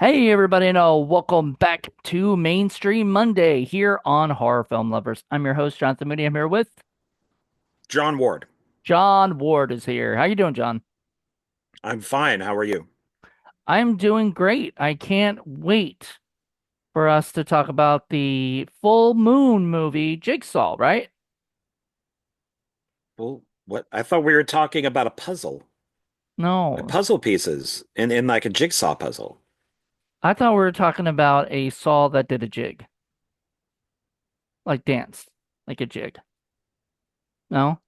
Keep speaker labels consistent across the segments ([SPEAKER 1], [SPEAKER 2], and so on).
[SPEAKER 1] Hey everybody, and welcome back to Mainstream Monday here on Horror Film Lovers. I'm your host, Jonathan Moody. I'm here with
[SPEAKER 2] John Ward.
[SPEAKER 1] John Ward is here. How you doing, John?
[SPEAKER 2] I'm fine. How are you?
[SPEAKER 1] I'm doing great. I can't wait for us to talk about the full moon movie, Jigsaw, right?
[SPEAKER 2] Well, what? I thought we were talking about a puzzle, like
[SPEAKER 1] No,
[SPEAKER 2] puzzle pieces in like a jigsaw puzzle.
[SPEAKER 1] I thought we were talking about a saw that did a jig, like danced, like a jig. No,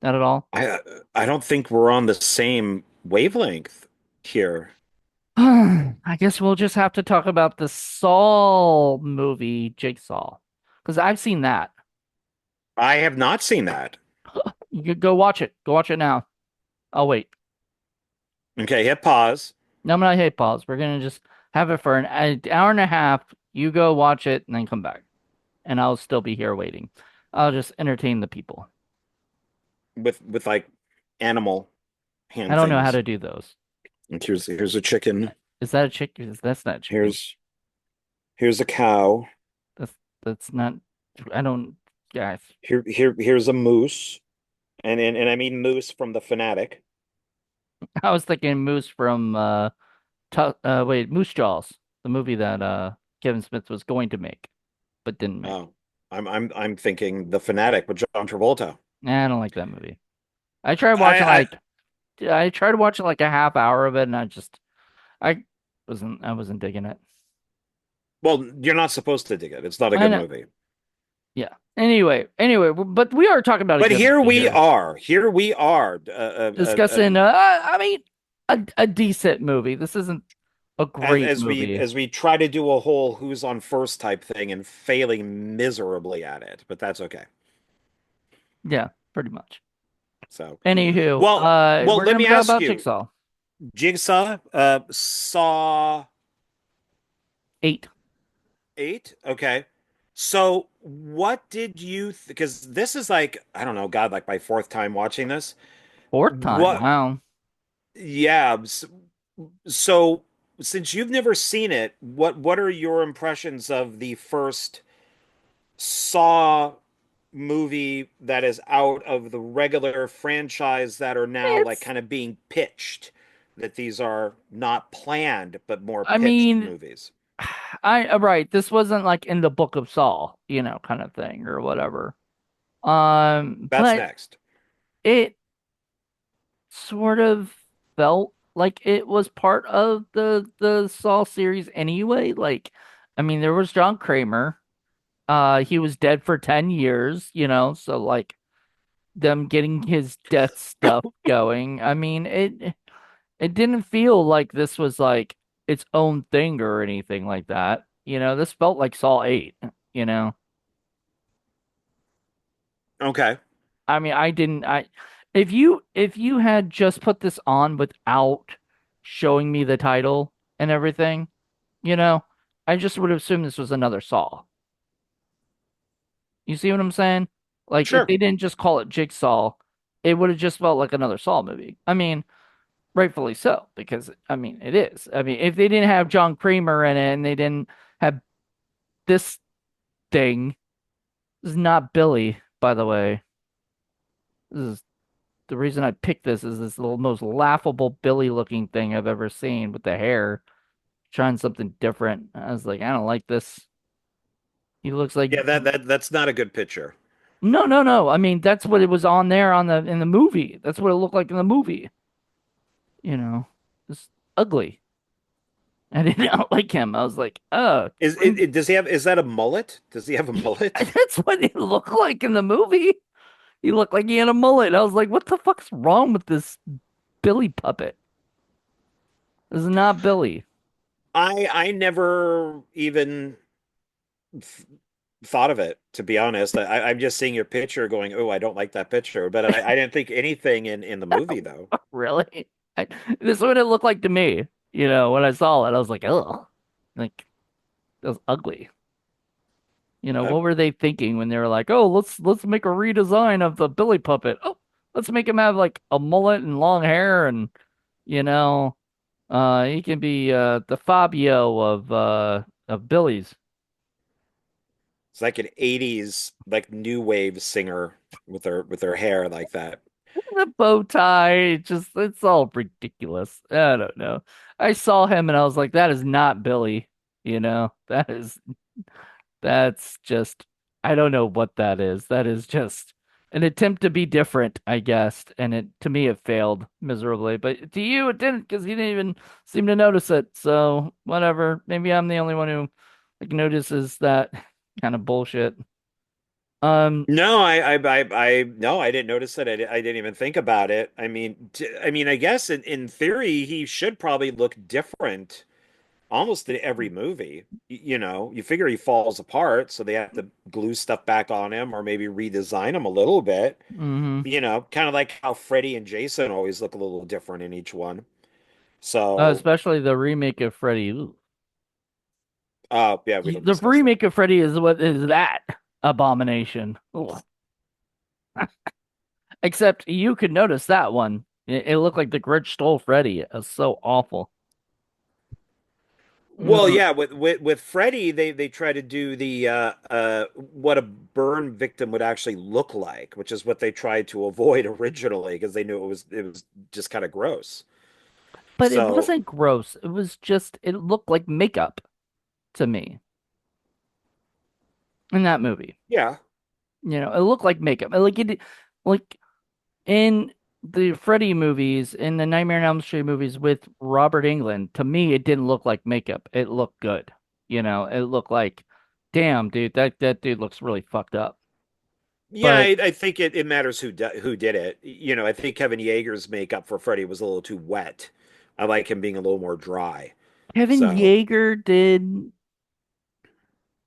[SPEAKER 1] not at all.
[SPEAKER 2] I I don't think we're on the same wavelength here.
[SPEAKER 1] I guess we'll just have to talk about the Saw movie, Jigsaw, because I've seen that.
[SPEAKER 2] I have not seen that.
[SPEAKER 1] You could go watch it. Go watch it now. I'll wait.
[SPEAKER 2] Okay, hit pause.
[SPEAKER 1] No, I'm not hit pause. We're gonna just have it for an hour and a half. You go watch it and then come back, and I'll still be here waiting. I'll just entertain the people.
[SPEAKER 2] With like animal
[SPEAKER 1] I
[SPEAKER 2] hand
[SPEAKER 1] don't know how
[SPEAKER 2] things.
[SPEAKER 1] to do those.
[SPEAKER 2] And here's a chicken.
[SPEAKER 1] Is that a chicken? That's not chicken.
[SPEAKER 2] Here's here's a cow.
[SPEAKER 1] That's not. I don't. Guys,
[SPEAKER 2] Here's a moose. And I mean moose from the Fanatic.
[SPEAKER 1] I was thinking Moose from wait, Moose Jaws, the movie that Kevin Smith was going to make but didn't make.
[SPEAKER 2] Oh, I'm thinking the Fanatic with John Travolta.
[SPEAKER 1] Nah, I don't like that movie. I tried watching
[SPEAKER 2] I
[SPEAKER 1] like I tried watching like a half hour of it, and I wasn't digging it.
[SPEAKER 2] well, you're not supposed to dig it. It's not a
[SPEAKER 1] I
[SPEAKER 2] good
[SPEAKER 1] know.
[SPEAKER 2] movie.
[SPEAKER 1] Yeah. Anyway, but we are talking about a
[SPEAKER 2] But
[SPEAKER 1] good
[SPEAKER 2] here
[SPEAKER 1] movie
[SPEAKER 2] we
[SPEAKER 1] here.
[SPEAKER 2] are. Here we are.
[SPEAKER 1] Discussing I mean a decent movie. This isn't a great movie.
[SPEAKER 2] As we try to do a whole who's on first type thing and failing miserably at it, but that's okay.
[SPEAKER 1] Yeah, pretty much.
[SPEAKER 2] So,
[SPEAKER 1] Anywho,
[SPEAKER 2] well,
[SPEAKER 1] we're
[SPEAKER 2] let
[SPEAKER 1] gonna
[SPEAKER 2] me
[SPEAKER 1] talk
[SPEAKER 2] ask
[SPEAKER 1] about
[SPEAKER 2] you,
[SPEAKER 1] Jigsaw.
[SPEAKER 2] Jigsaw, Saw
[SPEAKER 1] 8.
[SPEAKER 2] 8. Okay. So, what did you? Because this is like I don't know, God, like my fourth time watching this.
[SPEAKER 1] Fourth time.
[SPEAKER 2] What?
[SPEAKER 1] Wow.
[SPEAKER 2] Yeah. So, since you've never seen it, what are your impressions of the first Saw movie that is out of the regular franchise that are now like
[SPEAKER 1] It's
[SPEAKER 2] kind of being pitched? That these are not planned, but more
[SPEAKER 1] I
[SPEAKER 2] pitched
[SPEAKER 1] mean,
[SPEAKER 2] movies.
[SPEAKER 1] right, this wasn't like in the Book of Saul, kind of thing or whatever.
[SPEAKER 2] That's
[SPEAKER 1] But
[SPEAKER 2] next.
[SPEAKER 1] it sort of felt like it was part of the Saul series anyway. Like, I mean, there was John Kramer. He was dead for 10 years, so like them getting his death stuff going. I mean, it didn't feel like this was like its own thing or anything like that. This felt like Saw 8, you know.
[SPEAKER 2] Okay.
[SPEAKER 1] I mean, I didn't I if you had just put this on without showing me the title and everything, you know, I just would have assumed this was another Saw. You see what I'm saying? Like if
[SPEAKER 2] Sure.
[SPEAKER 1] they didn't just call it Jigsaw, it would have just felt like another Saw movie. I mean, rightfully so, because I mean it is. I mean, if they didn't have John Kramer in it and they didn't have this thing, this is not Billy, by the way. This is the reason I picked this is this little most laughable Billy looking thing I've ever seen with the hair, trying something different. I was like, I don't like this. He looks like
[SPEAKER 2] Yeah, that's not a good picture.
[SPEAKER 1] no, no, no. I mean, that's what it was on there on the in the movie. That's what it looked like in the movie. It's ugly. I did not like him. I was like, oh,
[SPEAKER 2] Does he have, is that a mullet? Does he have a mullet?
[SPEAKER 1] that's what it looked like in the movie. He looked like he had a mullet. I was like, what the fuck's wrong with this Billy puppet? This is not Billy.
[SPEAKER 2] I never even th thought of it, to be honest. I'm just seeing your picture going, oh, I don't like that picture. But I didn't think anything in the movie though.
[SPEAKER 1] Really? I, this is what it looked like to me. When I saw it, I was like, oh, like it was ugly.
[SPEAKER 2] Uh,
[SPEAKER 1] What were they thinking when they were like, oh, let's make a redesign of the Billy puppet. Oh, let's make him have like a mullet and long hair and you know He can be the Fabio of Billy's.
[SPEAKER 2] It's like an 80s like new wave singer with her hair like that.
[SPEAKER 1] The bow tie, it's all ridiculous. I don't know. I saw him and I was like, that is not Billy. That's just I don't know what that is. That is just an attempt to be different, I guess. And it to me it failed miserably. But to you it didn't because you didn't even seem to notice it. So whatever. Maybe I'm the only one who like notices that kind of bullshit. Um,
[SPEAKER 2] No, no, I didn't notice it. I didn't even think about it. I mean, I guess in theory, he should probably look different almost in every movie. You know, you figure he falls apart, so they have to glue stuff back on him or maybe redesign him a little bit.
[SPEAKER 1] mhm.
[SPEAKER 2] You know, kind of like how Freddy and Jason always look a little different in each one. So,
[SPEAKER 1] Especially the remake of Freddy. Ooh.
[SPEAKER 2] yeah, we don't
[SPEAKER 1] The
[SPEAKER 2] discuss that.
[SPEAKER 1] remake of Freddy is what is that abomination. Ugh. Except you could notice that one. It looked like the Grinch stole Freddy. It was so awful.
[SPEAKER 2] Well,
[SPEAKER 1] Mm,
[SPEAKER 2] yeah, with Freddy, they try to do the what a burn victim would actually look like, which is what they tried to avoid originally because they knew it was just kind of gross.
[SPEAKER 1] but it
[SPEAKER 2] So,
[SPEAKER 1] wasn't gross. It was just it looked like makeup to me in that movie.
[SPEAKER 2] yeah.
[SPEAKER 1] It looked like makeup. Like in the Freddy movies, in the Nightmare on Elm Street movies with Robert Englund, to me it didn't look like makeup. It looked good. It looked like, damn, dude, that dude looks really fucked up.
[SPEAKER 2] Yeah,
[SPEAKER 1] But
[SPEAKER 2] I think it matters who did it. You know, I think Kevin Yeager's makeup for Freddy was a little too wet. I like him being a little more dry.
[SPEAKER 1] Kevin
[SPEAKER 2] So,
[SPEAKER 1] Yeager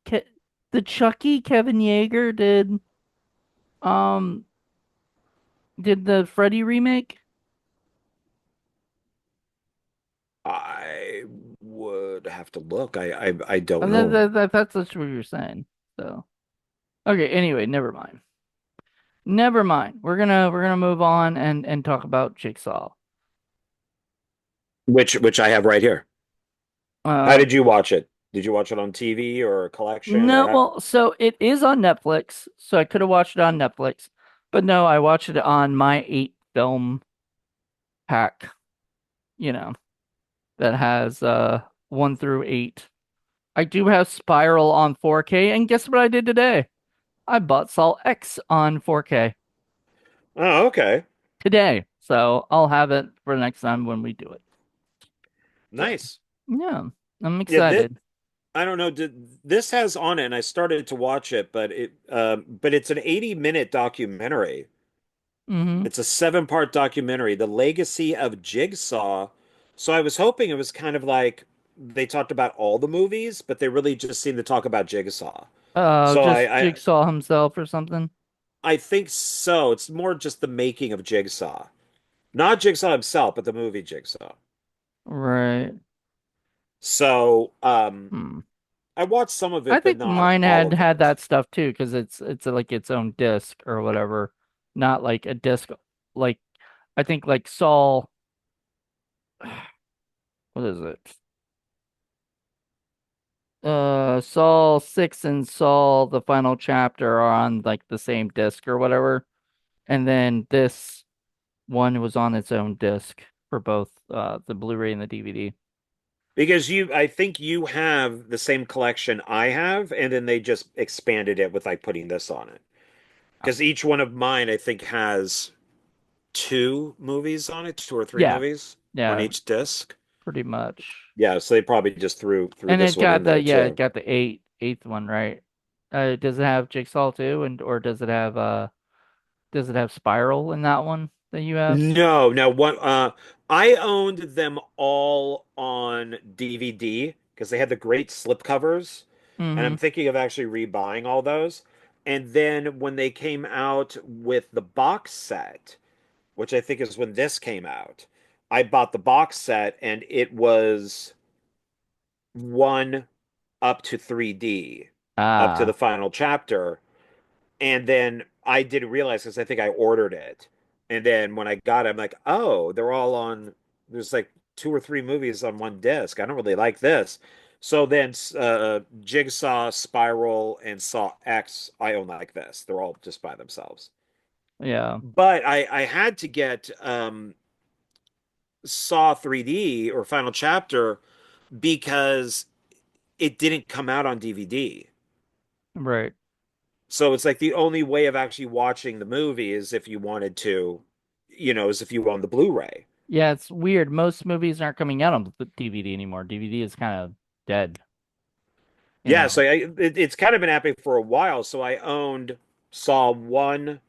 [SPEAKER 1] Ke the Chucky Kevin Yeager um did the Freddy remake.
[SPEAKER 2] I would have to look. I don't
[SPEAKER 1] And
[SPEAKER 2] know.
[SPEAKER 1] that's what you're saying. So okay, anyway, never mind. Never mind. We're gonna move on and talk about Jigsaw.
[SPEAKER 2] Which I have right here. How
[SPEAKER 1] Uh
[SPEAKER 2] did you watch it? Did you watch it on TV or a collection or
[SPEAKER 1] no,
[SPEAKER 2] how?
[SPEAKER 1] well, so it is on Netflix, so I could have watched it on Netflix, but no, I watched it on my 8 film pack, you know, that has 1 through 8. I do have Spiral on 4K, and guess what I did today? I bought Saw X on 4K
[SPEAKER 2] Oh, okay.
[SPEAKER 1] today, so I'll have it for next time when we do it. So
[SPEAKER 2] Nice.
[SPEAKER 1] yeah, I'm
[SPEAKER 2] Yeah, this,
[SPEAKER 1] excited.
[SPEAKER 2] I don't know. This has on it, and I started to watch it, but it's an 80-minute documentary.
[SPEAKER 1] Hmm.
[SPEAKER 2] It's a 7-part documentary, The Legacy of Jigsaw. So I was hoping it was kind of like they talked about all the movies, but they really just seemed to talk about Jigsaw. So
[SPEAKER 1] Just Jigsaw himself or something.
[SPEAKER 2] I think so. It's more just the making of Jigsaw. Not Jigsaw himself, but the movie Jigsaw.
[SPEAKER 1] Right.
[SPEAKER 2] So,
[SPEAKER 1] Hmm.
[SPEAKER 2] I watched some of
[SPEAKER 1] I
[SPEAKER 2] it, but
[SPEAKER 1] think
[SPEAKER 2] not
[SPEAKER 1] mine
[SPEAKER 2] all
[SPEAKER 1] had
[SPEAKER 2] of
[SPEAKER 1] had
[SPEAKER 2] it.
[SPEAKER 1] that stuff too, because it's like its own disc or whatever, not like a disc. Like I think like Saw. What is it? Saul 6 and Saul the final chapter are on like the same disc or whatever. And then this one was on its own disc for both the Blu-ray and the DVD.
[SPEAKER 2] Because I think you have the same collection I have, and then they just expanded it with like putting this on it. Because each one of mine, I think, has 2 movies on it, 2 or 3
[SPEAKER 1] Yeah,
[SPEAKER 2] movies on
[SPEAKER 1] yeah,
[SPEAKER 2] each disc.
[SPEAKER 1] pretty much.
[SPEAKER 2] Yeah, so they probably just threw
[SPEAKER 1] And
[SPEAKER 2] this one in there
[SPEAKER 1] it
[SPEAKER 2] too.
[SPEAKER 1] got the eighth one, right? Does it have Jigsaw too, and or does it have Spiral in that one that you have?
[SPEAKER 2] No, no, one I owned them all on DVD because they had the great slipcovers, and
[SPEAKER 1] Mm-hmm.
[SPEAKER 2] I'm thinking of actually rebuying all those. And then when they came out with the box set, which I think is when this came out, I bought the box set and it was 1 up to 3D, up to the
[SPEAKER 1] Ah,
[SPEAKER 2] final chapter. And then I didn't realize because I think I ordered it. And then when I got it, I'm like, oh, they're all on. There's like two or three movies on one disc. I don't really like this. So then Jigsaw, Spiral, and Saw X, I own like this. They're all just by themselves.
[SPEAKER 1] Yeah.
[SPEAKER 2] But I had to get Saw 3D or Final Chapter because it didn't come out on DVD.
[SPEAKER 1] Right.
[SPEAKER 2] So it's like the only way of actually watching the movie is if you wanted to, is if you own the Blu-ray.
[SPEAKER 1] Yeah, it's weird. Most movies aren't coming out on DVD anymore. DVD is kind of dead, you
[SPEAKER 2] Yeah,
[SPEAKER 1] know.
[SPEAKER 2] so it's kind of been happening for a while. So I owned Saw 1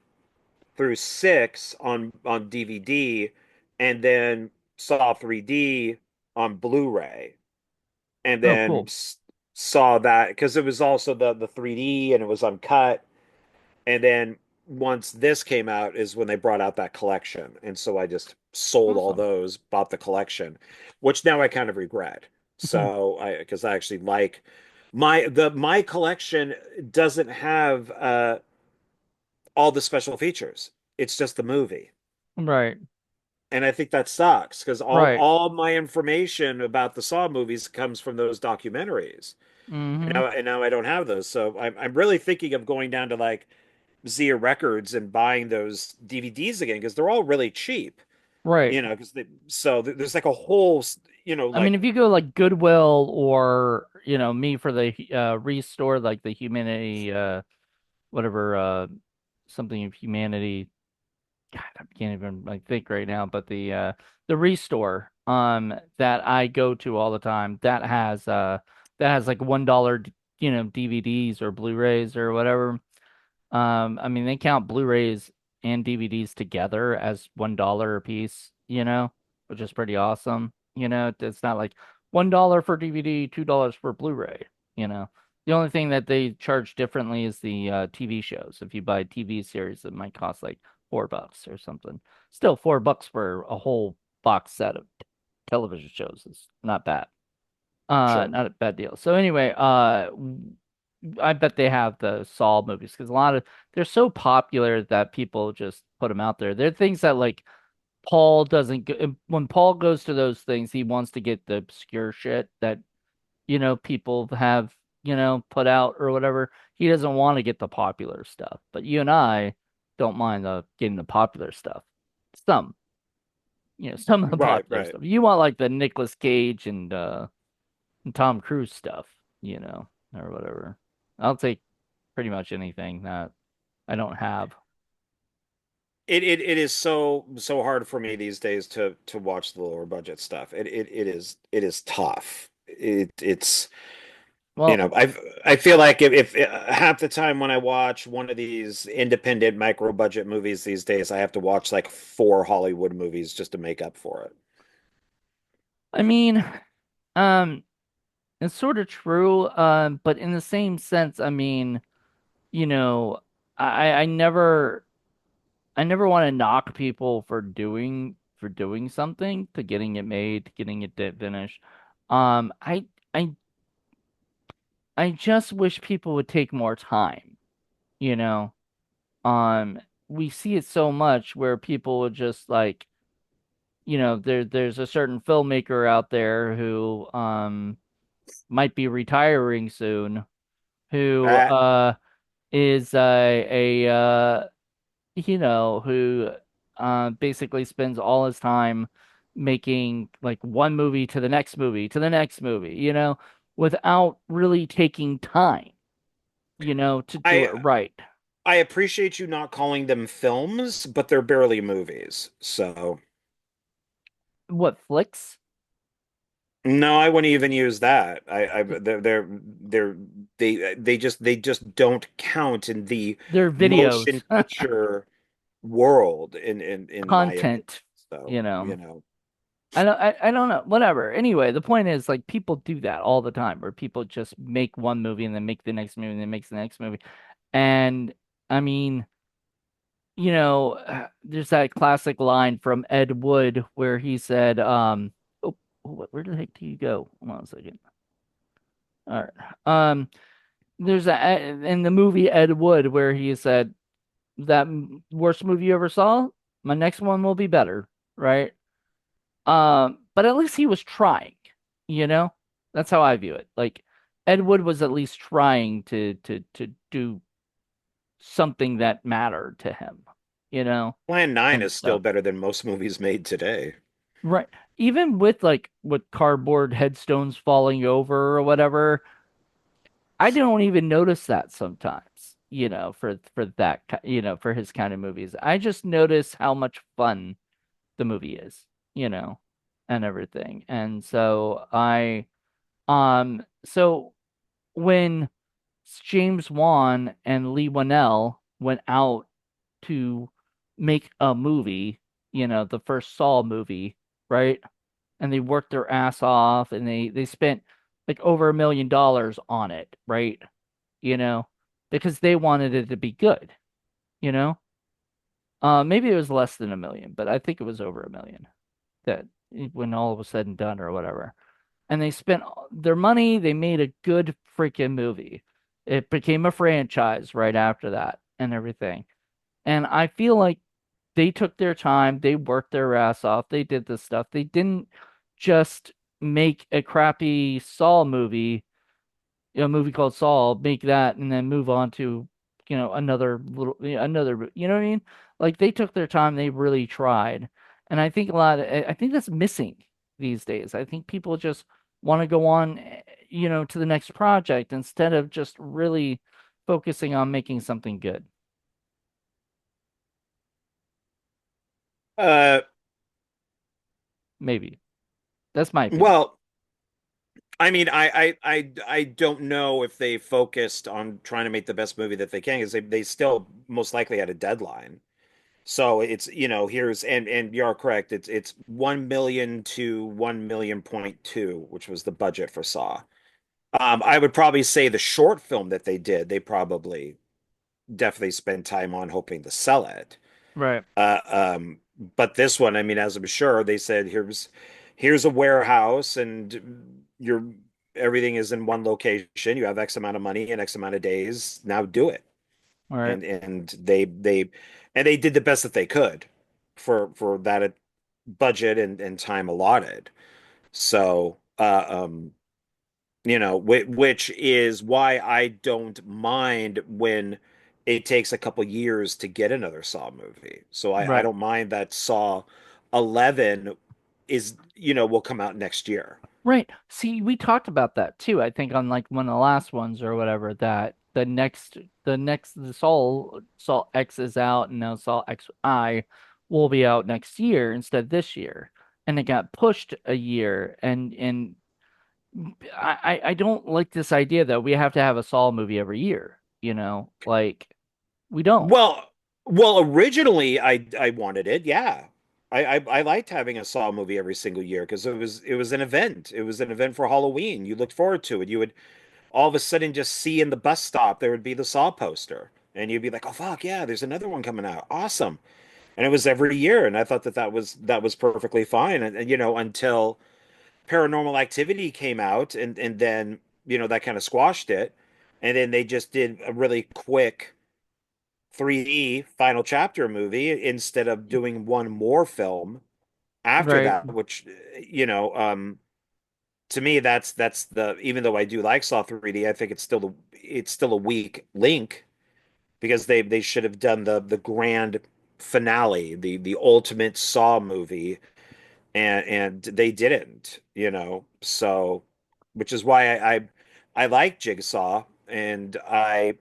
[SPEAKER 2] through 6 on DVD and then Saw 3D on Blu-ray and
[SPEAKER 1] Oh,
[SPEAKER 2] then
[SPEAKER 1] cool.
[SPEAKER 2] saw that because it was also the 3D and it was uncut. And then once this came out is when they brought out that collection. And so I just sold all
[SPEAKER 1] Awesome.
[SPEAKER 2] those, bought the collection, which now I kind of regret. So because I actually like my collection doesn't have all the special features. It's just the movie.
[SPEAKER 1] Right.
[SPEAKER 2] And I think that sucks because
[SPEAKER 1] Right.
[SPEAKER 2] all my information about the Saw movies comes from those documentaries.
[SPEAKER 1] Mm-hmm.
[SPEAKER 2] And now I don't have those. So I'm really thinking of going down to like Zia Records and buying those DVDs again because they're all really cheap,
[SPEAKER 1] Right.
[SPEAKER 2] because there's like a whole,
[SPEAKER 1] I mean,
[SPEAKER 2] like
[SPEAKER 1] if you go like Goodwill or, me for the restore, like the humanity, whatever, something of humanity. God, I can't even like think right now, but the restore that I go to all the time that has like $1, DVDs or Blu-rays or whatever. I mean, they count Blu-rays and DVDs together as $1 a piece, which is pretty awesome. It's not like $1 for DVD, $2 for Blu-ray, you know. The only thing that they charge differently is the TV shows. If you buy a TV series, it might cost like $4 or something. Still, $4 for a whole box set of television shows is not bad.
[SPEAKER 2] sure.
[SPEAKER 1] Not a bad deal. So anyway, I bet they have the Saw movies because a lot of they're so popular that people just put them out there. They're things that like Paul doesn't go, when Paul goes to those things, he wants to get the obscure shit that people have put out or whatever. He doesn't want to get the popular stuff, but you and I don't mind the getting the popular stuff. Some, some of the
[SPEAKER 2] Right,
[SPEAKER 1] popular
[SPEAKER 2] right.
[SPEAKER 1] stuff. You want like the Nicolas Cage and Tom Cruise stuff, or whatever. I'll take pretty much anything that I don't have.
[SPEAKER 2] It is so hard for me these days to watch the lower budget stuff. It is tough. It's
[SPEAKER 1] Well,
[SPEAKER 2] I feel like if half the time when I watch one of these independent micro budget movies these days, I have to watch like four Hollywood movies just to make up for it.
[SPEAKER 1] I mean, um, it's sort of true, but in the same sense, I mean, you know, I I never want to knock people for doing something, to getting it made, to getting it finished. Um, I I I just wish people would take more time, you know. Um, we see it so much where people would just like, there's a certain filmmaker out there who might be retiring soon, who
[SPEAKER 2] Uh,
[SPEAKER 1] is who basically spends all his time making like one movie to the next movie to the next movie, without really taking time, to do it
[SPEAKER 2] I
[SPEAKER 1] right.
[SPEAKER 2] I appreciate you not calling them films, but they're barely movies. So
[SPEAKER 1] What flicks?
[SPEAKER 2] no, I wouldn't even use that. They're they just don't count in the
[SPEAKER 1] They're
[SPEAKER 2] motion
[SPEAKER 1] videos,
[SPEAKER 2] picture world in my opinion.
[SPEAKER 1] content,
[SPEAKER 2] So,
[SPEAKER 1] you know. I don't know. Whatever. Anyway, the point is like people do that all the time where people just make one movie and then make the next movie and then makes the next movie. And I mean, there's that classic line from Ed Wood where he said, oh, where the heck do you go? Hold on a second. All right. There's in the movie Ed Wood where he said that worst movie you ever saw, my next one will be better, right? but at least he was trying, you know? That's how I view it. Like Ed Wood was at least trying to do something that mattered to him, you know,
[SPEAKER 2] Plan 9
[SPEAKER 1] and
[SPEAKER 2] is still
[SPEAKER 1] stuff.
[SPEAKER 2] better than most movies made today.
[SPEAKER 1] Right. Even with like with cardboard headstones falling over or whatever, I don't even notice that sometimes, for that, for his kind of movies. I just notice how much fun the movie is, you know, and everything. And so when James Wan and Lee Wanell went out to make a movie, the first Saw movie, right? And they worked their ass off and they spent like over $1 million on it, right? You know, because they wanted it to be good, you know? Maybe it was less than 1 million, but I think it was over 1 million that when all was said and done or whatever. And they spent their money, they made a good freaking movie. It became a franchise right after that and everything. And I feel like they took their time, they worked their ass off, they did this stuff. They didn't just make a crappy Saw movie, a movie called Saw, make that and then move on to, another little, another, you know what I mean? Like they took their time, they really tried. And I think I think that's missing these days. I think people just want to go on, to the next project instead of just really focusing on making something good.
[SPEAKER 2] Uh,
[SPEAKER 1] Maybe. That's my opinion.
[SPEAKER 2] well, I mean, I don't know if they focused on trying to make the best movie that they can because they still most likely had a deadline. So it's, here's and you are correct. It's 1 million to 1 million point two, which was the budget for Saw. I would probably say the short film that they did, they probably definitely spent time on hoping to sell it.
[SPEAKER 1] Right.
[SPEAKER 2] Uh, um, but this one, I mean, as I'm sure they said, here's a warehouse and you're everything is in one location. You have X amount of money and X amount of days. Now do it.
[SPEAKER 1] All right.
[SPEAKER 2] And they did the best that they could for that budget and time allotted. So, which is why I don't mind when it takes a couple years to get another Saw movie. So I
[SPEAKER 1] Right.
[SPEAKER 2] don't mind that Saw 11 will come out next year.
[SPEAKER 1] Right. See, we talked about that too. I think on like one of the last ones or whatever that the Saw X is out and now Saw XI will be out next year instead of this year. And it got pushed a year and I don't like this idea that we have to have a Saw movie every year, Like we don't.
[SPEAKER 2] Well, originally I wanted it, yeah. I liked having a Saw movie every single year because it was an event. It was an event for Halloween. You looked forward to it. You would all of a sudden just see in the bus stop there would be the Saw poster, and you'd be like, "Oh fuck yeah, there's another one coming out. Awesome!" And it was every year, and I thought that was perfectly fine. And until Paranormal Activity came out, and then that kind of squashed it, and then they just did a really quick 3D final chapter movie instead of doing one more film after
[SPEAKER 1] Right.
[SPEAKER 2] that, which you know, to me that's the even though I do like Saw 3D, I think it's still a weak link because they should have done the grand finale, the ultimate Saw movie, and they didn't, So which is why I like Jigsaw and I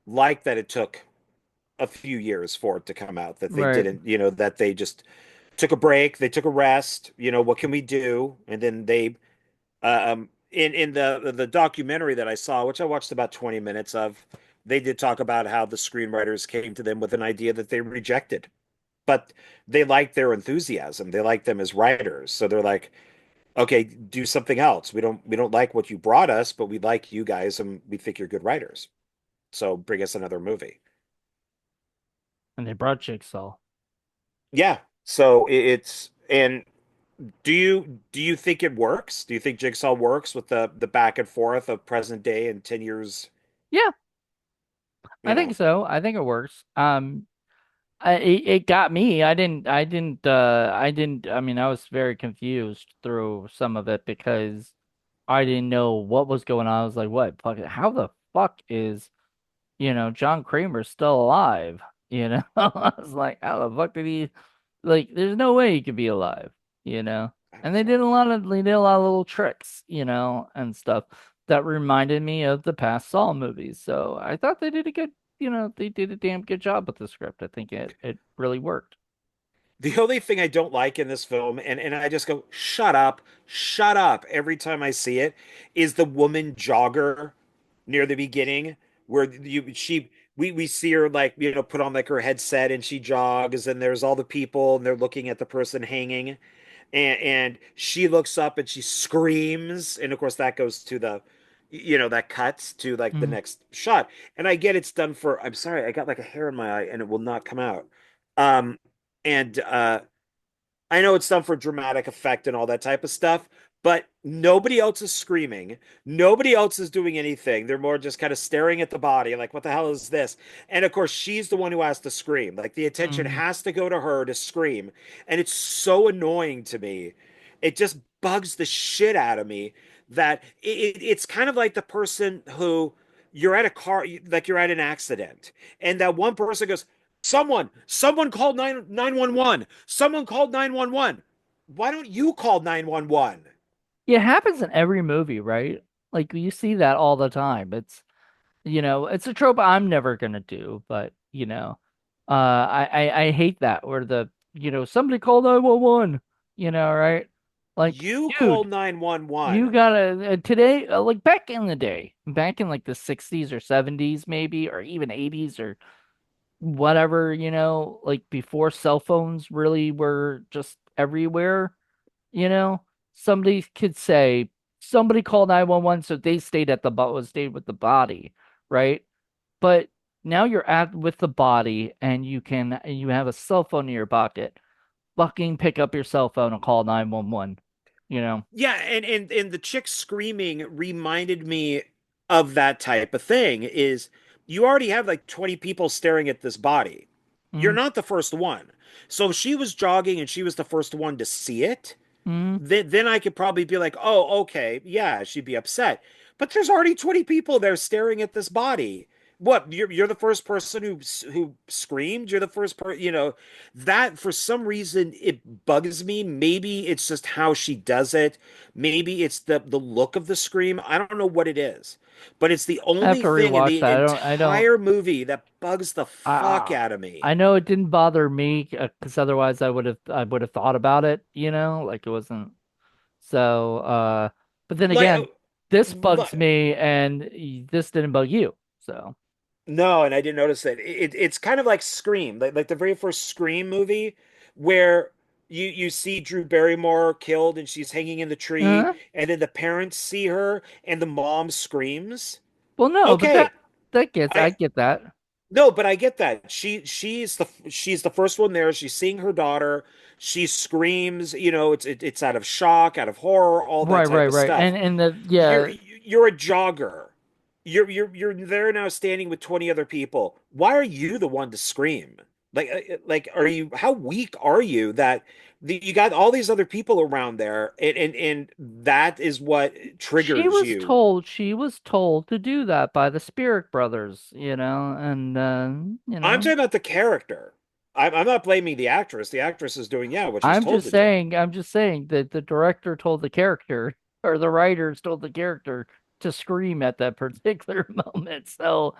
[SPEAKER 2] like that it took a few years for it to come out, that they
[SPEAKER 1] Right.
[SPEAKER 2] didn't, that they just took a break, they took a rest, what can we do? And then they in the documentary that I saw, which I watched about 20 minutes of, they did talk about how the screenwriters came to them with an idea that they rejected. But they liked their enthusiasm. They liked them as writers. So they're like, okay, do something else. We don't like what you brought us, but we like you guys and we think you're good writers. So bring us another movie.
[SPEAKER 1] And they brought Jigsaw.
[SPEAKER 2] Yeah. So it's and do you think it works? Do you think Jigsaw works with the back and forth of present day and 10 years,
[SPEAKER 1] Yeah, I
[SPEAKER 2] you
[SPEAKER 1] think
[SPEAKER 2] know?
[SPEAKER 1] so. I think it works. it got me. I mean, I was very confused through some of it because I didn't know what was going on. I was like, what? Fuck it. How the fuck is, John Kramer still alive? I was like, how the fuck did he, like, there's no way he could be alive, you know? And they did a lot of little tricks, and stuff that reminded me of the past Saw movies. So I thought they did a good, they did a damn good job with the script. I think it really worked.
[SPEAKER 2] The only thing I don't like in this film, and I just go, shut up every time I see it, is the woman jogger near the beginning where we see her like, put on like her headset and she jogs and there's all the people and they're looking at the person hanging and she looks up and she screams and of course that goes to that cuts to like the
[SPEAKER 1] Mm,
[SPEAKER 2] next shot. And I get it's done for, I'm sorry, I got like a hair in my eye and it will not come out. Um and I know it's done for dramatic effect and all that type of stuff, but nobody else is screaming. Nobody else is doing anything. They're more just kind of staring at the body, like, what the hell is this? And of course, she's the one who has to scream. Like, the attention
[SPEAKER 1] mm.
[SPEAKER 2] has to go to her to scream. And it's so annoying to me. It just bugs the shit out of me that it's kind of like the person who you're at a car, like you're at an accident, and that one person goes, someone called 911. Someone called 911. Why don't you call 911?
[SPEAKER 1] Yeah, it happens in every movie, right? Like you see that all the time. It's a trope I'm never gonna do, but I hate that where somebody call 911, right? Like,
[SPEAKER 2] You call
[SPEAKER 1] dude, you
[SPEAKER 2] 911.
[SPEAKER 1] gotta today, like back in like the 60s or 70s maybe, or even 80s or whatever, like before cell phones really were just everywhere, you know, somebody could say somebody called 911, so they stayed with the body, right? But now you're at with the body and you have a cell phone in your pocket. Fucking pick up your cell phone and call 911, you know?
[SPEAKER 2] Yeah, and the chick screaming reminded me of that type of thing is you already have like 20 people staring at this body. You're
[SPEAKER 1] Mm-hmm.
[SPEAKER 2] not the first one. So if she was jogging and she was the first one to see it,
[SPEAKER 1] Mm-hmm.
[SPEAKER 2] then I could probably be like, oh, okay, yeah, she'd be upset. But there's already 20 people there staring at this body. What, you're the first person who screamed? You're the first person, that for some reason it bugs me. Maybe it's just how she does it. Maybe it's the look of the scream. I don't know what it is. But it's the
[SPEAKER 1] I have
[SPEAKER 2] only
[SPEAKER 1] to
[SPEAKER 2] thing in
[SPEAKER 1] rewatch
[SPEAKER 2] the
[SPEAKER 1] that. I don't,
[SPEAKER 2] entire movie that bugs the fuck
[SPEAKER 1] I,
[SPEAKER 2] out of me.
[SPEAKER 1] I know it didn't bother me because otherwise I would have thought about it, like it wasn't. So, but then
[SPEAKER 2] Like,
[SPEAKER 1] again, this bugs
[SPEAKER 2] look,
[SPEAKER 1] me and this didn't bug you. So,
[SPEAKER 2] no, and I didn't notice it. It's kind of like Scream, like the very first Scream movie, where you see Drew Barrymore killed and she's hanging in the tree,
[SPEAKER 1] uh,
[SPEAKER 2] and then the parents see her and the mom screams.
[SPEAKER 1] well, no, but
[SPEAKER 2] Okay,
[SPEAKER 1] I
[SPEAKER 2] I
[SPEAKER 1] get that.
[SPEAKER 2] no, but I get that. She's the first one there. She's seeing her daughter. She screams. It's out of shock, out of horror, all that
[SPEAKER 1] Right, right,
[SPEAKER 2] type of
[SPEAKER 1] right.
[SPEAKER 2] stuff.
[SPEAKER 1] And the,
[SPEAKER 2] you're
[SPEAKER 1] yeah,
[SPEAKER 2] you're a jogger. You're there now standing with 20 other people. Why are you the one to scream? Like are you, how weak are you that you got all these other people around there and that is what triggers you?
[SPEAKER 1] she was told to do that by the Spirit Brothers, and,
[SPEAKER 2] I'm talking about the character. I'm not blaming the actress. The actress is doing, yeah, what she's told to do.
[SPEAKER 1] I'm just saying that the director told the character or the writers told the character to scream at that particular moment. So,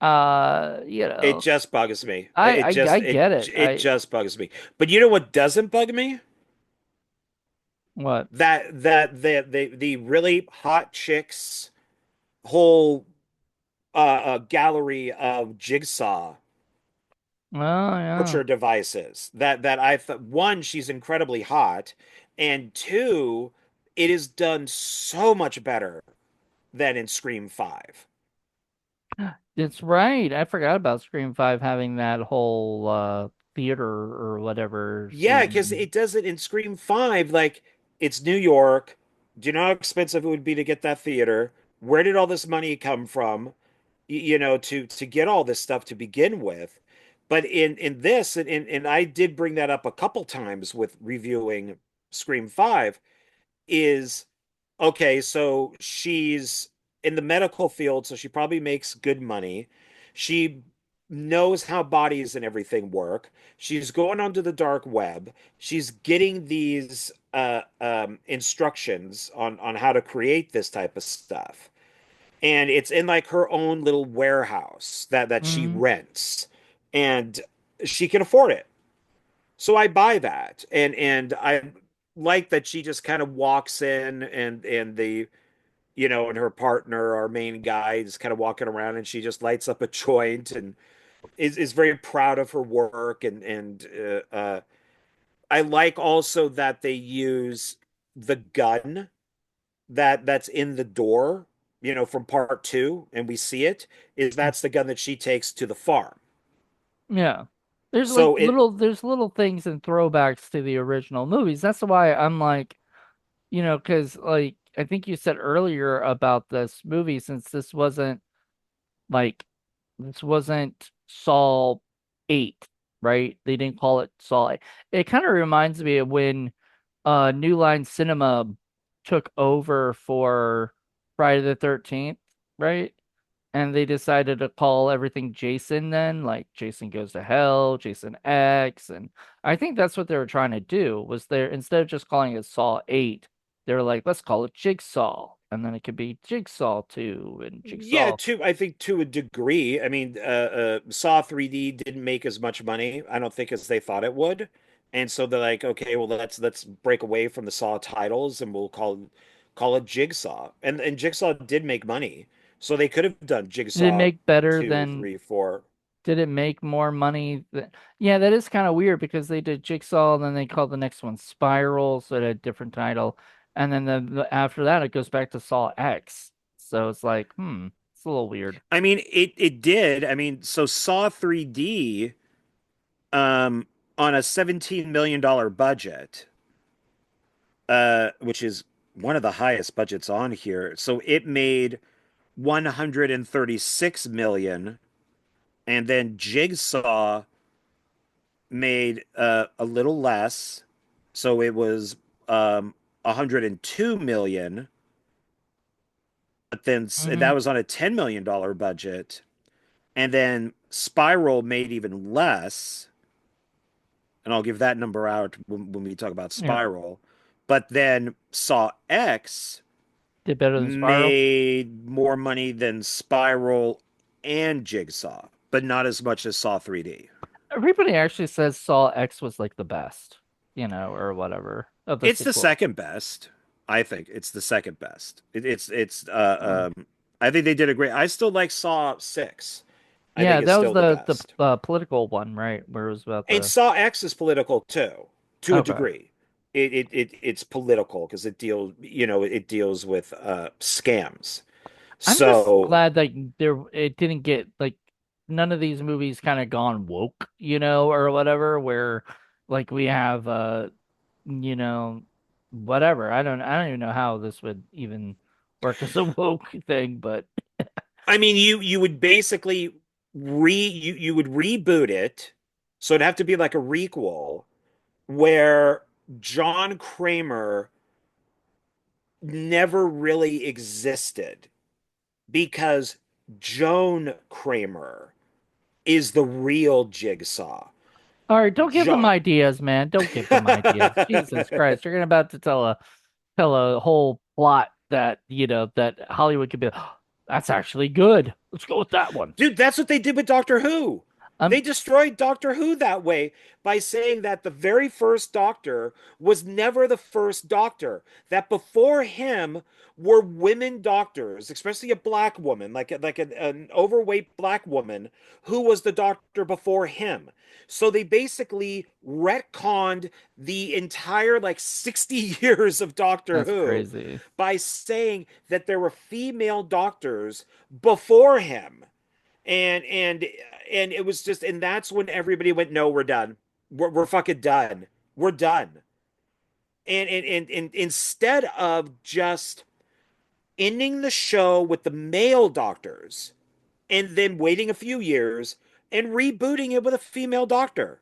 [SPEAKER 1] you
[SPEAKER 2] It
[SPEAKER 1] know,
[SPEAKER 2] just bugs me. It
[SPEAKER 1] I
[SPEAKER 2] just
[SPEAKER 1] get it.
[SPEAKER 2] it just bugs me. But you know what doesn't bug me?
[SPEAKER 1] What?
[SPEAKER 2] The really hot chicks whole gallery of Jigsaw
[SPEAKER 1] Oh, yeah.
[SPEAKER 2] torture devices. That I thought, one, she's incredibly hot, and two, it is done so much better than in Scream 5.
[SPEAKER 1] It's right. I forgot about Scream 5 having that whole theater or whatever
[SPEAKER 2] Yeah, because
[SPEAKER 1] scene.
[SPEAKER 2] it does it in Scream 5, like it's New York. Do you know how expensive it would be to get that theater? Where did all this money come from? To get all this stuff to begin with? But in this, and I did bring that up a couple times with reviewing Scream 5, is okay, so she's in the medical field, so she probably makes good money. She knows how bodies and everything work. She's going onto the dark web. She's getting these instructions on how to create this type of stuff. And it's in like her own little warehouse that she
[SPEAKER 1] Hmm.
[SPEAKER 2] rents, and she can afford it. So I buy that, and I like that she just kind of walks in, and the and her partner, our main guy, is kind of walking around, and she just lights up a joint and is very proud of her work, and I like also that they use the gun that's in the door, from part two, and we see it, is that's the gun that she takes to the farm.
[SPEAKER 1] Yeah. There's like
[SPEAKER 2] So it
[SPEAKER 1] there's little things and throwbacks to the original movies. That's why I'm like, because like I think you said earlier about this movie, since like this wasn't Saw 8, right? They didn't call it Saw 8. It kind of reminds me of when New Line Cinema took over for Friday the 13th, right? And they decided to call everything Jason then, like Jason Goes to Hell, Jason X, and I think that's what they were trying to do was there instead of just calling it Saw 8, they were like, let's call it Jigsaw, and then it could be Jigsaw 2 and
[SPEAKER 2] Yeah,
[SPEAKER 1] Jigsaw.
[SPEAKER 2] to I think to a degree. I mean, Saw 3D didn't make as much money, I don't think, as they thought it would. And so they're like, okay, well, let's break away from the Saw titles, and we'll call it Jigsaw. And Jigsaw did make money. So they could have done
[SPEAKER 1] Did it
[SPEAKER 2] Jigsaw
[SPEAKER 1] make better
[SPEAKER 2] 2,
[SPEAKER 1] than
[SPEAKER 2] 3, 4.
[SPEAKER 1] did it make more money than Yeah, that is kind of weird because they did Jigsaw and then they called the next one Spiral, so it had a different title. And then after that it goes back to Saw X. So it's like, it's a little weird.
[SPEAKER 2] I mean, it did. I mean, so Saw 3D, um on a $17 million budget, which is one of the highest budgets on here. So it made 136 million, and then Jigsaw made a little less, so it was 102 million, but then
[SPEAKER 1] Hmm.
[SPEAKER 2] that was on a $10 million budget, and then Spiral made even less, and I'll give that number out when we talk about
[SPEAKER 1] Yeah.
[SPEAKER 2] Spiral. But then Saw X
[SPEAKER 1] Did better than Spiral.
[SPEAKER 2] made more money than Spiral and Jigsaw, but not as much as Saw 3D.
[SPEAKER 1] Everybody actually says Saw X was like the best, or whatever of the
[SPEAKER 2] It's the
[SPEAKER 1] sequels.
[SPEAKER 2] second best. I think it's the second best. It's
[SPEAKER 1] Um,
[SPEAKER 2] I think they did a great. I still like Saw 6. I
[SPEAKER 1] yeah,
[SPEAKER 2] think it's
[SPEAKER 1] that was
[SPEAKER 2] still the
[SPEAKER 1] the
[SPEAKER 2] best.
[SPEAKER 1] political one, right? Where it was about
[SPEAKER 2] And
[SPEAKER 1] the
[SPEAKER 2] Saw X is political too, to a
[SPEAKER 1] Okay.
[SPEAKER 2] degree. It's political because it deals with scams.
[SPEAKER 1] I'm just
[SPEAKER 2] So
[SPEAKER 1] glad that it didn't get like none of these movies kind of gone woke, or whatever, where like we have you know, whatever. I don't even know how this would even work as a woke thing, but
[SPEAKER 2] I mean, you would basically you would reboot it, so it'd have to be like a requel where John Kramer never really existed because Joan Kramer is the real Jigsaw.
[SPEAKER 1] all right, don't give them
[SPEAKER 2] John.
[SPEAKER 1] ideas, man. Don't give them ideas. Jesus Christ, you're about to tell a whole plot that that Hollywood could be. That's actually good. Let's go with that one.
[SPEAKER 2] Dude, that's what they did with Doctor Who.
[SPEAKER 1] Um,
[SPEAKER 2] They destroyed Doctor Who that way by saying that the very first Doctor was never the first Doctor, that before him were women doctors, especially a black woman, like an overweight black woman who was the Doctor before him. So they basically retconned the entire like 60 years of Doctor
[SPEAKER 1] that's
[SPEAKER 2] Who
[SPEAKER 1] crazy.
[SPEAKER 2] by saying that there were female doctors before him, and and it was just, and that's when everybody went, no, we're done. We're fucking done. We're done. And instead of just ending the show with the male doctors and then waiting a few years and rebooting it with a female doctor.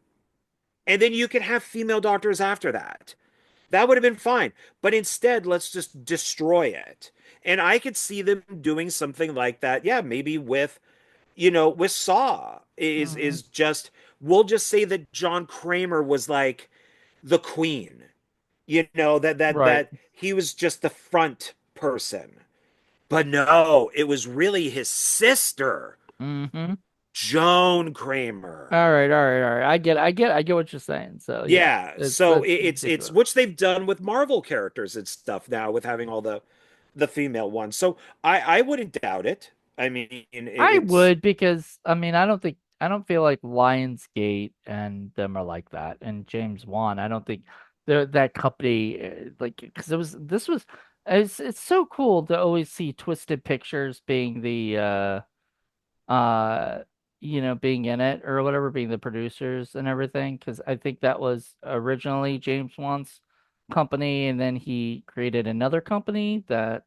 [SPEAKER 2] And then you can have female doctors after that. That would have been fine. But instead, let's just destroy it. And I could see them doing something like that. Yeah, maybe with, with Saw
[SPEAKER 1] Hmm.
[SPEAKER 2] is just we'll just say that John Kramer was like the queen.
[SPEAKER 1] Right.
[SPEAKER 2] That he was just the front person. But no, it was really his sister,
[SPEAKER 1] Hmm.
[SPEAKER 2] Joan Kramer.
[SPEAKER 1] All right. I get what you're saying. So yeah,
[SPEAKER 2] Yeah,
[SPEAKER 1] it's
[SPEAKER 2] so
[SPEAKER 1] that's
[SPEAKER 2] it's
[SPEAKER 1] ridiculous.
[SPEAKER 2] which they've done with Marvel characters and stuff now with having all the female ones. So I wouldn't doubt it. I mean,
[SPEAKER 1] I
[SPEAKER 2] it's
[SPEAKER 1] would because I don't feel like Lionsgate and them are like that. And James Wan, I don't think they're that company like because it's so cool to always see Twisted Pictures being the uh being in it or whatever, being the producers and everything, because I think that was originally James Wan's company, and then he created another company that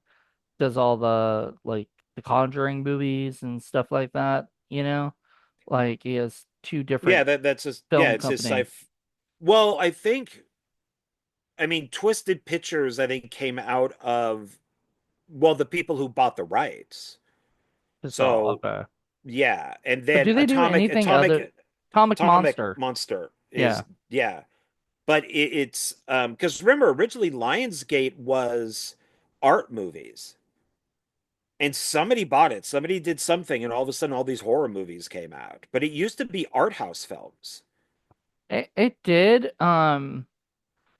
[SPEAKER 1] does all the like the Conjuring movies and stuff like that, Like he has two
[SPEAKER 2] yeah,
[SPEAKER 1] different
[SPEAKER 2] that's just yeah,
[SPEAKER 1] film
[SPEAKER 2] it's his
[SPEAKER 1] companies.
[SPEAKER 2] sci. Well, I mean Twisted Pictures I think came out of the people who bought the rights.
[SPEAKER 1] It's all
[SPEAKER 2] So
[SPEAKER 1] okay.
[SPEAKER 2] yeah, and
[SPEAKER 1] But
[SPEAKER 2] then
[SPEAKER 1] do they do anything other Comic
[SPEAKER 2] Atomic
[SPEAKER 1] Monster?
[SPEAKER 2] Monster
[SPEAKER 1] Yeah.
[SPEAKER 2] is yeah. But it's because remember originally Lionsgate was art movies and somebody bought it, somebody did something, and all of a sudden all these horror movies came out, but it used to be art house films.
[SPEAKER 1] It did.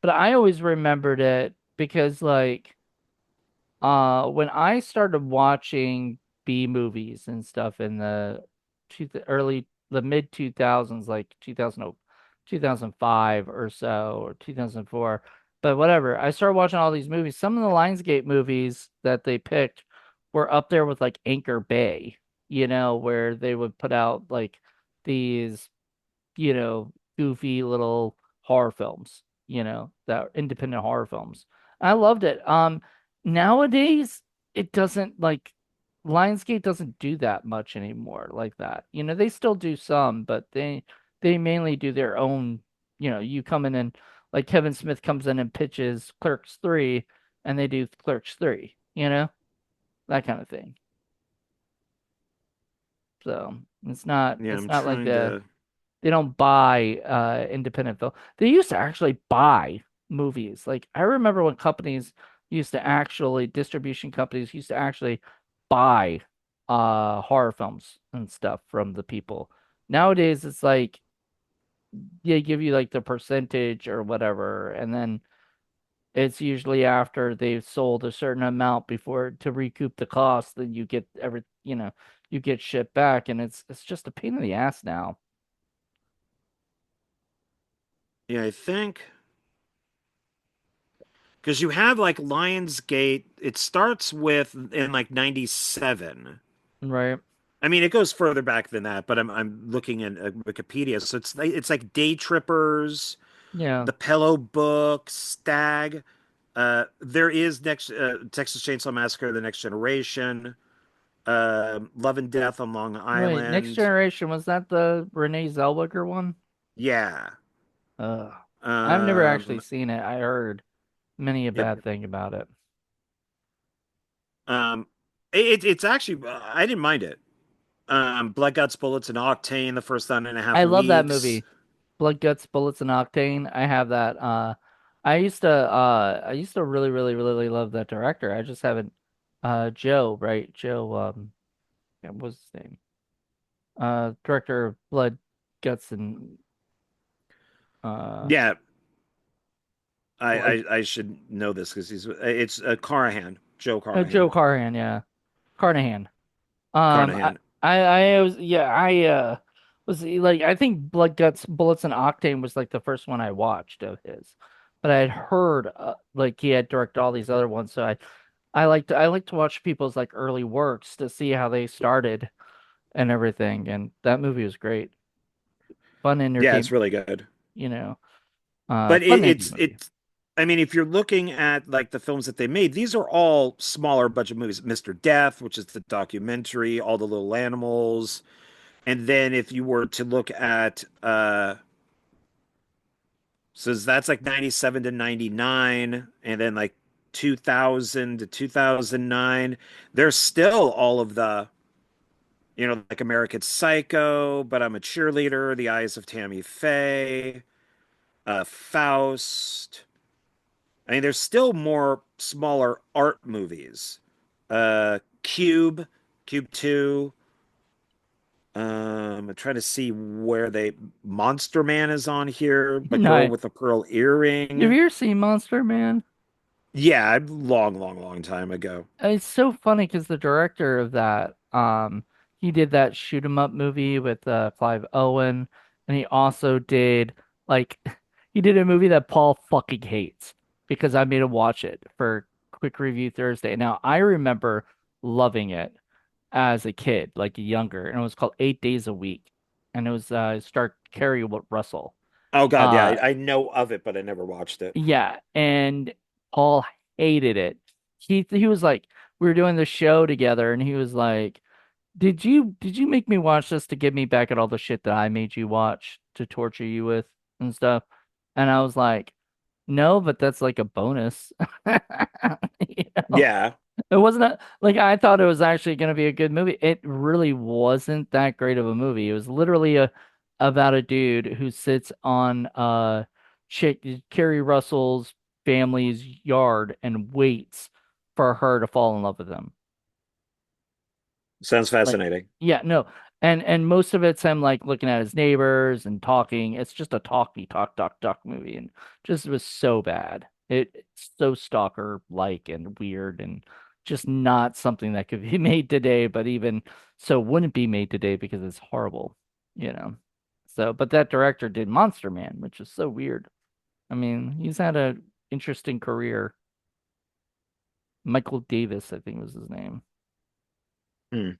[SPEAKER 1] But I always remembered it because like when I started watching B movies and stuff in the mid 2000s, like 2005 or so, or 2004, but whatever, I started watching all these movies. Some of the Lionsgate movies that they picked were up there with like Anchor Bay, where they would put out like these goofy little horror films, that are independent horror films. I loved it. Nowadays it doesn't like Lionsgate doesn't do that much anymore like that. They still do some, but they mainly do their own, you come in and like Kevin Smith comes in and pitches Clerks 3 and they do Clerks 3, that kind of thing. So
[SPEAKER 2] Yeah,
[SPEAKER 1] it's
[SPEAKER 2] I'm
[SPEAKER 1] not like
[SPEAKER 2] trying to.
[SPEAKER 1] they don't buy independent film. They used to actually buy movies. Like I remember when companies used to actually distribution companies used to actually buy horror films and stuff from the people. Nowadays it's like they give you like the percentage or whatever, and then it's usually after they've sold a certain amount before to recoup the cost, then you get you get shit back, and it's just a pain in the ass now.
[SPEAKER 2] Yeah, I think because you have like Lionsgate, it starts with in like 97.
[SPEAKER 1] Right.
[SPEAKER 2] I mean, it goes further back than that, but I'm looking at Wikipedia. So it's like Day Trippers,
[SPEAKER 1] Yeah.
[SPEAKER 2] The Pillow Book, Stag. There is next Texas Chainsaw Massacre: The Next Generation, Love and Death on Long
[SPEAKER 1] Wait, Next
[SPEAKER 2] Island.
[SPEAKER 1] Generation, was that the Renee Zellweger one?
[SPEAKER 2] Yeah.
[SPEAKER 1] Ugh. I've never actually
[SPEAKER 2] Um,
[SPEAKER 1] seen it. I heard many a
[SPEAKER 2] yep.
[SPEAKER 1] bad thing about it.
[SPEAKER 2] Um, it's actually I didn't mind it. Blood, Guts, Bullets, and Octane the first 9.5
[SPEAKER 1] I love that
[SPEAKER 2] weeks.
[SPEAKER 1] movie. Blood, Guts, Bullets, and Octane. I have that. I used to really, really, really love that director. I just haven't Joe, right? Joe, yeah, what was his name? Director of Blood, Guts, and uh
[SPEAKER 2] Yeah,
[SPEAKER 1] Blood.
[SPEAKER 2] I should know this because it's Carahan, Joe
[SPEAKER 1] Joe
[SPEAKER 2] Carahan,
[SPEAKER 1] Carnahan, yeah. Carnahan. Um, I,
[SPEAKER 2] Carnahan.
[SPEAKER 1] I was, yeah, was like, I think Blood, Guts, Bullets, and Octane was like the first one I watched of his, but I had heard like he had directed all these other ones, so I like to watch people's like early works to see how they started and everything, and that movie was great, fun
[SPEAKER 2] Yeah, it's
[SPEAKER 1] entertainment,
[SPEAKER 2] really good.
[SPEAKER 1] you know,
[SPEAKER 2] But
[SPEAKER 1] fun indie movie.
[SPEAKER 2] it's. I mean, if you're looking at like the films that they made, these are all smaller budget movies. Mr. Death, which is the documentary, all the little animals. And then if you were to look at so that's like 97 to 99 and then like 2000 to 2009, there's still all of the, like American Psycho, But I'm a Cheerleader, The Eyes of Tammy Faye, Faust. I mean, there's still more smaller art movies. Cube, Cube 2. I'm trying to see where Monster Man is on here, the girl
[SPEAKER 1] Nice.
[SPEAKER 2] with the pearl
[SPEAKER 1] Have
[SPEAKER 2] earring.
[SPEAKER 1] you ever seen Monster Man?
[SPEAKER 2] Yeah, long, long, long time ago.
[SPEAKER 1] It's so funny because the director of that, he did that shoot 'em up movie with Clive Owen, and he also did like he did a movie that Paul fucking hates because I made him watch it for Quick Review Thursday. Now I remember loving it as a kid, like younger, and it was called 8 Days a Week, and it was starred Kerry Russell.
[SPEAKER 2] Oh God, yeah,
[SPEAKER 1] Uh,
[SPEAKER 2] I know of it, but I never watched it.
[SPEAKER 1] yeah, and Paul hated it. He was like, we were doing the show together, and he was like, "Did you make me watch this to get me back at all the shit that I made you watch to torture you with and stuff?" And I was like, "No, but that's like a bonus." You know?
[SPEAKER 2] Yeah,
[SPEAKER 1] It wasn't like I thought it was actually going to be a good movie. It really wasn't that great of a movie. It was literally about a dude who sits on chick Carrie Russell's family's yard and waits for her to fall in love with him.
[SPEAKER 2] sounds
[SPEAKER 1] Like,
[SPEAKER 2] fascinating.
[SPEAKER 1] yeah, no. And most of it's him like looking at his neighbors and talking. It's just a talk movie and just was so bad. It's so stalker like and weird and just not something that could be made today, but even so wouldn't be made today because it's horrible, you know. So, but that director did Monster Man, which is so weird. I mean, he's had a interesting career. Michael Davis, I think was his name.
[SPEAKER 2] Hmm.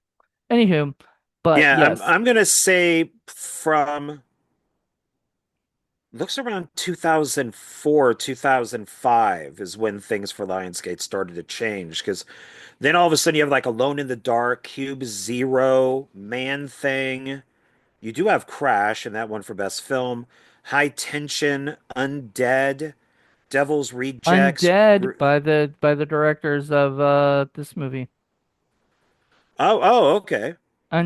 [SPEAKER 1] Anywho, but
[SPEAKER 2] Yeah, I'm
[SPEAKER 1] yes,
[SPEAKER 2] I'm gonna say from looks around 2004, 2005 is when things for Lionsgate started to change because then all of a sudden you have like Alone in the Dark, Cube Zero, Man Thing. You do have Crash and that one for Best Film, High Tension, Undead, Devil's Rejects.
[SPEAKER 1] Undead by the directors of this movie.
[SPEAKER 2] Oh, okay.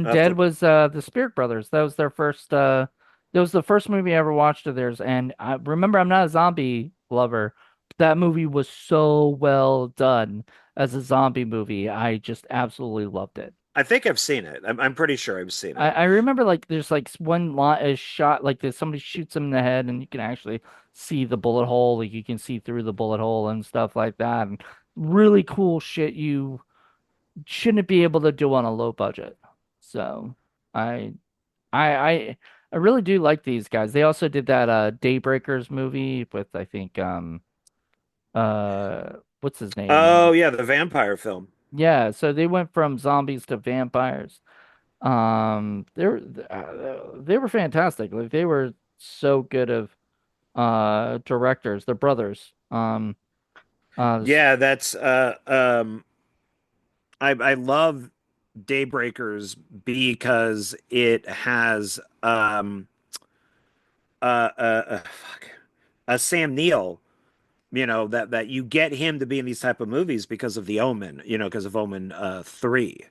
[SPEAKER 2] I'll have
[SPEAKER 1] Undead
[SPEAKER 2] to.
[SPEAKER 1] was the Spirit Brothers. That was their first that was the first movie I ever watched of theirs. And I remember I'm not a zombie lover, but that movie was so well done as a zombie movie. I just absolutely loved it.
[SPEAKER 2] I think I've seen it. I'm pretty sure I've seen it.
[SPEAKER 1] I remember like there's like one lot is shot like this somebody shoots him in the head and you can actually see the bullet hole, like you can see through the bullet hole and stuff like that. And really cool shit you shouldn't be able to do on a low budget. So I I I I really do like these guys. They also did that Daybreakers movie with I think what's his name?
[SPEAKER 2] Oh yeah, the vampire film.
[SPEAKER 1] Yeah, so they went from zombies to vampires. They were fantastic. Like they were so good of directors. They're brothers. Uh
[SPEAKER 2] Yeah, that's I love Daybreakers because it has fuck Sam Neill, that you get him to be in these type of movies because of the Omen, because of Omen 3.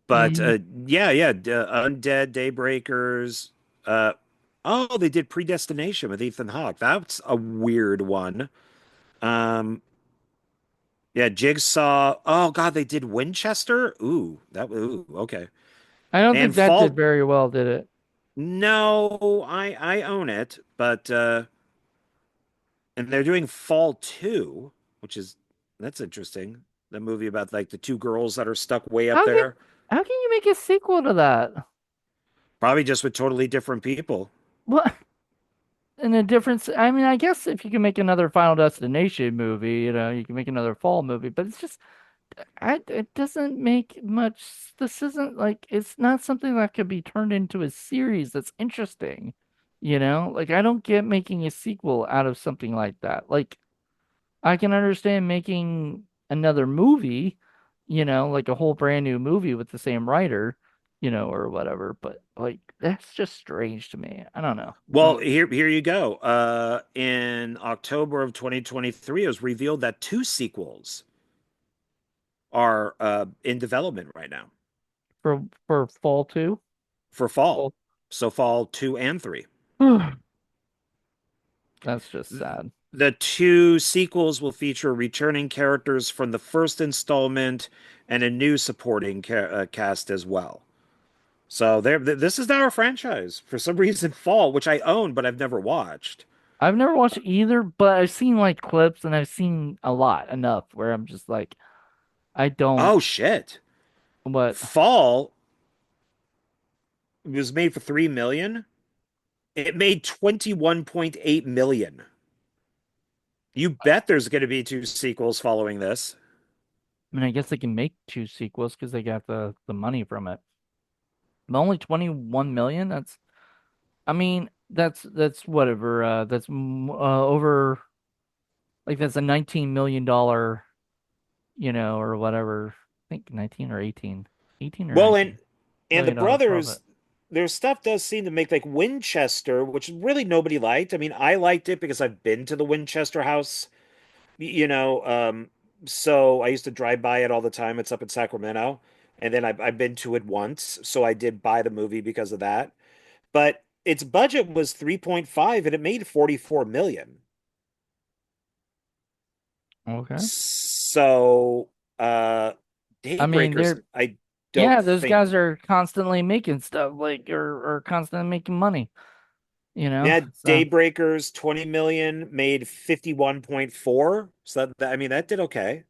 [SPEAKER 2] But
[SPEAKER 1] y-
[SPEAKER 2] yeah, Undead, Daybreakers. Uh, oh, they did Predestination with Ethan Hawke. That's a weird one. Um, yeah, Jigsaw. Oh God, they did Winchester. Ooh, okay.
[SPEAKER 1] I don't think
[SPEAKER 2] And
[SPEAKER 1] that did
[SPEAKER 2] Fall.
[SPEAKER 1] very well, did it?
[SPEAKER 2] No, I own it, but and they're doing Fall 2, which is that's interesting. The movie about like the two girls that are stuck way up
[SPEAKER 1] How can
[SPEAKER 2] there,
[SPEAKER 1] how can you make a sequel to that?
[SPEAKER 2] probably just with totally different people.
[SPEAKER 1] What in a difference? I mean, I guess if you can make another Final Destination movie, you know, you can make another Fall movie, but it's just it doesn't make much. This isn't like it's not something that could be turned into a series that's interesting. You know, like I don't get making a sequel out of something like that. Like I can understand making another movie, you know, like a whole brand new movie with the same writer, or whatever. But like that's just strange to me. I don't know. I
[SPEAKER 2] Well,
[SPEAKER 1] don't.
[SPEAKER 2] here you go. In October of 2023, it was revealed that two sequels are in development right now
[SPEAKER 1] For fall two.
[SPEAKER 2] for fall.
[SPEAKER 1] Fall.
[SPEAKER 2] So fall 2 and 3.
[SPEAKER 1] That's just sad.
[SPEAKER 2] The two sequels will feature returning characters from the first installment and a new supporting cast as well. So this is now a franchise. For some reason, Fall, which I own but I've never watched.
[SPEAKER 1] I've never watched either, but I've seen like clips and I've seen a lot enough where I'm just like, I don't.
[SPEAKER 2] Oh shit.
[SPEAKER 1] What?
[SPEAKER 2] Fall was made for 3 million. It made 21.8 million. You bet there's going to be two sequels following this.
[SPEAKER 1] I mean, I guess they can make two sequels because they got the money from it. But only 21 million? I mean, that's whatever. Over like that's a 19 million dollar, or whatever. I think 19 or 18. 18 or
[SPEAKER 2] Well, and
[SPEAKER 1] 19
[SPEAKER 2] and the
[SPEAKER 1] million dollar profit.
[SPEAKER 2] brothers, their stuff does seem to make like Winchester, which really nobody liked. I mean, I liked it because I've been to the Winchester house, you know. So I used to drive by it all the time. It's up in Sacramento, and then I've been to it once, so I did buy the movie because of that. But its budget was 3.5 and it made 44 million.
[SPEAKER 1] Okay.
[SPEAKER 2] So, uh,
[SPEAKER 1] I mean,
[SPEAKER 2] Daybreakers,
[SPEAKER 1] they're
[SPEAKER 2] I don't
[SPEAKER 1] yeah, those
[SPEAKER 2] think.
[SPEAKER 1] guys are constantly making stuff like or constantly making money, you know?
[SPEAKER 2] Yeah,
[SPEAKER 1] So,
[SPEAKER 2] Daybreakers 20 million made 51.4. So I mean that did okay.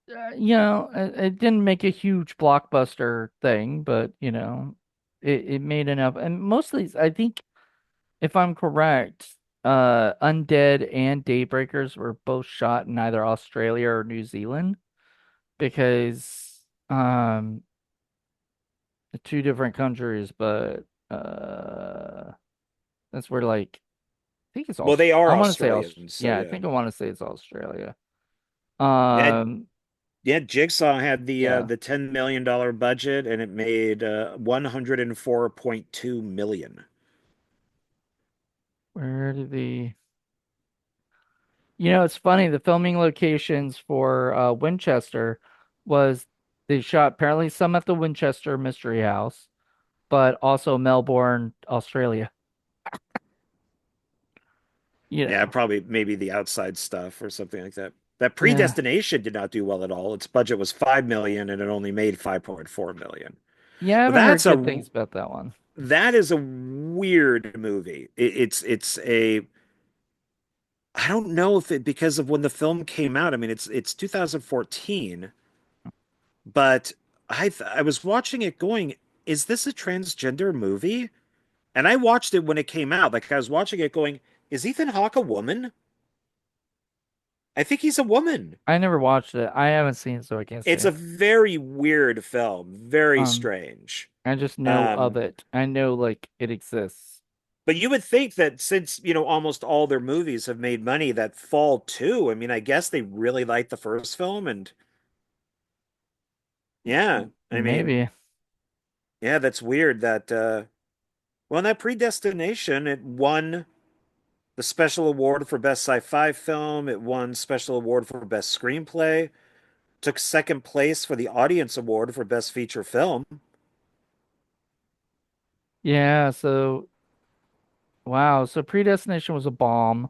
[SPEAKER 1] it didn't make a huge blockbuster thing, but it made enough. And mostly, I think, if I'm correct, Undead and Daybreakers were both shot in either Australia or New Zealand because two different countries, but that's where like I think it's
[SPEAKER 2] Well,
[SPEAKER 1] Aust
[SPEAKER 2] they are
[SPEAKER 1] I want to say
[SPEAKER 2] Australians, so
[SPEAKER 1] yeah, I
[SPEAKER 2] yeah.
[SPEAKER 1] think I want to say it's Australia.
[SPEAKER 2] Yeah,
[SPEAKER 1] Um,
[SPEAKER 2] yeah, Jigsaw had
[SPEAKER 1] yeah.
[SPEAKER 2] the $10 million budget and it made 104.2 million.
[SPEAKER 1] Where did the it's funny, the filming locations for Winchester was they shot apparently some at the Winchester Mystery House, but also Melbourne, Australia. You
[SPEAKER 2] Yeah,
[SPEAKER 1] know.
[SPEAKER 2] probably maybe the outside stuff or something like that. That
[SPEAKER 1] Yeah.
[SPEAKER 2] Predestination did not do well at all. Its budget was 5 million and it only made 5.4 million.
[SPEAKER 1] Yeah, I
[SPEAKER 2] But
[SPEAKER 1] haven't heard good things about that one.
[SPEAKER 2] that is a weird movie. It's a I don't know if it because of when the film came out. I mean, it's 2014, but I was watching it going, is this a transgender movie? And I watched it when it came out. Like I was watching it going, is Ethan Hawke a woman? I think he's a woman.
[SPEAKER 1] I never watched it. I haven't seen it, so I can't
[SPEAKER 2] It's
[SPEAKER 1] say.
[SPEAKER 2] a very weird film, very
[SPEAKER 1] Um,
[SPEAKER 2] strange.
[SPEAKER 1] I just know of
[SPEAKER 2] Um,
[SPEAKER 1] it. I know like it exists.
[SPEAKER 2] but you would think that since, almost all their movies have made money, that Fall 2, I mean, I guess they really liked the first film and yeah, I mean,
[SPEAKER 1] Maybe.
[SPEAKER 2] yeah, that's weird that well, in that Predestination, it won the special award for best sci-fi film, it won special award for best screenplay, took second place for the audience award for best feature film.
[SPEAKER 1] Yeah, so wow, so Predestination was a bomb,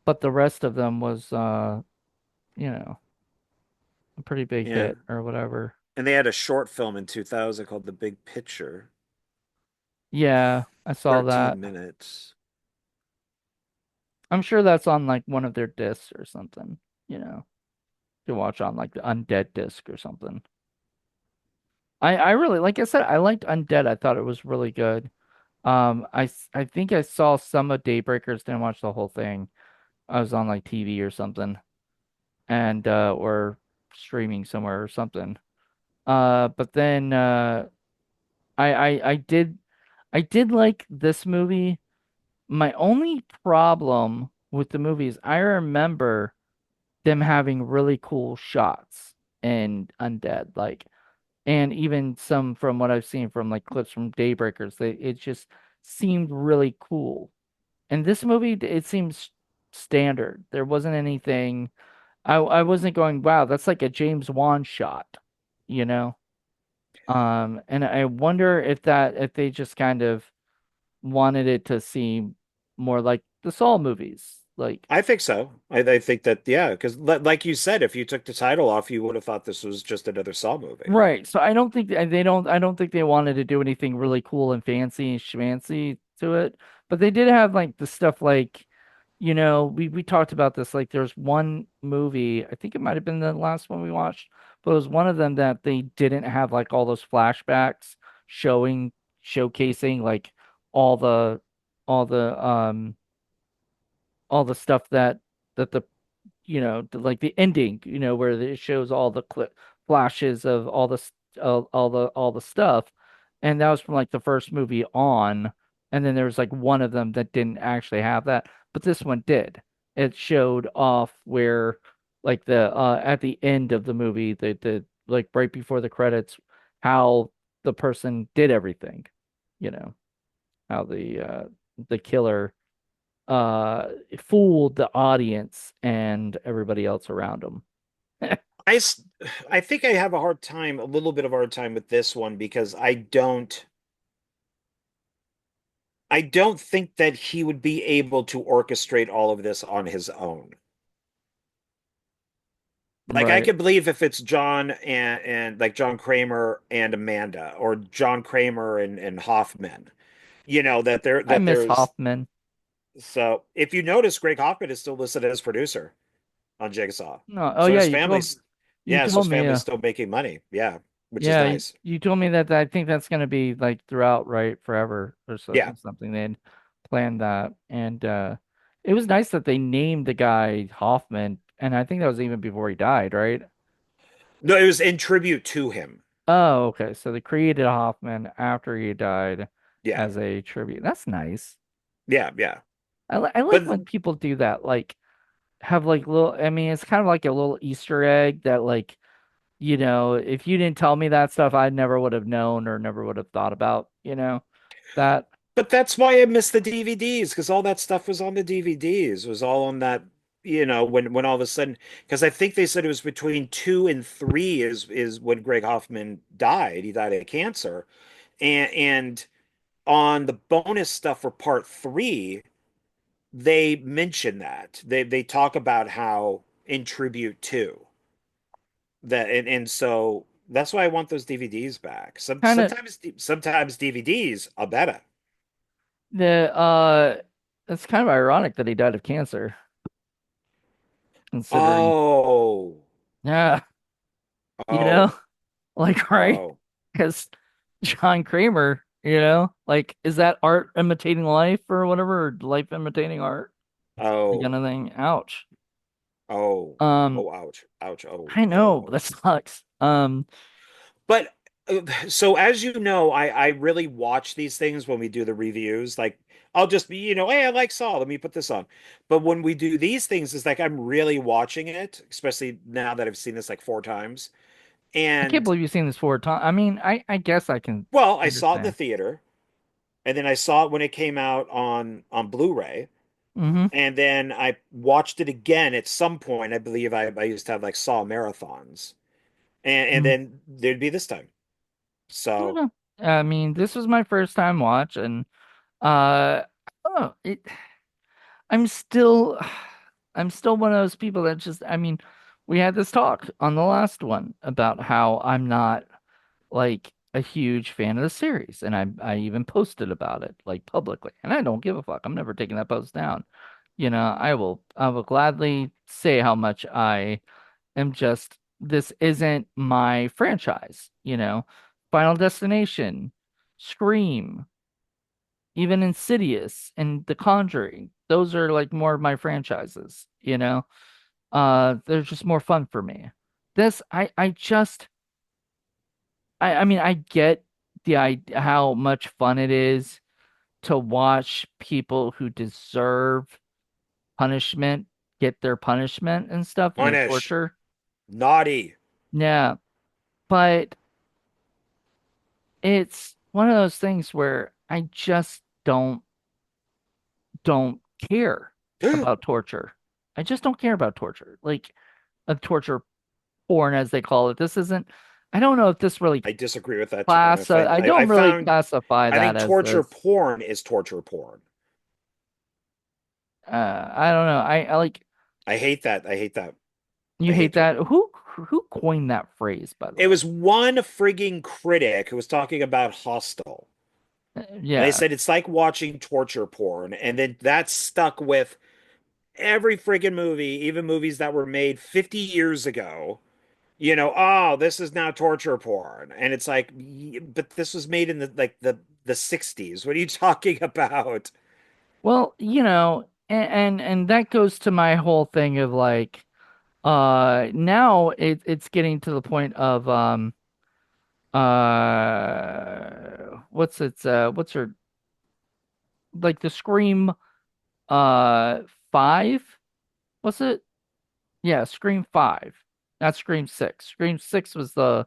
[SPEAKER 1] but the rest of them was you know, a pretty big
[SPEAKER 2] Yeah.
[SPEAKER 1] hit or whatever.
[SPEAKER 2] And they had a short film in 2000 called The Big Picture,
[SPEAKER 1] Yeah, I saw
[SPEAKER 2] 13
[SPEAKER 1] that.
[SPEAKER 2] minutes.
[SPEAKER 1] I'm sure that's on like one of their discs or something, you know, to watch on like the Undead disc or something. I really, like I said, I liked Undead. I thought it was really good. I think I saw some of Daybreakers, didn't watch the whole thing. I was on like TV or something and or streaming somewhere or something. But then I did like this movie. My only problem with the movie is I remember them having really cool shots in Undead. Like and even some from what I've seen from like clips from Daybreakers, it just seemed really cool. And this movie, it seems standard. There wasn't anything. I wasn't going, wow, that's like a James Wan shot, you know? And I wonder if they just kind of wanted it to seem more like the Saw movies. Like,
[SPEAKER 2] I think so. I think that, yeah, because like you said, if you took the title off, you would have thought this was just another Saw movie.
[SPEAKER 1] right. So I don't think they don't I don't think they wanted to do anything really cool and fancy and schmancy to it. But they did have like the stuff like, we talked about this. Like there's one movie, I think it might have been the last one we watched, but it was one of them that they didn't have like all those flashbacks showing showcasing like all the all the all the stuff that the like the ending, where it shows all the flashes of all the stuff, and that was from like the first movie on, and then there was like one of them that didn't actually have that, but this one did. It showed off where like the at the end of the movie, the like right before the credits, how the person did everything, you know, how the killer fooled the audience and everybody else around him.
[SPEAKER 2] I s- I think I have a little bit of a hard time with this one because I don't think that he would be able to orchestrate all of this on his own. Like I
[SPEAKER 1] Right.
[SPEAKER 2] could believe if it's John and like John Kramer and Amanda or John Kramer and Hoffman,
[SPEAKER 1] I
[SPEAKER 2] that
[SPEAKER 1] miss
[SPEAKER 2] there's
[SPEAKER 1] Hoffman.
[SPEAKER 2] so if you notice Greg Hoffman is still listed as producer on Jigsaw.
[SPEAKER 1] No, oh
[SPEAKER 2] So
[SPEAKER 1] yeah,
[SPEAKER 2] his family's
[SPEAKER 1] you
[SPEAKER 2] yeah, so
[SPEAKER 1] told
[SPEAKER 2] his
[SPEAKER 1] me
[SPEAKER 2] family's still making money. Yeah, which is
[SPEAKER 1] yeah,
[SPEAKER 2] nice.
[SPEAKER 1] you told me that I think that's gonna be like throughout, right, forever or so
[SPEAKER 2] Yeah.
[SPEAKER 1] or something. They'd planned that. And it was nice that they named the guy Hoffman, and I think that was even before he died, right?
[SPEAKER 2] No, it was in tribute to him.
[SPEAKER 1] Oh, okay. So they created Hoffman after he died
[SPEAKER 2] Yeah.
[SPEAKER 1] as a tribute. That's nice.
[SPEAKER 2] Yeah, yeah.
[SPEAKER 1] I like
[SPEAKER 2] But
[SPEAKER 1] when people do that, like have like little, I mean, it's kind of like a little Easter egg that like, if you didn't tell me that stuff, I never would have known or never would have thought about, that.
[SPEAKER 2] but that's why I miss the DVDs because all that stuff was on the DVDs. It was all on that, when all of a sudden because I think they said it was between 2 and 3 is when Greg Hoffman died. He died of cancer. And on the bonus stuff for part 3, they mention that. They talk about how in tribute to that and so that's why I want those DVDs back.
[SPEAKER 1] Kind of
[SPEAKER 2] Sometimes DVDs are better.
[SPEAKER 1] the it's kind of ironic that he died of cancer, considering,
[SPEAKER 2] Oh,
[SPEAKER 1] yeah, you know,
[SPEAKER 2] oh,
[SPEAKER 1] like, right?
[SPEAKER 2] oh,
[SPEAKER 1] Because John Kramer, like, is that art imitating life or whatever, or life imitating art? Like kind
[SPEAKER 2] oh,
[SPEAKER 1] of thing. Ouch.
[SPEAKER 2] oh,
[SPEAKER 1] Um,
[SPEAKER 2] oh, ouch, ouch, oh,
[SPEAKER 1] I
[SPEAKER 2] oh,
[SPEAKER 1] know, that
[SPEAKER 2] ouch.
[SPEAKER 1] sucks.
[SPEAKER 2] But so as you know, I really watch these things when we do the reviews. Like I'll just be, hey, I like Saw. Let me put this on. But when we do these things, it's like I'm really watching it, especially now that I've seen this like 4 times.
[SPEAKER 1] I can't
[SPEAKER 2] And
[SPEAKER 1] believe you've seen this 4 times. I mean, I guess I can
[SPEAKER 2] well, I saw it in the
[SPEAKER 1] understand.
[SPEAKER 2] theater, and then I saw it when it came out on Blu-ray,
[SPEAKER 1] Mm-hmm.
[SPEAKER 2] and then I watched it again at some point. I believe I used to have like Saw marathons, and
[SPEAKER 1] Mm.
[SPEAKER 2] then there'd be this time.
[SPEAKER 1] I don't
[SPEAKER 2] So
[SPEAKER 1] know. I mean, this was my first time watch, and I don't know. I'm still, I'm still one of those people that just, I mean, we had this talk on the last one about how I'm not like a huge fan of the series, and I even posted about it like publicly, and I don't give a fuck. I'm never taking that post down. I will gladly say how much I am just this isn't my franchise, Final Destination, Scream, even Insidious and The Conjuring. Those are like more of my franchises. They're just more fun for me. This I just I mean I get how much fun it is to watch people who deserve punishment get their punishment and stuff and their
[SPEAKER 2] punish,
[SPEAKER 1] torture.
[SPEAKER 2] naughty.
[SPEAKER 1] Yeah, but it's one of those things where I just don't care about torture. I just don't care about torture. Like a torture porn, as they call it. This isn't. I don't know if this really
[SPEAKER 2] I disagree with that term.
[SPEAKER 1] I don't really classify
[SPEAKER 2] I
[SPEAKER 1] that
[SPEAKER 2] think
[SPEAKER 1] as
[SPEAKER 2] torture
[SPEAKER 1] this.
[SPEAKER 2] porn is torture porn.
[SPEAKER 1] I don't know. I like
[SPEAKER 2] I hate that. I hate that.
[SPEAKER 1] you
[SPEAKER 2] I
[SPEAKER 1] hate
[SPEAKER 2] hate it.
[SPEAKER 1] that. Who coined that phrase, by the
[SPEAKER 2] It
[SPEAKER 1] way?
[SPEAKER 2] was one frigging critic who was talking about Hostel. And they
[SPEAKER 1] Yeah.
[SPEAKER 2] said it's like watching torture porn. And then that stuck with every friggin' movie, even movies that were made 50 years ago. Oh, this is now torture porn. And it's like, but this was made in the 60s. What are you talking about?
[SPEAKER 1] Well, and that goes to my whole thing of like, now it's getting to the point of what's her like the Scream uh 5? Was it? Yeah, Scream 5. Not Scream 6. Scream 6 was the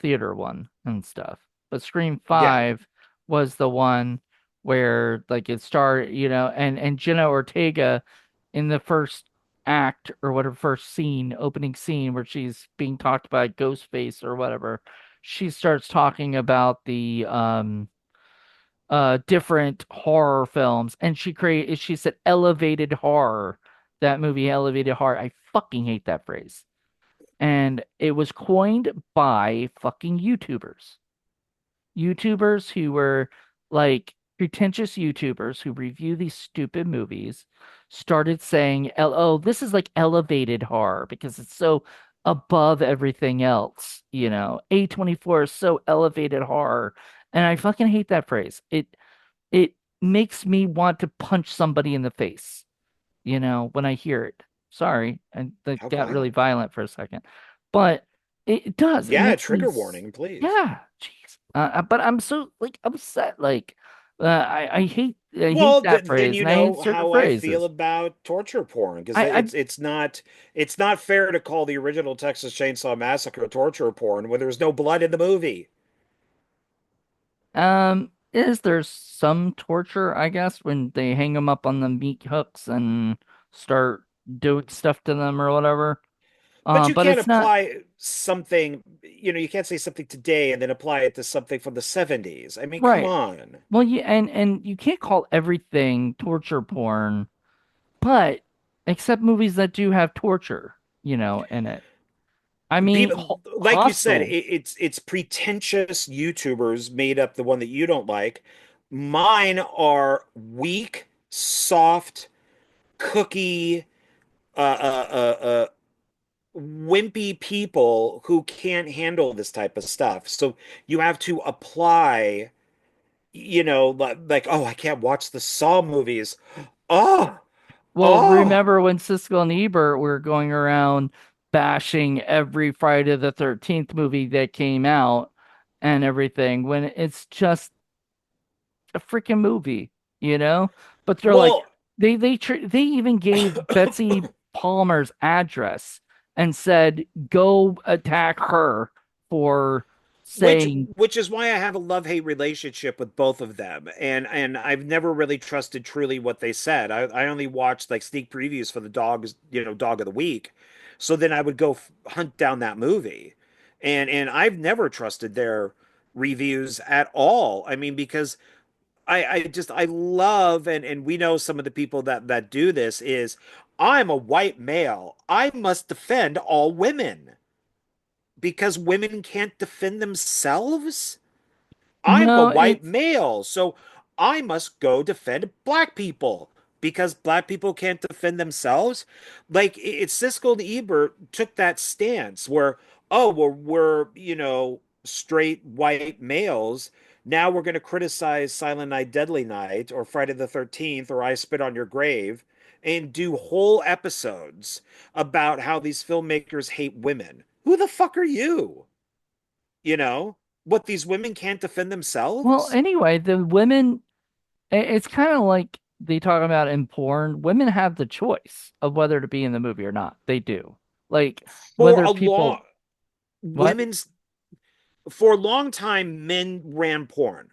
[SPEAKER 1] theater one and stuff. But Scream
[SPEAKER 2] Yeah,
[SPEAKER 1] 5 was the one where like it started, and Jenna Ortega in the first act or whatever first scene, opening scene where she's being talked by Ghostface or whatever, she starts talking about the different horror films and she said elevated horror. That movie elevated horror. I fucking hate that phrase. And it was coined by fucking YouTubers. YouTubers who were like pretentious YouTubers who review these stupid movies started saying, "Oh, this is like elevated horror because it's so above everything else." A24 is so elevated horror, and I fucking hate that phrase. It makes me want to punch somebody in the face, when I hear it. Sorry, and that
[SPEAKER 2] how
[SPEAKER 1] got really
[SPEAKER 2] violent.
[SPEAKER 1] violent for a second, but it does. It
[SPEAKER 2] Yeah,
[SPEAKER 1] makes me,
[SPEAKER 2] trigger warning, please.
[SPEAKER 1] yeah, jeez. But I'm so like upset. Like, I hate
[SPEAKER 2] Well,
[SPEAKER 1] that
[SPEAKER 2] then
[SPEAKER 1] phrase,
[SPEAKER 2] you
[SPEAKER 1] and I hate
[SPEAKER 2] know
[SPEAKER 1] certain
[SPEAKER 2] how I feel
[SPEAKER 1] phrases.
[SPEAKER 2] about torture porn because
[SPEAKER 1] I
[SPEAKER 2] it's not fair to call the original Texas Chainsaw Massacre torture porn when there's no blood in the movie.
[SPEAKER 1] is there some torture? I guess when they hang them up on the meat hooks and start doing stuff to them or whatever.
[SPEAKER 2] But you
[SPEAKER 1] But
[SPEAKER 2] can't
[SPEAKER 1] it's not.
[SPEAKER 2] apply something, you can't say something today and then apply it to something from the 70s. I mean, come
[SPEAKER 1] Right.
[SPEAKER 2] on.
[SPEAKER 1] Well, and you can't call everything torture porn, but except movies that do have torture, in it. I mean,
[SPEAKER 2] People, like you said,
[SPEAKER 1] Hostel.
[SPEAKER 2] it's pretentious YouTubers made up the one that you don't like. Mine are weak, soft, cookie, wimpy people who can't handle this type of stuff. So you have to apply, like, oh, I can't watch the Saw movies. Oh,
[SPEAKER 1] Well,
[SPEAKER 2] oh.
[SPEAKER 1] remember when Siskel and Ebert were going around bashing every Friday the 13th movie that came out and everything when it's just a freaking movie, you know? But they're like
[SPEAKER 2] Well,
[SPEAKER 1] they even gave Betsy Palmer's address and said go attack her for
[SPEAKER 2] which
[SPEAKER 1] saying
[SPEAKER 2] which is why I have a love-hate relationship with both of them. And I've never really trusted truly what they said. I only watched like sneak previews for the dogs, dog of the week. So then I would go hunt down that movie. And I've never trusted their reviews at all. I mean, because I love, and we know some of the people that do this is I'm a white male. I must defend all women because women can't defend themselves. I'm a
[SPEAKER 1] no,
[SPEAKER 2] white
[SPEAKER 1] it's
[SPEAKER 2] male, so I must go defend black people because black people can't defend themselves. Like it's Siskel and Ebert took that stance where, oh, well, we're, straight white males. Now we're going to criticize Silent Night, Deadly Night, or Friday the 13th, or I Spit on Your Grave, and do whole episodes about how these filmmakers hate women. Who the fuck are you? You know? What, these women can't defend
[SPEAKER 1] well,
[SPEAKER 2] themselves?
[SPEAKER 1] anyway, the women it's kind of like they talk about in porn. Women have the choice of whether to be in the movie or not. They do. Like
[SPEAKER 2] For
[SPEAKER 1] whether
[SPEAKER 2] a long
[SPEAKER 1] people what?
[SPEAKER 2] women's for a long time, men ran porn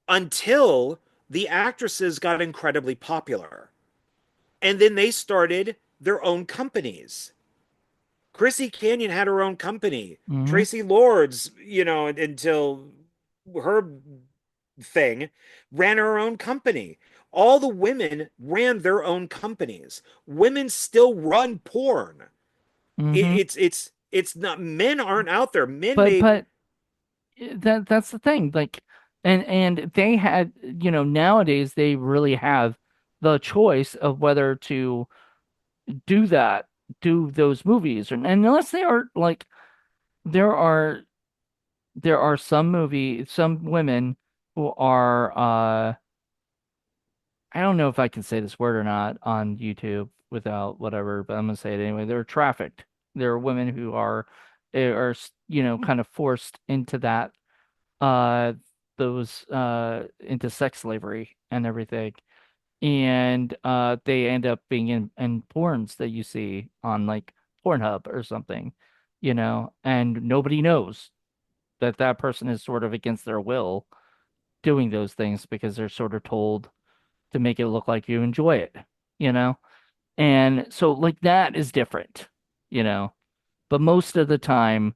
[SPEAKER 2] until the actresses got incredibly popular. And then they started their own companies. Chrissy Canyon had her own company.
[SPEAKER 1] Hmm.
[SPEAKER 2] Tracy Lords, until her thing, ran her own company. All the women ran their own companies. Women still run porn.
[SPEAKER 1] Hmm.
[SPEAKER 2] It's not, men aren't out there. Men
[SPEAKER 1] But
[SPEAKER 2] may,
[SPEAKER 1] that's the thing. Like, and they had, nowadays they really have the choice of whether to do that, do those movies, and unless they are like, there are some women who are I don't know if I can say this word or not on YouTube without whatever, but I'm gonna say it anyway. They're trafficked. There are women who are kind of forced into that uh those into sex slavery and everything. And they end up being in porns that you see on like Pornhub or something, and nobody knows that that person is sort of against their will doing those things because they're sort of told to make it look like you enjoy it, you know? And so like that is different, you know. But most of the time,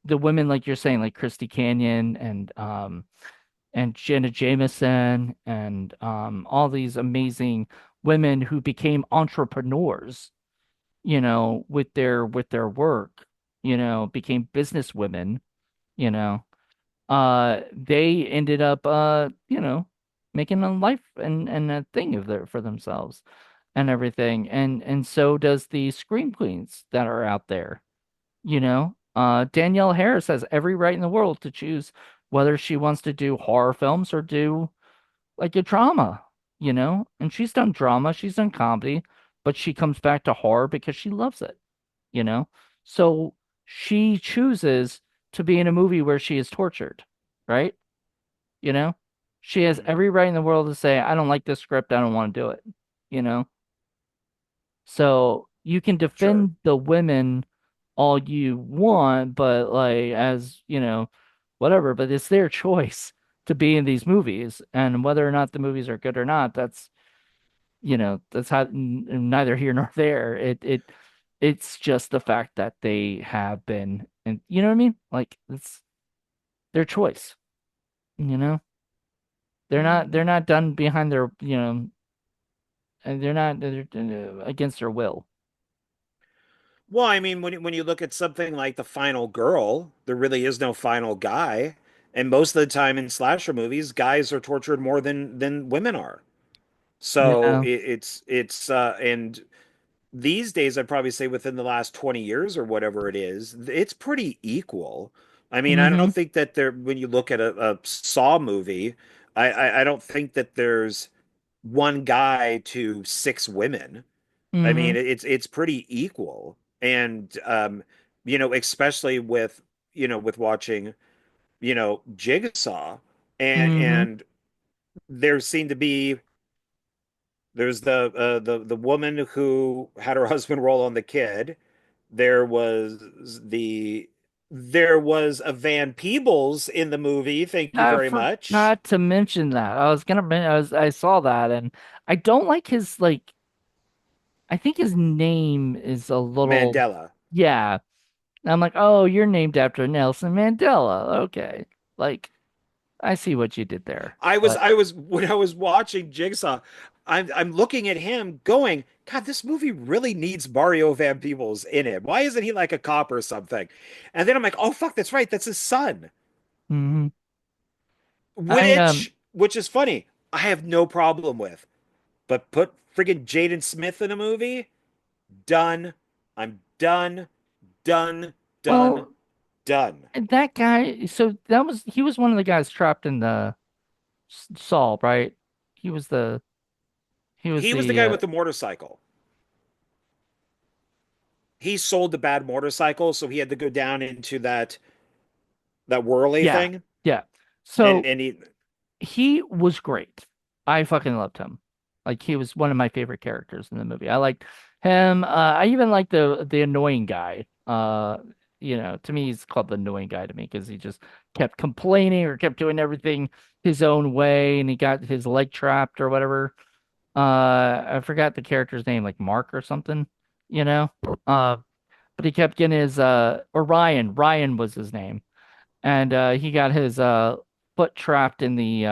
[SPEAKER 1] the women like you're saying, like Christy Canyon and Jenna Jameson and all these amazing women who became entrepreneurs, with their work, became business women, you know. They ended up making a life and a thing of their for themselves and everything. And so does the scream queens that are out there, Danielle Harris has every right in the world to choose whether she wants to do horror films or do like a drama, and she's done drama, she's done comedy, but she comes back to horror because she loves it, you know so she chooses to be in a movie where she is tortured, right? you know she has
[SPEAKER 2] Mhm.
[SPEAKER 1] every right in the world to say, I don't like this script, I don't want to do it, you know so you can
[SPEAKER 2] Sure.
[SPEAKER 1] defend the women all you want, but like, as whatever, but it's their choice to be in these movies, and whether or not the movies are good or not, that's how neither here nor there. It's just the fact that they have been, and you know what I mean? Like, it's their choice, you know? They're not done behind their, and they're against their will.
[SPEAKER 2] Well, I mean, when you look at something like The Final Girl, there really is no final guy. And most of the time in slasher movies, guys are tortured more than women are. So
[SPEAKER 1] Yeah.
[SPEAKER 2] and these days I'd probably say within the last 20 years or whatever it is, it's pretty equal. I mean, I
[SPEAKER 1] Mm-hmm.
[SPEAKER 2] don't think that there, when you look at a Saw movie, I don't think that there's one guy to six women. I
[SPEAKER 1] Mm-hmm.
[SPEAKER 2] mean, it's pretty equal. And especially with watching, Jigsaw, and
[SPEAKER 1] Mm-hmm.
[SPEAKER 2] there seemed to be, there's the woman who had her husband roll on the kid. There was there was a Van Peebles in the movie. Thank you
[SPEAKER 1] I
[SPEAKER 2] very much.
[SPEAKER 1] forgot to mention that. I saw that, and I don't like his, like, I think his name is a little,
[SPEAKER 2] Mandela.
[SPEAKER 1] yeah. And I'm like, oh, you're named after Nelson Mandela. Okay. Like, I see what you did there. But
[SPEAKER 2] I was when I was watching Jigsaw, I'm looking at him going, God, this movie really needs Mario Van Peebles in it. Why isn't he like a cop or something? And then I'm like, oh fuck, that's right, that's his son.
[SPEAKER 1] mhm. I
[SPEAKER 2] Which is funny. I have no problem with. But put friggin' Jaden Smith in a movie? Done. I'm done, done, done,
[SPEAKER 1] well,
[SPEAKER 2] done.
[SPEAKER 1] that guy, so he was one of the guys trapped in the Saul, right? He was the he was
[SPEAKER 2] He was the
[SPEAKER 1] the
[SPEAKER 2] guy with the motorcycle. He sold the bad motorcycle, so he had to go down into that whirly
[SPEAKER 1] yeah,
[SPEAKER 2] thing.
[SPEAKER 1] yeah.
[SPEAKER 2] And
[SPEAKER 1] So
[SPEAKER 2] and
[SPEAKER 1] he was great. I fucking loved him. Like, he was one of my favorite characters in the movie. I liked him. I even liked the annoying guy. To me, he's called the annoying guy to me because he just kept complaining or kept doing everything his own way, and he got his leg trapped or whatever. I forgot the character's name, like Mark or something, you know. Uh, but he kept getting his or Ryan. Ryan was his name, and he got his foot trapped in the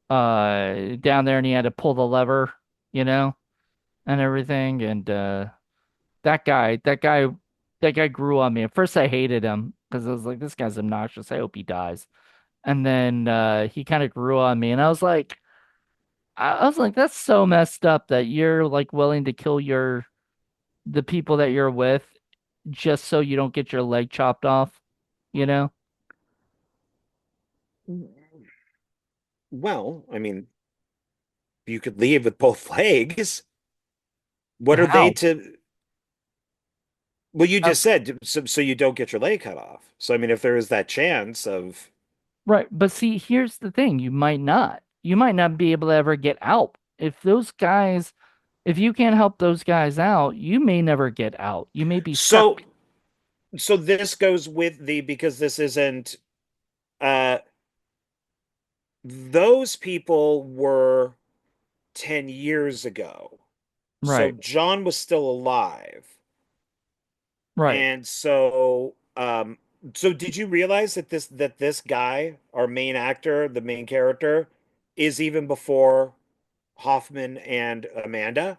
[SPEAKER 1] down there, and he had to pull the lever, you know, and everything. And that guy, that guy, that guy grew on me. At first, I hated him because I was like, this guy's obnoxious. I hope he dies. And then he kind of grew on me, and I was like, that's so messed up that you're like willing to kill the people that you're with just so you don't get your leg chopped off, you know?
[SPEAKER 2] Well, I mean, you could leave with both legs. What are they
[SPEAKER 1] How?
[SPEAKER 2] to? Well, you
[SPEAKER 1] Uh,
[SPEAKER 2] just said so you don't get your leg cut off. So I mean, if there is that chance of
[SPEAKER 1] right. But see, here's the thing. You might not. You might not be able to ever get out. If you can't help those guys out, you may never get out. You may be
[SPEAKER 2] so
[SPEAKER 1] stuck.
[SPEAKER 2] so this goes with the because this isn't uh those people were 10 years ago. So
[SPEAKER 1] Right.
[SPEAKER 2] John was still alive.
[SPEAKER 1] Right.
[SPEAKER 2] And so did you realize that this guy, our main actor, the main character, is even before Hoffman and Amanda?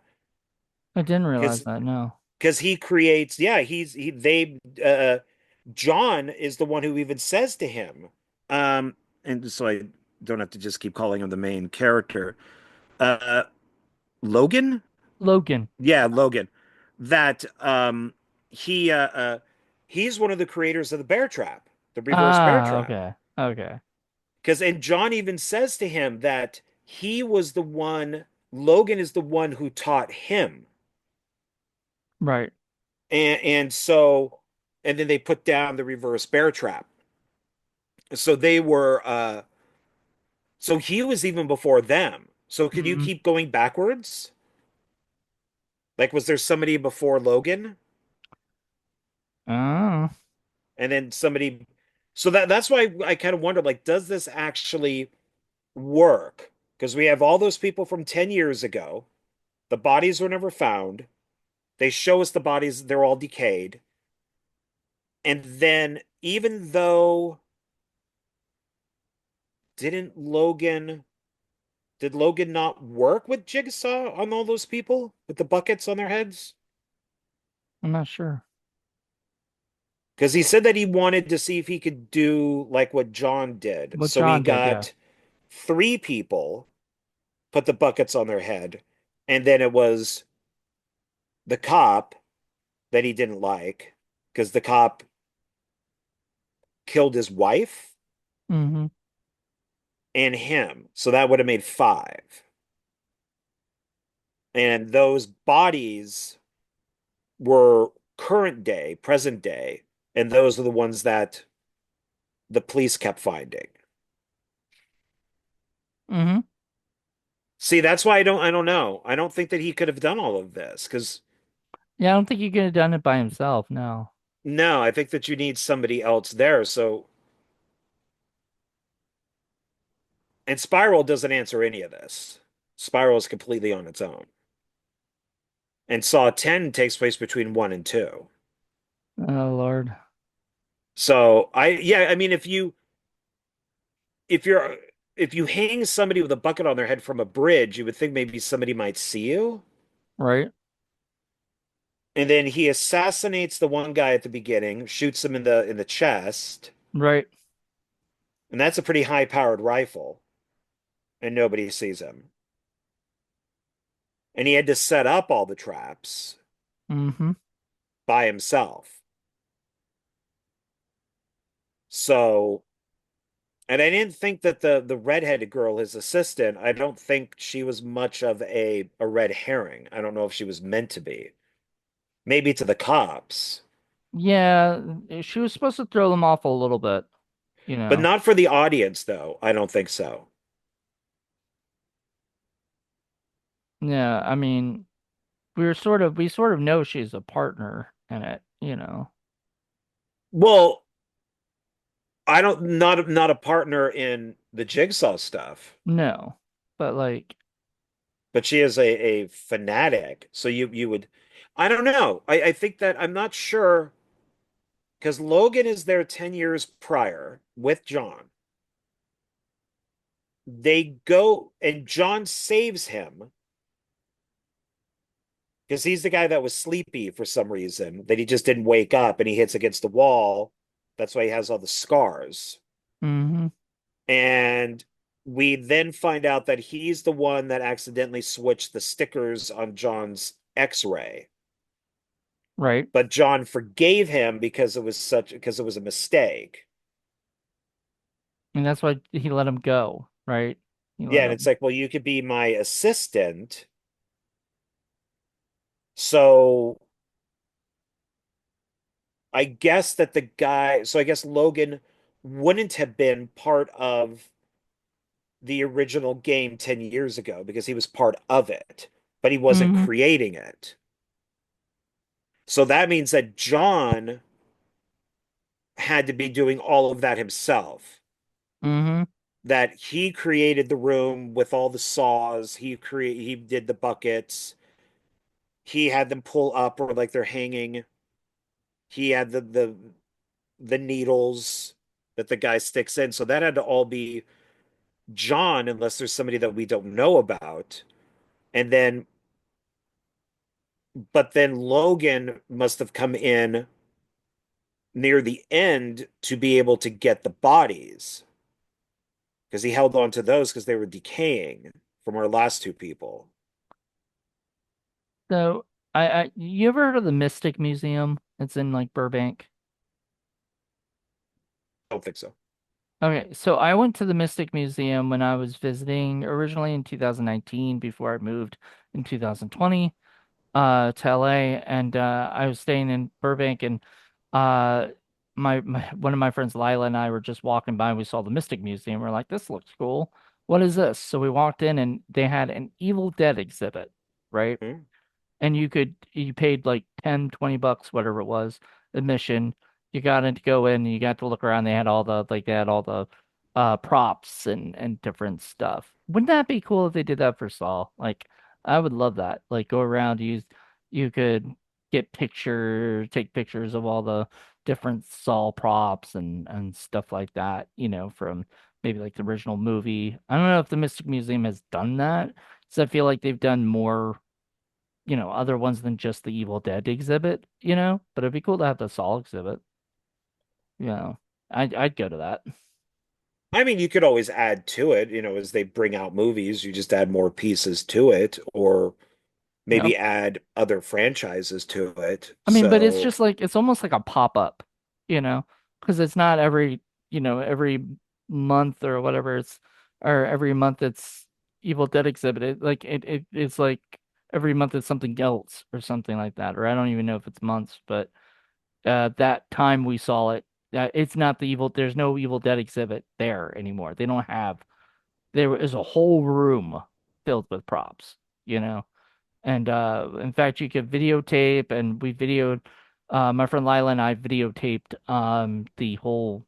[SPEAKER 1] I didn't realize
[SPEAKER 2] Because
[SPEAKER 1] that. No.
[SPEAKER 2] he creates, yeah, he they John is the one who even says to him, um, and so I don't have to just keep calling him the main character. Uh, Logan?
[SPEAKER 1] Logan.
[SPEAKER 2] Yeah, Logan. That he he's one of the creators of the bear trap, the reverse bear
[SPEAKER 1] Ah,
[SPEAKER 2] trap.
[SPEAKER 1] okay. Okay.
[SPEAKER 2] Because and John even says to him that he was the one, Logan is the one who taught him.
[SPEAKER 1] Right.
[SPEAKER 2] And so and then they put down the reverse bear trap. So they were so he was even before them. So could you
[SPEAKER 1] Hmm.
[SPEAKER 2] keep going backwards? Like was there somebody before Logan
[SPEAKER 1] Oh,
[SPEAKER 2] and then somebody so that's why I kind of wonder like does this actually work? Because we have all those people from 10 years ago. The bodies were never found. They show us the bodies, they're all decayed. And then even though didn't Logan did Logan not work with Jigsaw on all those people with the buckets on their heads?
[SPEAKER 1] I'm not sure
[SPEAKER 2] Because he said that he wanted to see if he could do like what John did.
[SPEAKER 1] what
[SPEAKER 2] So he
[SPEAKER 1] John did. Yeah.
[SPEAKER 2] got three people, put the buckets on their head, and then it was the cop that he didn't like because the cop killed his wife
[SPEAKER 1] Hmm.
[SPEAKER 2] and him. So that would have made five. And those bodies were current day, present day, and those are the ones that the police kept finding.
[SPEAKER 1] Hmm.
[SPEAKER 2] See, that's why I don't know. I don't think that he could have done all of this because
[SPEAKER 1] Yeah, I don't think he could have done it by himself. No.
[SPEAKER 2] no, I think that you need somebody else there. So, and Spiral doesn't answer any of this. Spiral is completely on its own. And Saw 10 takes place between 1 and 2.
[SPEAKER 1] Oh Lord.
[SPEAKER 2] So, yeah, I mean if you're if you hang somebody with a bucket on their head from a bridge, you would think maybe somebody might see you.
[SPEAKER 1] Right.
[SPEAKER 2] And then he assassinates the one guy at the beginning, shoots him in the chest,
[SPEAKER 1] Right.
[SPEAKER 2] and that's a pretty high-powered rifle, and nobody sees him. And he had to set up all the traps
[SPEAKER 1] Hmm.
[SPEAKER 2] by himself. So, and I didn't think that the redheaded girl, his assistant, I don't think she was much of a red herring. I don't know if she was meant to be. Maybe to the cops,
[SPEAKER 1] Yeah, she was supposed to throw them off a little bit, you
[SPEAKER 2] but
[SPEAKER 1] know.
[SPEAKER 2] not for the audience, though. I don't think so.
[SPEAKER 1] Yeah, I mean, we sort of know she's a partner in it, you know.
[SPEAKER 2] Well, I don't not a partner in the Jigsaw stuff,
[SPEAKER 1] No, but like,
[SPEAKER 2] but she is a fanatic. So you would, I don't know. I think that I'm not sure because Logan is there 10 years prior with John. They go and John saves him because he's the guy that was sleepy for some reason, that he just didn't wake up and he hits against the wall. That's why he has all the scars.
[SPEAKER 1] mm-hmm,
[SPEAKER 2] And we then find out that he's the one that accidentally switched the stickers on John's X-ray.
[SPEAKER 1] right.
[SPEAKER 2] But John forgave him because it was a mistake.
[SPEAKER 1] And that's why he let him go, right? He
[SPEAKER 2] Yeah,
[SPEAKER 1] let
[SPEAKER 2] and it's
[SPEAKER 1] him.
[SPEAKER 2] like, well, you could be my assistant. So I guess that the guy, so I guess Logan wouldn't have been part of the original game 10 years ago because he was part of it, but he wasn't
[SPEAKER 1] Mm-hmm,
[SPEAKER 2] creating it. So that means that John had to be doing all of that himself.
[SPEAKER 1] mm-hmm.
[SPEAKER 2] That he created the room with all the saws, he did the buckets, he had them pull up or like they're hanging. He had the needles that the guy sticks in. So that had to all be John, unless there's somebody that we don't know about. And then, but then Logan must have come in near the end to be able to get the bodies because he held on to those because they were decaying from our last two people.
[SPEAKER 1] So, you ever heard of the Mystic Museum? It's in like Burbank.
[SPEAKER 2] I don't think so.
[SPEAKER 1] Okay, so I went to the Mystic Museum when I was visiting originally in 2019 before I moved in 2020 to LA, and I was staying in Burbank, and uh my one of my friends Lila and I were just walking by and we saw the Mystic Museum. We're like, this looks cool. What is this? So we walked in and they had an Evil Dead exhibit, right?
[SPEAKER 2] Hmm?
[SPEAKER 1] And you paid like 10, 20 bucks, whatever it was, admission. You got in to go in and you got to look around. They had all the props and different stuff. Wouldn't that be cool if they did that for Saw? Like I would love that. Like go around, you could take pictures of all the different Saw props and stuff like that, from maybe like the original movie. I don't know if the Mystic Museum has done that. So I feel like they've done more other ones than just the Evil Dead exhibit, but it'd be cool to have the Saw exhibit. You know, I'd go to that.
[SPEAKER 2] I mean, you could always add to it, as they bring out movies, you just add more pieces to it, or
[SPEAKER 1] Yep.
[SPEAKER 2] maybe add other franchises to it.
[SPEAKER 1] I mean, but it's
[SPEAKER 2] So,
[SPEAKER 1] just like it's almost like a pop-up, you know, because it's not every month or whatever or every month it's Evil Dead exhibit. It's like every month it's something else or something like that, or I don't even know if it's months, but that time we saw it, it's not there's no Evil Dead exhibit there anymore. There is a whole room filled with props, you know. And in fact, you could videotape, and we videoed. My friend Lila and I videotaped the whole,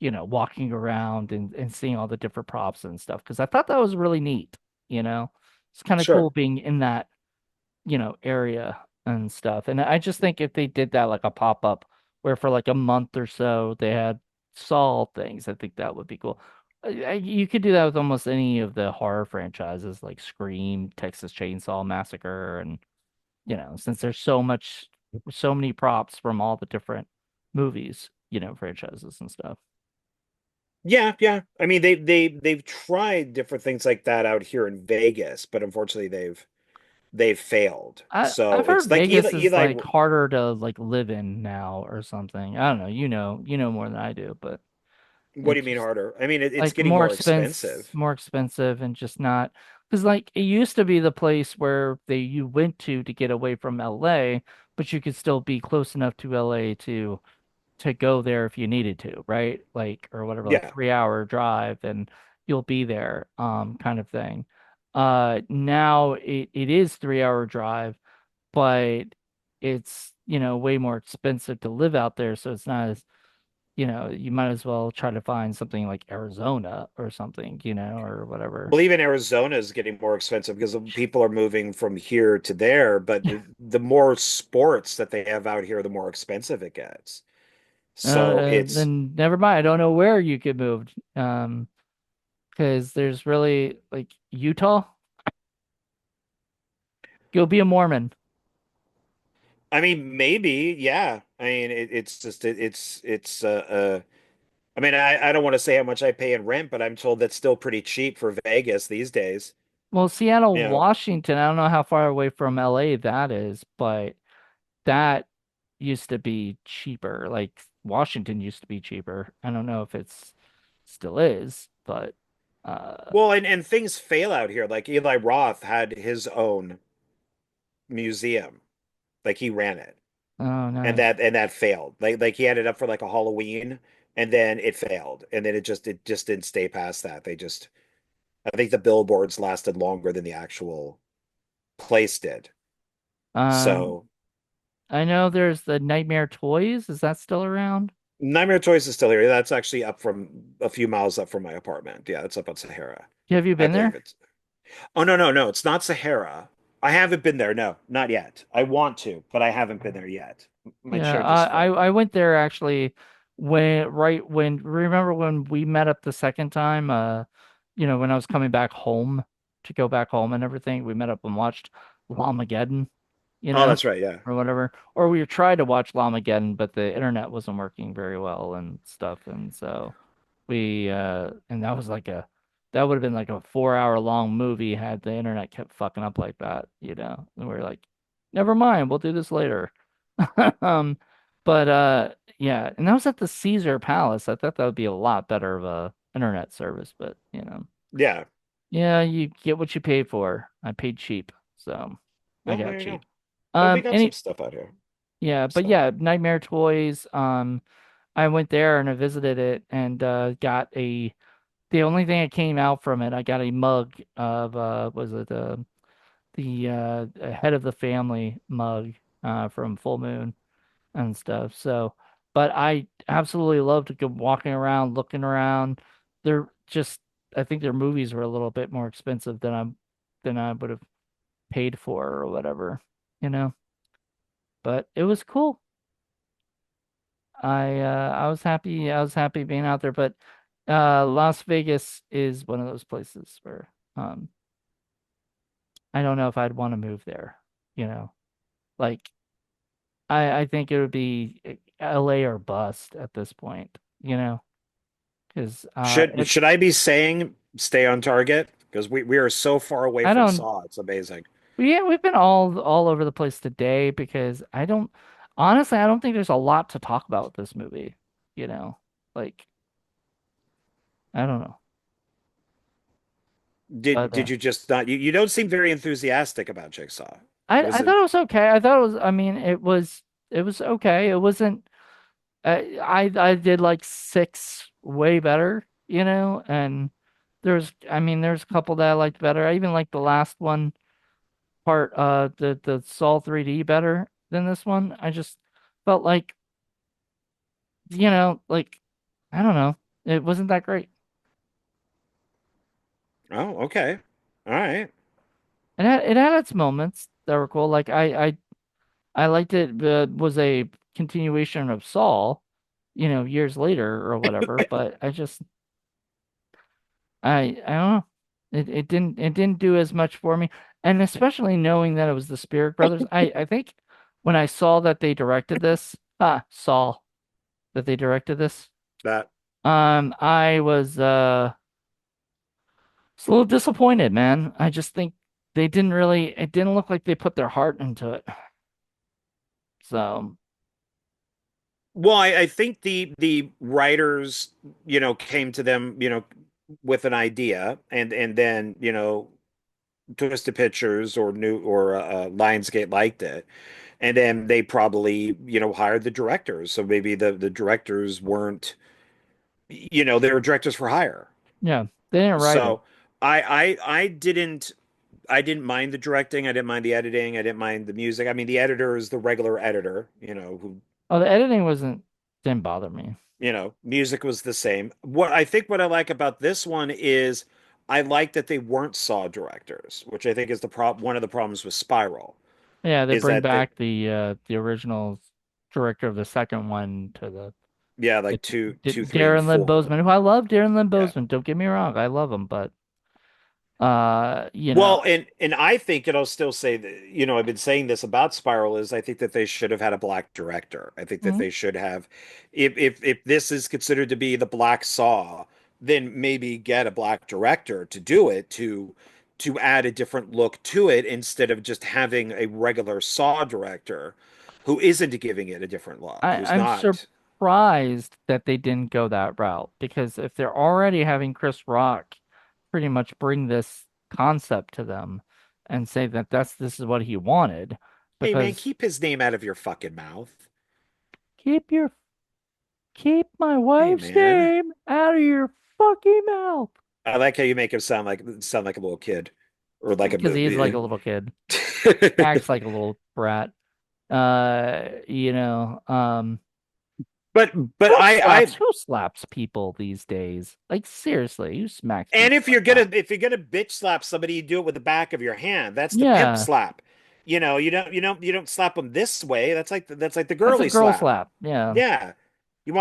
[SPEAKER 1] walking around and seeing all the different props and stuff because I thought that was really neat. You know, it's kind of cool
[SPEAKER 2] sure.
[SPEAKER 1] being in that area and stuff. And I just think if they did that like a pop up where for like a month or so they had Saw things, I think that would be cool. You could do that with almost any of the horror franchises like Scream, Texas Chainsaw Massacre, and since there's so many props from all the different movies, franchises and stuff.
[SPEAKER 2] Yeah, yeah. I mean, they've tried different things like that out here in Vegas, but unfortunately they've failed.
[SPEAKER 1] I've
[SPEAKER 2] So
[SPEAKER 1] heard
[SPEAKER 2] it's like
[SPEAKER 1] Vegas is
[SPEAKER 2] Eli.
[SPEAKER 1] like harder to like live in now or something. I don't know, you know more than I do, but
[SPEAKER 2] What do
[SPEAKER 1] it's
[SPEAKER 2] you mean
[SPEAKER 1] just
[SPEAKER 2] harder? I mean, it's
[SPEAKER 1] like
[SPEAKER 2] getting more expensive.
[SPEAKER 1] more expensive and just not because like it used to be the place where you went to get away from LA, but you could still be close enough to LA to go there if you needed to, right? Like or whatever, like
[SPEAKER 2] Yeah.
[SPEAKER 1] 3 hour drive and you'll be there, kind of thing. Now it is 3 hour drive, but it's way more expensive to live out there, so it's not as, you might as well try to find something like Arizona or something, or whatever.
[SPEAKER 2] Well, even Arizona is getting more expensive because people are moving from here to there, but the more sports that they have out here, the more expensive it gets. So it's,
[SPEAKER 1] Then never mind. I don't know where you could move. Because there's really like Utah. Go be a Mormon.
[SPEAKER 2] I mean, maybe, yeah. I mean, it's just I mean, I don't want to say how much I pay in rent, but I'm told that's still pretty cheap for Vegas these days.
[SPEAKER 1] Well, Seattle,
[SPEAKER 2] You know,
[SPEAKER 1] Washington, I don't know how far away from LA that is, but that used to be cheaper. Like Washington used to be cheaper. I don't know if it's still is, but
[SPEAKER 2] well, and things fail out here. Like Eli Roth had his own museum, like he ran it,
[SPEAKER 1] oh
[SPEAKER 2] and
[SPEAKER 1] nice.
[SPEAKER 2] that failed. Like he had it up for like a Halloween, and then it failed, and then it just didn't stay past that. They just I think the billboards lasted longer than the actual place did.
[SPEAKER 1] Um
[SPEAKER 2] So
[SPEAKER 1] I know there's the Nightmare Toys. Is that still around?
[SPEAKER 2] Nightmare Toys is still here. That's actually up from a few miles up from my apartment. Yeah, it's up on Sahara,
[SPEAKER 1] Have you
[SPEAKER 2] I
[SPEAKER 1] been
[SPEAKER 2] believe
[SPEAKER 1] there?
[SPEAKER 2] it's. Oh no, no, no, it's not Sahara. I haven't been there. No, not yet. I want to, but I haven't been there yet. My
[SPEAKER 1] Yeah,
[SPEAKER 2] chair just fell.
[SPEAKER 1] I went there actually when remember when we met up the second time, when I was coming back home to go back home and everything, we met up and watched Lamageddon, you
[SPEAKER 2] Oh,
[SPEAKER 1] know,
[SPEAKER 2] that's right. Yeah.
[SPEAKER 1] or whatever. Or we tried to watch Lamageddon, but the internet wasn't working very well and stuff, and so and that would have been like a 4 hour long movie had the internet kept fucking up like that, And we are like, never mind, we'll do this later. Um, but yeah, and that was at the Caesar Palace. I thought that would be a lot better of a internet service, but
[SPEAKER 2] Yeah.
[SPEAKER 1] yeah, you get what you pay for. I paid cheap, so I
[SPEAKER 2] Well,
[SPEAKER 1] got
[SPEAKER 2] there you
[SPEAKER 1] cheap.
[SPEAKER 2] go. Well, we got some
[SPEAKER 1] Any
[SPEAKER 2] stuff out here.
[SPEAKER 1] Yeah, but
[SPEAKER 2] So
[SPEAKER 1] yeah, Nightmare Toys. I went there and I visited it and got the only thing that came out from it, I got a mug of was it the head of the family mug from Full Moon and stuff. So, but I absolutely love to go walking around, looking around. They're just, I think their movies were a little bit more expensive than I would have paid for or whatever, you know. But it was cool. I was happy being out there. But Las Vegas is one of those places where I don't know if I'd want to move there. You know, like I think it would be LA or bust at this point. Because
[SPEAKER 2] should I be saying stay on target? Because we are so far away
[SPEAKER 1] I
[SPEAKER 2] from
[SPEAKER 1] don't.
[SPEAKER 2] Saw. It's amazing.
[SPEAKER 1] Yeah, we've been all over the place today because I don't honestly I don't think there's a lot to talk about with this movie. You know, like I don't know,
[SPEAKER 2] Did
[SPEAKER 1] but
[SPEAKER 2] did you just not? You don't seem very enthusiastic about Jigsaw.
[SPEAKER 1] I
[SPEAKER 2] Was
[SPEAKER 1] thought
[SPEAKER 2] it?
[SPEAKER 1] it was okay. I thought it was. I mean, it was okay. It wasn't. I did like six way better. And I mean, there's a couple that I liked better. I even liked the last one part, the Saw 3D better than this one. I just felt like, like I don't know, it wasn't that great.
[SPEAKER 2] Oh, okay. All right.
[SPEAKER 1] It had its moments that were cool. Like I liked it. Was a continuation of Saw, years later or whatever. But I don't know. It didn't do as much for me, and especially knowing that it was the Spirit Brothers. I think when I saw that they directed this, saw that they directed this,
[SPEAKER 2] That.
[SPEAKER 1] I was a little disappointed, man. I just think it didn't look like they put their heart into it. So
[SPEAKER 2] Well, I think the writers, came to them, with an idea, and then, Twisted Pictures or New or Lionsgate liked it, and then they probably, hired the directors. So maybe the directors weren't, they were directors for hire.
[SPEAKER 1] yeah, they didn't write it.
[SPEAKER 2] So I didn't. I didn't mind the directing, I didn't mind the editing, I didn't mind the music. I mean, the editor is the regular editor, who
[SPEAKER 1] Oh, the editing wasn't didn't bother me.
[SPEAKER 2] music was the same. What I like about this one is I like that they weren't Saw directors, which I think is one of the problems with Spiral,
[SPEAKER 1] Yeah, they
[SPEAKER 2] is
[SPEAKER 1] bring
[SPEAKER 2] that
[SPEAKER 1] back the original director of the second one to
[SPEAKER 2] yeah,
[SPEAKER 1] the
[SPEAKER 2] like two, three, and
[SPEAKER 1] Darren Lynn
[SPEAKER 2] four.
[SPEAKER 1] Bousman, who I love Darren Lynn
[SPEAKER 2] Yeah.
[SPEAKER 1] Bousman. Don't get me wrong, I love him, but
[SPEAKER 2] Well, and I think, and I'll still say that, I've been saying this about Spiral, is I think that they should have had a black director. I think that
[SPEAKER 1] mhm.
[SPEAKER 2] they should have, if this is considered to be the Black Saw, then maybe get a black director to do it, to add a different look to it, instead of just having a regular Saw director who isn't giving it a different look, who's
[SPEAKER 1] I'm
[SPEAKER 2] not.
[SPEAKER 1] surprised that they didn't go that route because if they're already having Chris Rock pretty much bring this concept to them and say that this is what he wanted,
[SPEAKER 2] Hey man,
[SPEAKER 1] because
[SPEAKER 2] keep his name out of your fucking mouth.
[SPEAKER 1] keep your keep my
[SPEAKER 2] Hey
[SPEAKER 1] wife's
[SPEAKER 2] man.
[SPEAKER 1] name out of your fucking mouth.
[SPEAKER 2] I like how you make him sound like a little kid, or like
[SPEAKER 1] Because he is like
[SPEAKER 2] a.
[SPEAKER 1] a little kid, acts like a little brat. You know,
[SPEAKER 2] But I
[SPEAKER 1] who slaps people these days? Like seriously, who smacks
[SPEAKER 2] and
[SPEAKER 1] people
[SPEAKER 2] if
[SPEAKER 1] like
[SPEAKER 2] you're
[SPEAKER 1] that?
[SPEAKER 2] gonna if you're gonna bitch slap somebody, you do it with the back of your hand. That's the pimp
[SPEAKER 1] Yeah,
[SPEAKER 2] slap. You don't slap them this way. That's like the
[SPEAKER 1] that's a
[SPEAKER 2] girly
[SPEAKER 1] girl
[SPEAKER 2] slap.
[SPEAKER 1] slap. Yeah,
[SPEAKER 2] Yeah,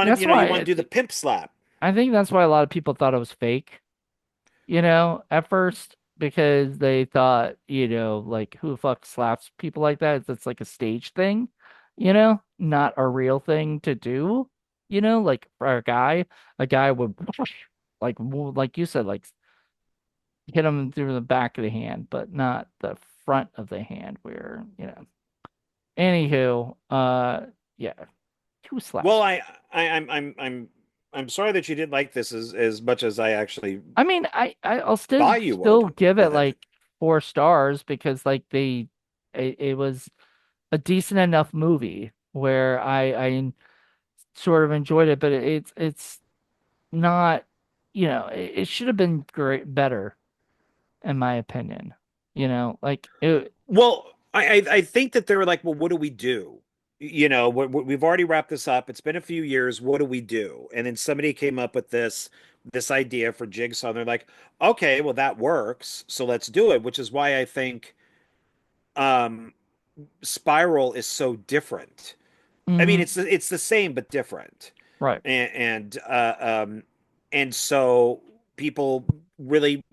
[SPEAKER 1] that's
[SPEAKER 2] you
[SPEAKER 1] why
[SPEAKER 2] want to do the pimp slap.
[SPEAKER 1] I think that's why a lot of people thought it was fake. At first because they thought, like who the fuck slaps people like that? It's like a stage thing, not a real thing to do. Like for a guy would like you said, like hit him through the back of the hand, but not the front of the hand where. Anywho, yeah, who
[SPEAKER 2] Well,
[SPEAKER 1] slaps?
[SPEAKER 2] I'm sorry that you didn't like this as much as I actually
[SPEAKER 1] I mean, I'll
[SPEAKER 2] thought you
[SPEAKER 1] still
[SPEAKER 2] would.
[SPEAKER 1] give it
[SPEAKER 2] But
[SPEAKER 1] like 4 stars because like it was a decent enough movie where I sort of enjoyed it, but it's not, it should have been better in my opinion. Like it.
[SPEAKER 2] Well, I think that they were like, well, what do we do? We've already wrapped this up. It's been a few years. What do we do? And then somebody came up with this idea for Jigsaw. And they're like, okay, well, that works. So let's do it. Which is why I think um, Spiral is so different. I mean,
[SPEAKER 1] Mhm.
[SPEAKER 2] it's the same but different.
[SPEAKER 1] Right.
[SPEAKER 2] And so people really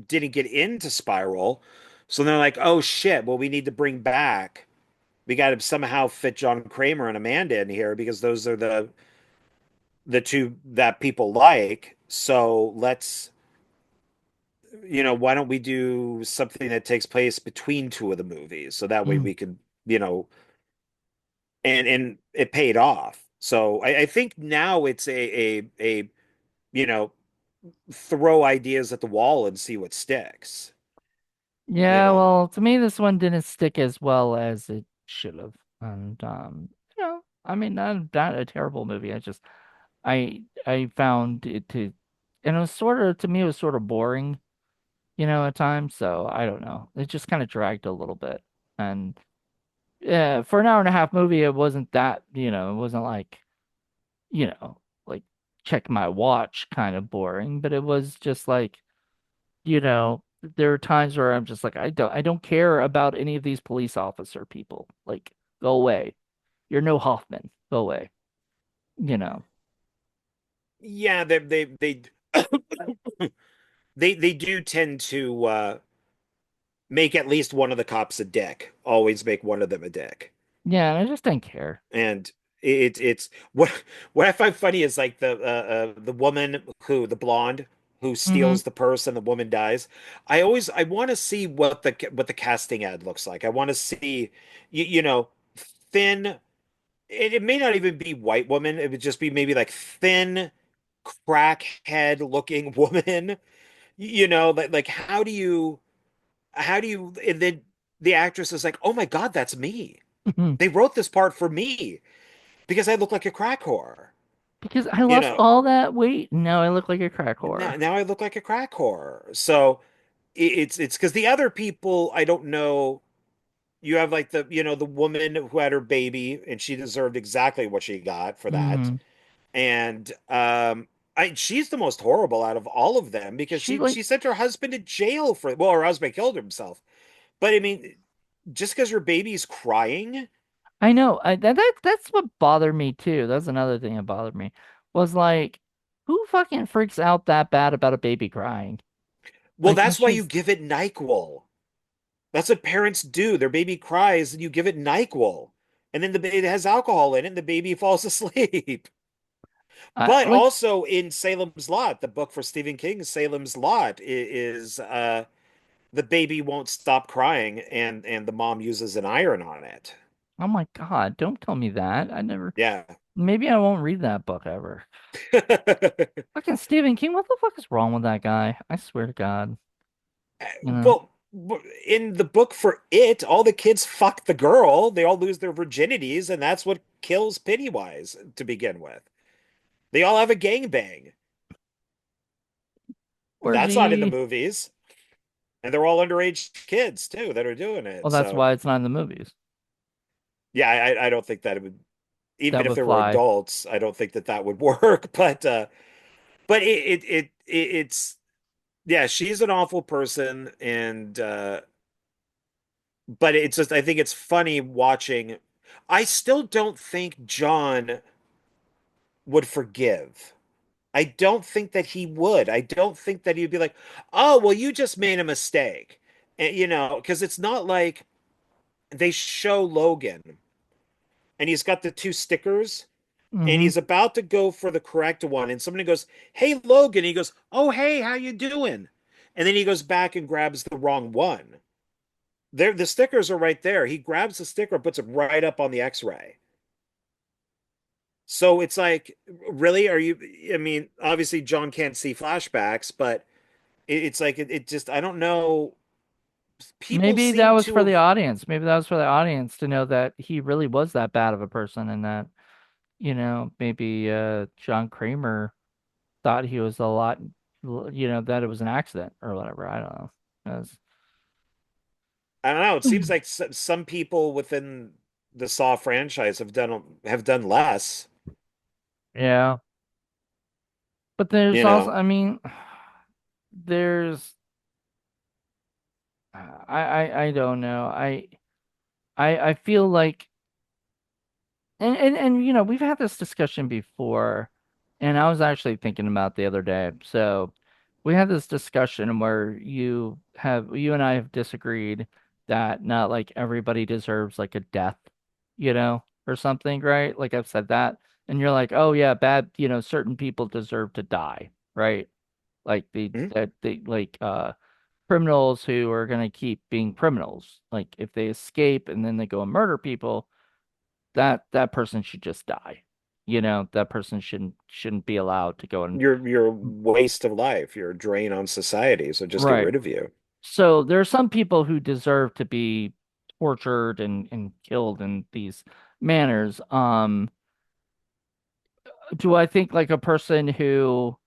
[SPEAKER 2] didn't get into Spiral. So they're like, oh shit, well, we need to bring back, we got to somehow fit John Kramer and Amanda in here because those are the two that people like. So why don't we do something that takes place between two of the movies? So that way
[SPEAKER 1] Mm.
[SPEAKER 2] we could, you know, and it paid off. So I think now it's a you know, throw ideas at the wall and see what sticks, you
[SPEAKER 1] Yeah,
[SPEAKER 2] know.
[SPEAKER 1] well, to me this one didn't stick as well as it should have. And I mean not a terrible movie. I found it to and it was sort of to me it was sort of boring, at times. So I don't know. It just kind of dragged a little bit. And yeah, for an hour and a half movie, it wasn't that, it wasn't you know, like check my watch kind of boring, but it was just like, there are times where I'm just like, I don't care about any of these police officer people. Like, go away. You're no Hoffman. Go away. You know.
[SPEAKER 2] Yeah, they do tend to make at least one of the cops a dick. Always make one of them a dick.
[SPEAKER 1] Yeah, I just didn't care.
[SPEAKER 2] And it's what I find funny is like the woman the blonde who
[SPEAKER 1] Hmm.
[SPEAKER 2] steals the purse and the woman dies. I want to see what the casting ad looks like. I want to see thin. It may not even be white woman. It would just be maybe like thin, crackhead looking woman. Like how do you and then the actress is like, oh my God, that's me. They wrote this part for me because I look like a crack whore.
[SPEAKER 1] Because I
[SPEAKER 2] You
[SPEAKER 1] lost
[SPEAKER 2] know,
[SPEAKER 1] all that weight and now I look like a crack
[SPEAKER 2] now
[SPEAKER 1] whore.
[SPEAKER 2] now I look like a crack whore. So, it's because the other people, I don't know. You have like the woman who had her baby, and she deserved exactly what she got for that.
[SPEAKER 1] Hmm.
[SPEAKER 2] And she's the most horrible out of all of them because
[SPEAKER 1] She
[SPEAKER 2] she
[SPEAKER 1] like
[SPEAKER 2] sent her husband to jail for, well, her husband killed himself. But I mean, just because your baby's crying,
[SPEAKER 1] I know. That's what bothered me too. That's another thing that bothered me was like, who fucking freaks out that bad about a baby crying?
[SPEAKER 2] well,
[SPEAKER 1] Like, it's
[SPEAKER 2] that's why you
[SPEAKER 1] just,
[SPEAKER 2] give it NyQuil. That's what parents do. Their baby cries, and you give it NyQuil, and then it has alcohol in it, and the baby falls asleep. But
[SPEAKER 1] like,
[SPEAKER 2] also in Salem's Lot, the book for Stephen King, Salem's Lot is the baby won't stop crying, and the mom uses an iron on it.
[SPEAKER 1] oh my God, don't tell me that. I never,
[SPEAKER 2] Yeah.
[SPEAKER 1] maybe I won't read that book ever. Fucking Stephen King, what the fuck is wrong with that guy? I swear to God, you know,
[SPEAKER 2] Well, in the book for It, all the kids fuck the girl. They all lose their virginities, and that's what kills Pennywise to begin with. They all have a gangbang.
[SPEAKER 1] where's
[SPEAKER 2] That's not in the
[SPEAKER 1] he?
[SPEAKER 2] movies. And they're all underage kids too that are doing
[SPEAKER 1] Well,
[SPEAKER 2] it.
[SPEAKER 1] that's
[SPEAKER 2] So
[SPEAKER 1] why it's not in the movies.
[SPEAKER 2] yeah, I don't think that it would, even
[SPEAKER 1] That
[SPEAKER 2] if
[SPEAKER 1] would
[SPEAKER 2] there were
[SPEAKER 1] fly.
[SPEAKER 2] adults, I don't think that that would work. But it's yeah, she's an awful person, and but it's just I think it's funny watching. I still don't think John would forgive. I don't think that he would. I don't think that he'd be like, "Oh, well, you just made a mistake." And, because it's not like they show Logan and he's got the two stickers and
[SPEAKER 1] Hmm.
[SPEAKER 2] he's about to go for the correct one and somebody goes, "Hey, Logan." He goes, "Oh, hey, how you doing?" And then he goes back and grabs the wrong one. There, the stickers are right there. He grabs the sticker, puts it right up on the X-ray. So it's like, really? Are you? I mean, obviously John can't see flashbacks, but it's like it just I don't know. People
[SPEAKER 1] Maybe that
[SPEAKER 2] seem
[SPEAKER 1] was
[SPEAKER 2] to
[SPEAKER 1] for the
[SPEAKER 2] have,
[SPEAKER 1] audience. Maybe that was for the audience to know that he really was that bad of a person and that, maybe John Kramer thought he was a lot, that it was an accident or whatever. I don't know. 'Cause-
[SPEAKER 2] I don't know. It seems like some people within the Saw franchise have done less.
[SPEAKER 1] yeah. But there's
[SPEAKER 2] You
[SPEAKER 1] also,
[SPEAKER 2] know,
[SPEAKER 1] I mean, there's, I don't know. I feel like, and we've had this discussion before, and I was actually thinking about the other day. So we had this discussion where you and I have disagreed that not like everybody deserves like a death, or something, right? Like I've said that, and you're like, oh yeah, bad, certain people deserve to die, right? Like
[SPEAKER 2] hmm?
[SPEAKER 1] criminals who are gonna keep being criminals. Like if they escape and then they go and murder people, that person should just die. That person shouldn't be allowed to go and
[SPEAKER 2] You're a waste of life. You're a drain on society. So just get
[SPEAKER 1] right.
[SPEAKER 2] rid of you.
[SPEAKER 1] So there are some people who deserve to be tortured and killed in these manners. Do I think like a person who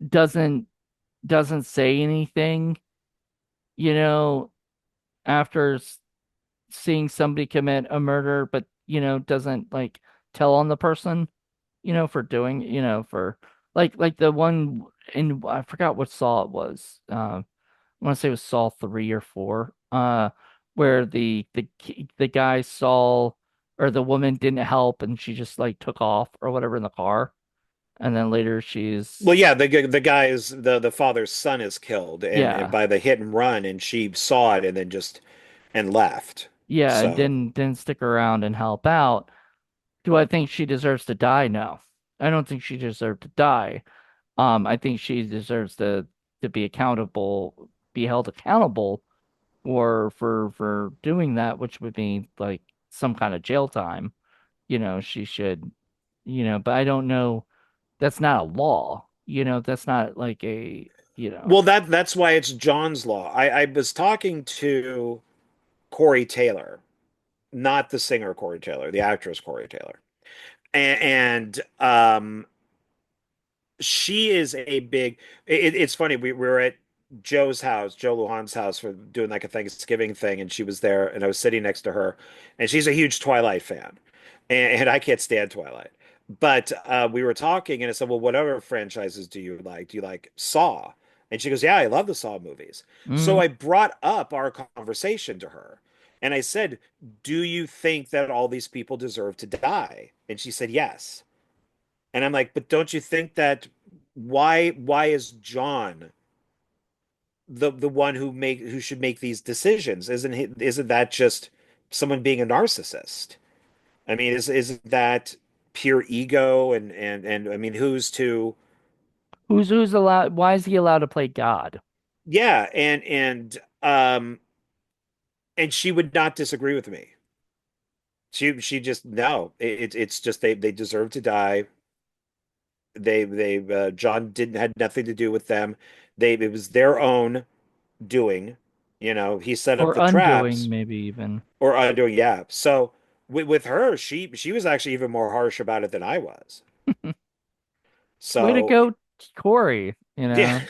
[SPEAKER 1] doesn't doesn't say anything, you know, after seeing somebody commit a murder, but doesn't like tell on the person, for doing, for like the one in I forgot what Saw it was. I want to say it was Saw 3 or 4. Where the guy saw or the woman didn't help and she just like took off or whatever in the car, and then later
[SPEAKER 2] Well,
[SPEAKER 1] she's
[SPEAKER 2] yeah, the guy is the father's son is killed and
[SPEAKER 1] yeah
[SPEAKER 2] by the hit and run, and she saw it and then just and left.
[SPEAKER 1] yeah and
[SPEAKER 2] So,
[SPEAKER 1] didn't stick around and help out. Do I think she deserves to die? No, I don't think she deserved to die. I think she deserves to be accountable, be held accountable for doing that, which would be like some kind of jail time. She should, but I don't know. That's not a law. That's not like a, you know.
[SPEAKER 2] well, that's why it's John's Law. I was talking to Corey Taylor, not the singer Corey Taylor, the actress Corey Taylor. And she is a big it's funny, we were at Joe's house, Joe Lujan's house, for doing like a Thanksgiving thing, and she was there, and I was sitting next to her, and she's a huge Twilight fan, and I can't stand Twilight. But we were talking, and I said, "Well, what other franchises do you like? Do you like Saw?" And she goes, "Yeah, I love the Saw movies." So
[SPEAKER 1] Mm.
[SPEAKER 2] I brought up our conversation to her, and I said, "Do you think that all these people deserve to die?" And she said, "Yes." And I'm like, "But don't you think that why is John the one who should make these decisions? Isn't that just someone being a narcissist? I mean, isn't that pure ego? And I mean, who's to?
[SPEAKER 1] Who's allowed? Why is he allowed to play God?
[SPEAKER 2] Yeah, and she would not disagree with me. She just no. It's just they deserve to die. They John didn't had nothing to do with them. It was their own doing. You know, he set up
[SPEAKER 1] Or
[SPEAKER 2] the
[SPEAKER 1] undoing,
[SPEAKER 2] traps.
[SPEAKER 1] maybe even.
[SPEAKER 2] Or undoing, yeah. So with her, she was actually even more harsh about it than I was.
[SPEAKER 1] Way to
[SPEAKER 2] So
[SPEAKER 1] go, Corey.
[SPEAKER 2] yeah,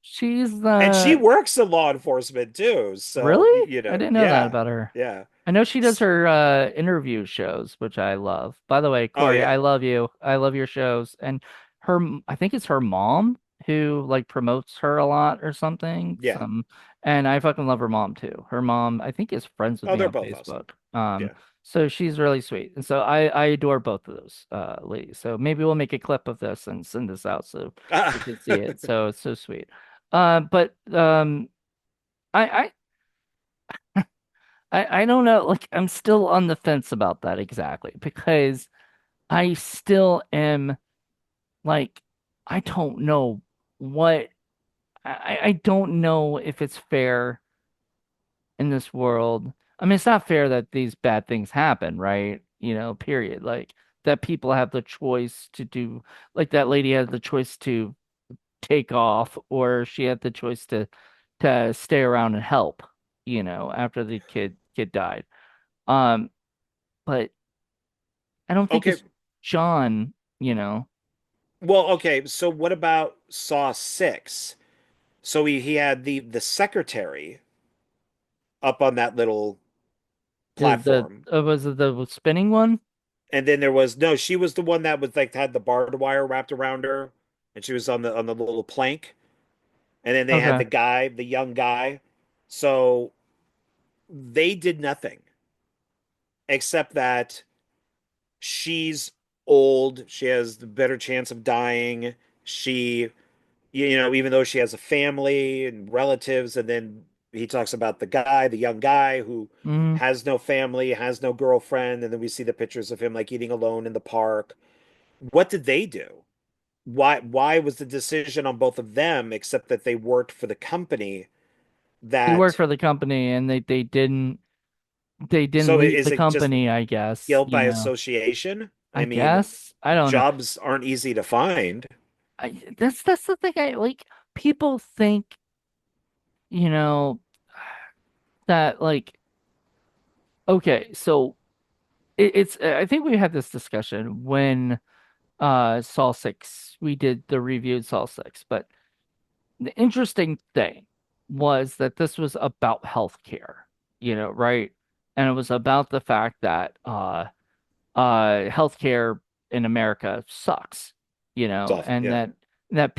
[SPEAKER 1] She's
[SPEAKER 2] and she
[SPEAKER 1] the
[SPEAKER 2] works in law enforcement too. So
[SPEAKER 1] Really? I didn't know that
[SPEAKER 2] yeah,
[SPEAKER 1] about her.
[SPEAKER 2] yeah.
[SPEAKER 1] I know she does
[SPEAKER 2] S-
[SPEAKER 1] her interview shows, which I love. By the way,
[SPEAKER 2] Oh
[SPEAKER 1] Corey,
[SPEAKER 2] yeah,
[SPEAKER 1] I love you. I love your shows. And I think it's her mom who like promotes her a lot or something.
[SPEAKER 2] yeah.
[SPEAKER 1] And I fucking love her mom too. Her mom, I think, is friends with
[SPEAKER 2] Oh,
[SPEAKER 1] me
[SPEAKER 2] they're
[SPEAKER 1] on
[SPEAKER 2] both awesome.
[SPEAKER 1] Facebook.
[SPEAKER 2] Yeah.
[SPEAKER 1] So she's really sweet. And so I adore both of those ladies. So maybe we'll make a clip of this and send this out so you can see it. So it's so sweet. But I I don't know. Like, I'm still on the fence about that exactly because I still am like, I don't know what I don't know if it's fair in this world. I mean, it's not fair that these bad things happen, right? Period. Like that people have the choice to do, like that lady had the choice to take off, or she had the choice to stay around and help, after the kid died. Um, but I don't think
[SPEAKER 2] Okay.
[SPEAKER 1] it's John, you know.
[SPEAKER 2] Well, okay. So what about Saw 6? So he had the secretary up on that little
[SPEAKER 1] The
[SPEAKER 2] platform.
[SPEAKER 1] was it the spinning one?
[SPEAKER 2] And then there was no, she was the one that was like had the barbed wire wrapped around her, and she was on the little plank. And then they had
[SPEAKER 1] Okay.
[SPEAKER 2] the guy, the young guy. So they did nothing except that she's old, she has the better chance of dying. She, even though she has a family and relatives, and then he talks about the guy, the young guy who
[SPEAKER 1] Mm.
[SPEAKER 2] has no family, has no girlfriend, and then we see the pictures of him like eating alone in the park. What did they do? Why was the decision on both of them except that they worked for the company
[SPEAKER 1] They worked
[SPEAKER 2] that
[SPEAKER 1] for the company and they didn't
[SPEAKER 2] so
[SPEAKER 1] leave
[SPEAKER 2] is
[SPEAKER 1] the
[SPEAKER 2] it just
[SPEAKER 1] company, I guess,
[SPEAKER 2] guilt by association?
[SPEAKER 1] I
[SPEAKER 2] I mean,
[SPEAKER 1] guess. I don't know.
[SPEAKER 2] jobs aren't easy to find.
[SPEAKER 1] That's the thing. I like people think, you know, that like okay, so it's I think we had this discussion when Saw 6 we did the reviewed Saw 6, but the interesting thing was that this was about healthcare, right? And it was about the fact that healthcare in America sucks,
[SPEAKER 2] It's awful.
[SPEAKER 1] and
[SPEAKER 2] Yeah.
[SPEAKER 1] that that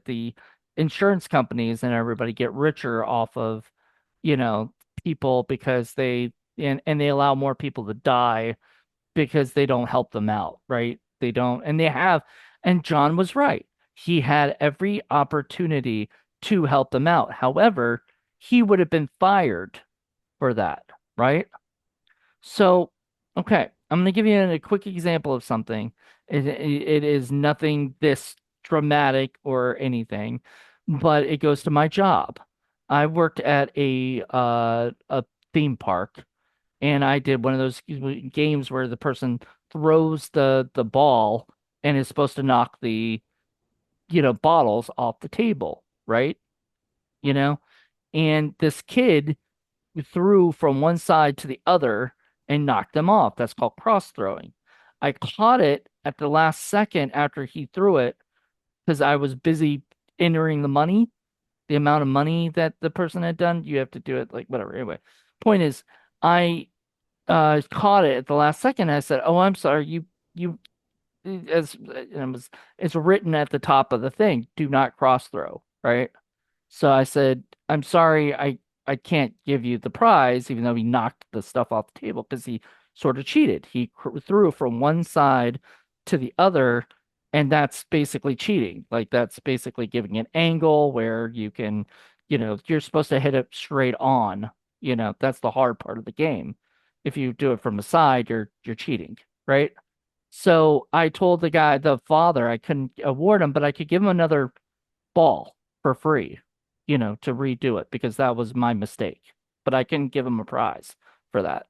[SPEAKER 1] the insurance companies and everybody get richer off of, you know, people because and they allow more people to die because they don't help them out, right? They don't, and they have, and John was right. He had every opportunity to help them out. However, he would have been fired for that, right? So, okay, I'm going to give you a quick example of something. It is nothing this dramatic or anything, but it goes to my job. I worked at a theme park, and I did one of those games where the person throws the ball and is supposed to knock the bottles off the table, right? You know, and this kid threw from one side to the other and knocked them off. That's called cross throwing. I caught it at the last second after he threw it because I was busy entering the money, the amount of money that the person had done. You have to do it like whatever. Anyway, point is, I caught it at the last second. I said, "Oh, I'm sorry. You as it's written at the top of the thing, do not cross throw, right?" So I said, "I'm sorry, I can't give you the prize," even though he knocked the stuff off the table because he sort of cheated. He threw from one side to the other, and that's basically cheating. Like that's basically giving an angle where you can, you're supposed to hit it straight on. That's the hard part of the game. If you do it from the side, you're cheating, right? So I told the guy, the father, I couldn't award him, but I could give him another ball for free, to redo it because that was my mistake. But I couldn't give him a prize for that.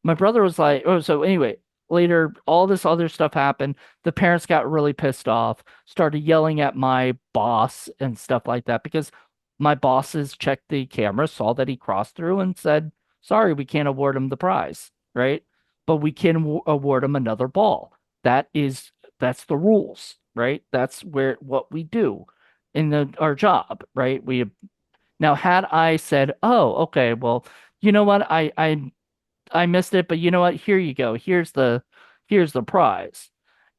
[SPEAKER 1] My brother was like, oh, so anyway, later, all this other stuff happened. The parents got really pissed off, started yelling at my boss and stuff like that because my bosses checked the camera, saw that he crossed through, and said, sorry, we can't award him the prize, right? But we can award him another ball. That's the rules, right? That's what we do in our job, right? Now had I said, "Oh, okay, well, you know what? I missed it, but you know what? Here you go. Here's the prize."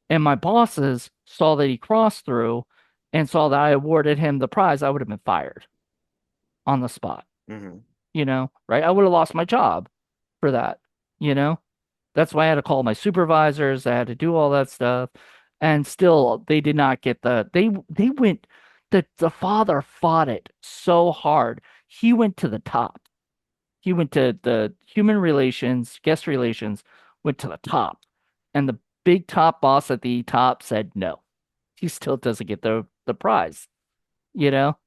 [SPEAKER 1] And my bosses saw that he crossed through and saw that I awarded him the prize, I would have been fired on the spot,
[SPEAKER 2] Hmm.
[SPEAKER 1] right? I would have lost my job for that, you know? That's why I had to call my supervisors. I had to do all that stuff. And still they did not get they went the father fought it so hard. He went to the top. He went to the human relations, guest relations, went to the top. And the big top boss at the top said no. He still doesn't get the prize, you know,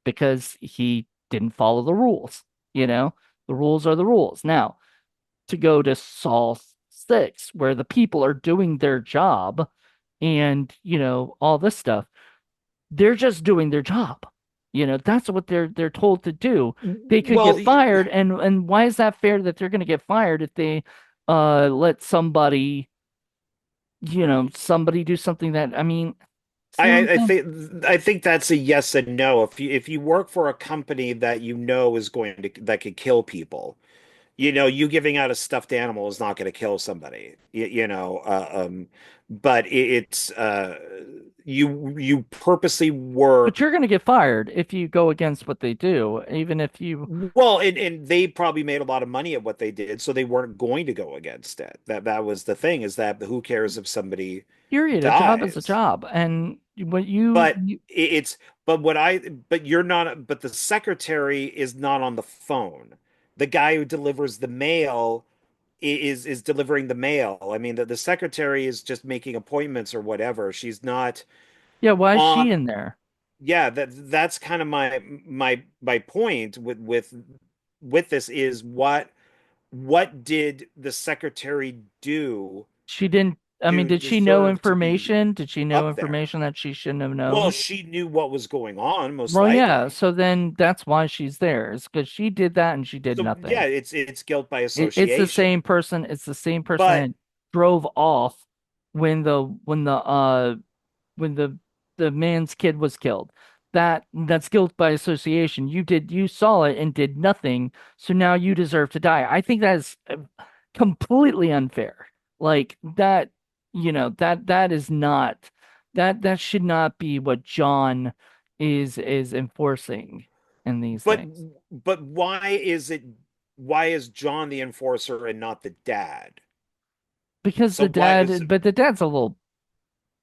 [SPEAKER 1] because he didn't follow the rules, you know. The rules are the rules. Now, to go to Saul 6, where the people are doing their job and, all this stuff. They're just doing their job. That's what they're told to do. They could
[SPEAKER 2] Well,
[SPEAKER 1] get fired, and why is that fair that they're going to get fired if they let somebody do something that, I mean, see what I'm saying?
[SPEAKER 2] I think that's a yes and no. If you work for a company that you know is going to that could kill people, you giving out a stuffed animal is not going to kill somebody. But it's you purposely
[SPEAKER 1] But
[SPEAKER 2] work.
[SPEAKER 1] you're going to get fired if you go against what they do, even if you
[SPEAKER 2] Well, and they probably made a lot of money at what they did, so they weren't going to go against it. That was the thing, is that who cares if somebody
[SPEAKER 1] period. A job is a
[SPEAKER 2] dies?
[SPEAKER 1] job, and what
[SPEAKER 2] But it's but you're not, but the secretary is not on the phone. The guy who delivers the mail is delivering the mail. I mean, the secretary is just making appointments or whatever. She's not
[SPEAKER 1] yeah, why is she
[SPEAKER 2] on.
[SPEAKER 1] in there?
[SPEAKER 2] Yeah, that's kind of my point with this is what did the secretary do
[SPEAKER 1] She didn't, I mean,
[SPEAKER 2] to
[SPEAKER 1] did she know
[SPEAKER 2] deserve to be
[SPEAKER 1] information? Did she know
[SPEAKER 2] up there?
[SPEAKER 1] information that she shouldn't have
[SPEAKER 2] Well,
[SPEAKER 1] known?
[SPEAKER 2] she knew what was going on, most
[SPEAKER 1] Well, yeah,
[SPEAKER 2] likely.
[SPEAKER 1] so then that's why she's there. It's because she did that and she did
[SPEAKER 2] So yeah,
[SPEAKER 1] nothing.
[SPEAKER 2] it's guilt by
[SPEAKER 1] It's the same
[SPEAKER 2] association.
[SPEAKER 1] person. It's the same person
[SPEAKER 2] But
[SPEAKER 1] that drove off when the man's kid was killed. That's guilt by association. You saw it and did nothing, so now you deserve to die. I think that is completely unfair. Like that, that is not that should not be what John is enforcing in these
[SPEAKER 2] but
[SPEAKER 1] things.
[SPEAKER 2] but why is John the enforcer and not the dad?
[SPEAKER 1] Because
[SPEAKER 2] So why is
[SPEAKER 1] but the dad's a little,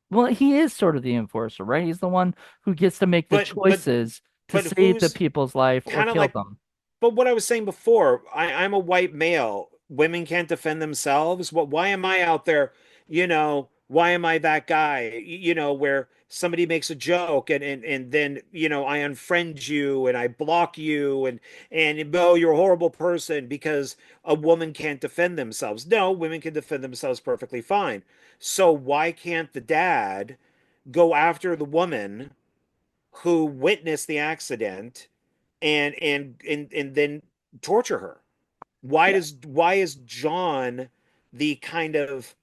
[SPEAKER 1] well, he is sort of the enforcer, right? He's the one who gets to make the
[SPEAKER 2] but but
[SPEAKER 1] choices to
[SPEAKER 2] but
[SPEAKER 1] save the
[SPEAKER 2] who's
[SPEAKER 1] people's life or
[SPEAKER 2] kind of
[SPEAKER 1] kill
[SPEAKER 2] like,
[SPEAKER 1] them.
[SPEAKER 2] but what I was saying before, I'm a white male. Women can't defend themselves. Why am I out there? Why am I that guy? Where somebody makes a joke and then, I unfriend you and I block you and oh, you're a horrible person because a woman can't defend themselves. No, women can defend themselves perfectly fine. So why can't the dad go after the woman who witnessed the accident and then torture her?
[SPEAKER 1] Yeah,
[SPEAKER 2] Why is John the kind of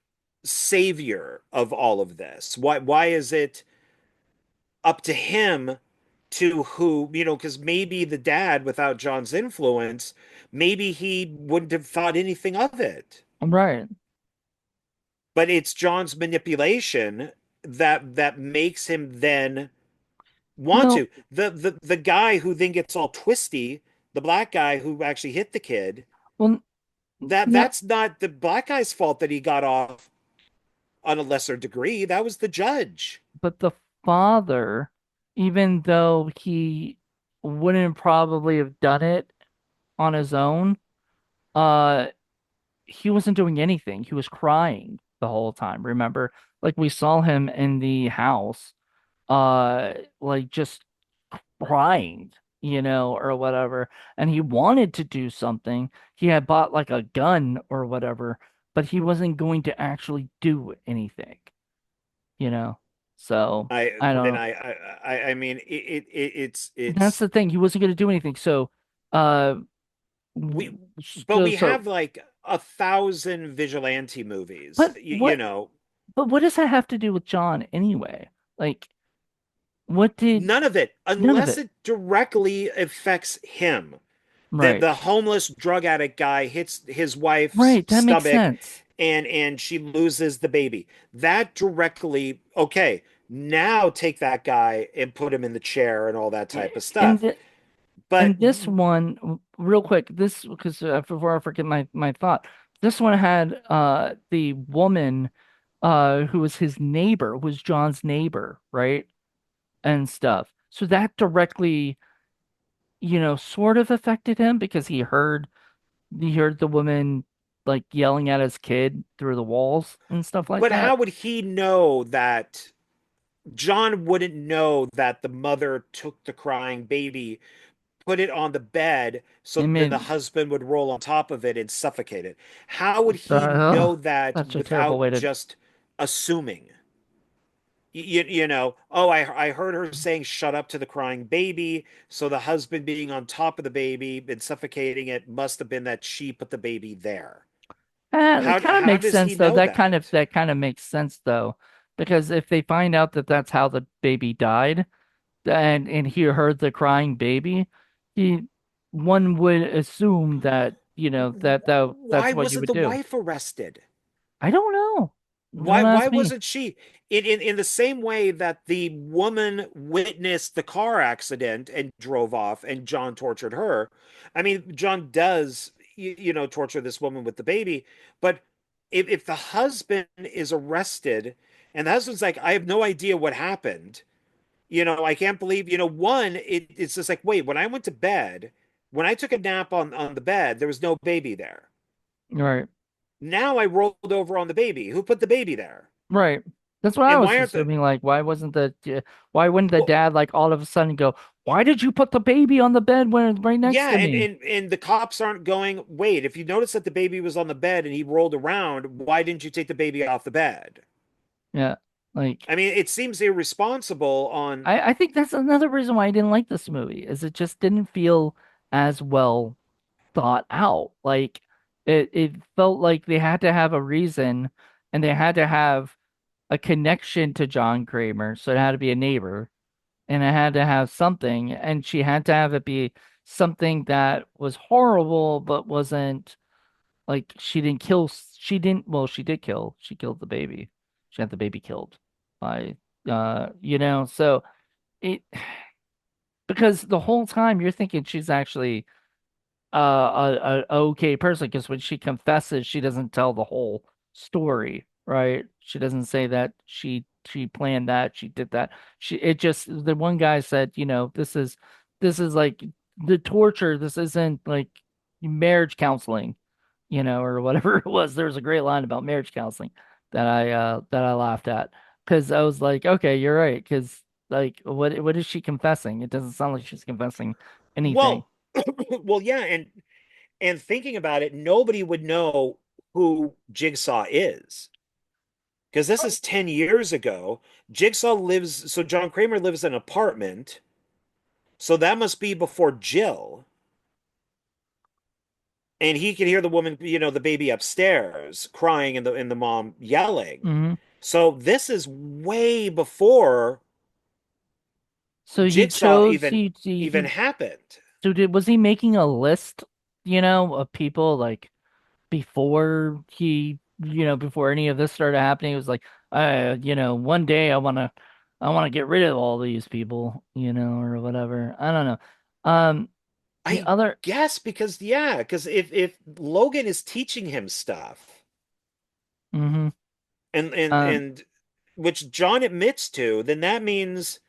[SPEAKER 2] savior of all of this? Why is it up to him to who, because maybe the dad, without John's influence, maybe he wouldn't have thought anything of it.
[SPEAKER 1] Right.
[SPEAKER 2] But it's John's manipulation that makes him then want
[SPEAKER 1] Well,
[SPEAKER 2] to. The guy who then gets all twisty, the black guy who actually hit the kid,
[SPEAKER 1] well, no,
[SPEAKER 2] that's not the black guy's fault that he got off on a lesser degree. That was the judge.
[SPEAKER 1] but the father, even though he wouldn't probably have done it on his own, uh, he wasn't doing anything. He was crying the whole time. Remember, like we saw him in the house, like just crying, or whatever. And he wanted to do something. He had bought like a gun or whatever, but he wasn't going to actually do anything, you know. So
[SPEAKER 2] I
[SPEAKER 1] I
[SPEAKER 2] and
[SPEAKER 1] don't.
[SPEAKER 2] I mean
[SPEAKER 1] That's
[SPEAKER 2] it's
[SPEAKER 1] the thing. He wasn't going to do anything. So, uh,
[SPEAKER 2] we
[SPEAKER 1] w-
[SPEAKER 2] but
[SPEAKER 1] so,
[SPEAKER 2] we
[SPEAKER 1] so,
[SPEAKER 2] have like 1,000 vigilante movies.
[SPEAKER 1] but what? But what does that have to do with John anyway? Like, what did
[SPEAKER 2] None of it,
[SPEAKER 1] none of
[SPEAKER 2] unless
[SPEAKER 1] it?
[SPEAKER 2] it directly affects him. The
[SPEAKER 1] Right.
[SPEAKER 2] homeless drug addict guy hits his wife's
[SPEAKER 1] Right. That makes
[SPEAKER 2] stomach,
[SPEAKER 1] sense.
[SPEAKER 2] and she loses the baby. That directly, okay, now take that guy and put him in the chair and all that type of
[SPEAKER 1] And
[SPEAKER 2] stuff.
[SPEAKER 1] th
[SPEAKER 2] But
[SPEAKER 1] and this one, real quick, this because before I forget my thought, this one had the woman who was his neighbor, who was John's neighbor, right? And stuff. So that directly, sort of affected him because he heard the woman like yelling at his kid through the walls and stuff like
[SPEAKER 2] how
[SPEAKER 1] that.
[SPEAKER 2] would he know that John wouldn't know that the mother took the crying baby, put it on the bed, so
[SPEAKER 1] I
[SPEAKER 2] then the
[SPEAKER 1] mean,
[SPEAKER 2] husband would roll on top of it and suffocate it? How would he know
[SPEAKER 1] oh,
[SPEAKER 2] that
[SPEAKER 1] such a terrible
[SPEAKER 2] without
[SPEAKER 1] way to.
[SPEAKER 2] just assuming? Oh, I heard her saying shut up to the crying baby, so the husband being on top of the baby and suffocating it must have been that she put the baby there.
[SPEAKER 1] That kind of
[SPEAKER 2] How
[SPEAKER 1] makes
[SPEAKER 2] does he
[SPEAKER 1] sense though.
[SPEAKER 2] know
[SPEAKER 1] That kind of
[SPEAKER 2] that?
[SPEAKER 1] that kind of makes sense though, because if they find out that that's how the baby died, and he heard the crying baby, he one would assume that that's
[SPEAKER 2] Why
[SPEAKER 1] what you
[SPEAKER 2] wasn't
[SPEAKER 1] would
[SPEAKER 2] the
[SPEAKER 1] do.
[SPEAKER 2] wife arrested?
[SPEAKER 1] I don't know. Don't
[SPEAKER 2] Why
[SPEAKER 1] ask me.
[SPEAKER 2] wasn't she in the same way that the woman witnessed the car accident and drove off and John tortured her? I mean, John does torture this woman with the baby, but if the husband is arrested and the husband's like, I have no idea what happened, I can't believe, one, it's just like, wait, when I went to bed, when I took a nap on the bed, there was no baby there.
[SPEAKER 1] Right.
[SPEAKER 2] Now I rolled over on the baby. Who put the baby there?
[SPEAKER 1] Right. That's what I
[SPEAKER 2] And
[SPEAKER 1] was
[SPEAKER 2] why aren't the
[SPEAKER 1] assuming. Like, why wouldn't the dad like all of a sudden go, "Why did you put the baby on the bed when it's right next
[SPEAKER 2] yeah,
[SPEAKER 1] to
[SPEAKER 2] and,
[SPEAKER 1] me?"
[SPEAKER 2] and the cops aren't going, wait, if you notice that the baby was on the bed and he rolled around, why didn't you take the baby off the bed?
[SPEAKER 1] Yeah. Like,
[SPEAKER 2] I mean, it seems irresponsible on,
[SPEAKER 1] I think that's another reason why I didn't like this movie, is it just didn't feel as well thought out. Like, it felt like they had to have a reason, and they had to have a connection to John Kramer, so it had to be a neighbor, and it had to have something, and she had to have it be something that was horrible, but wasn't like she didn't, well, she did kill, she killed the baby. She had the baby killed by, so it, because the whole time you're thinking she's actually a okay person, because when she confesses, she doesn't tell the whole story, right? She doesn't say that she planned that, she did that. It just, the one guy said, this is like the torture. This isn't like marriage counseling, or whatever it was. There was a great line about marriage counseling that I laughed at, because I was like, okay, you're right, because like what is she confessing? It doesn't sound like she's confessing anything.
[SPEAKER 2] well, well, yeah, and thinking about it, nobody would know who Jigsaw is. Because this is 10 years ago. So John Kramer lives in an apartment. So that must be before Jill. And he can hear the woman, the baby upstairs crying and the mom yelling.
[SPEAKER 1] Hmm.
[SPEAKER 2] So this is way before
[SPEAKER 1] So he
[SPEAKER 2] Jigsaw
[SPEAKER 1] chose
[SPEAKER 2] even
[SPEAKER 1] he
[SPEAKER 2] happened.
[SPEAKER 1] so did was he making a list, of people like before before any of this started happening? It was like, one day I want to get rid of all these people, or whatever. I don't know. The
[SPEAKER 2] I
[SPEAKER 1] other
[SPEAKER 2] guess because yeah, because if Logan is teaching him stuff
[SPEAKER 1] hmm um
[SPEAKER 2] and which John admits to, then that means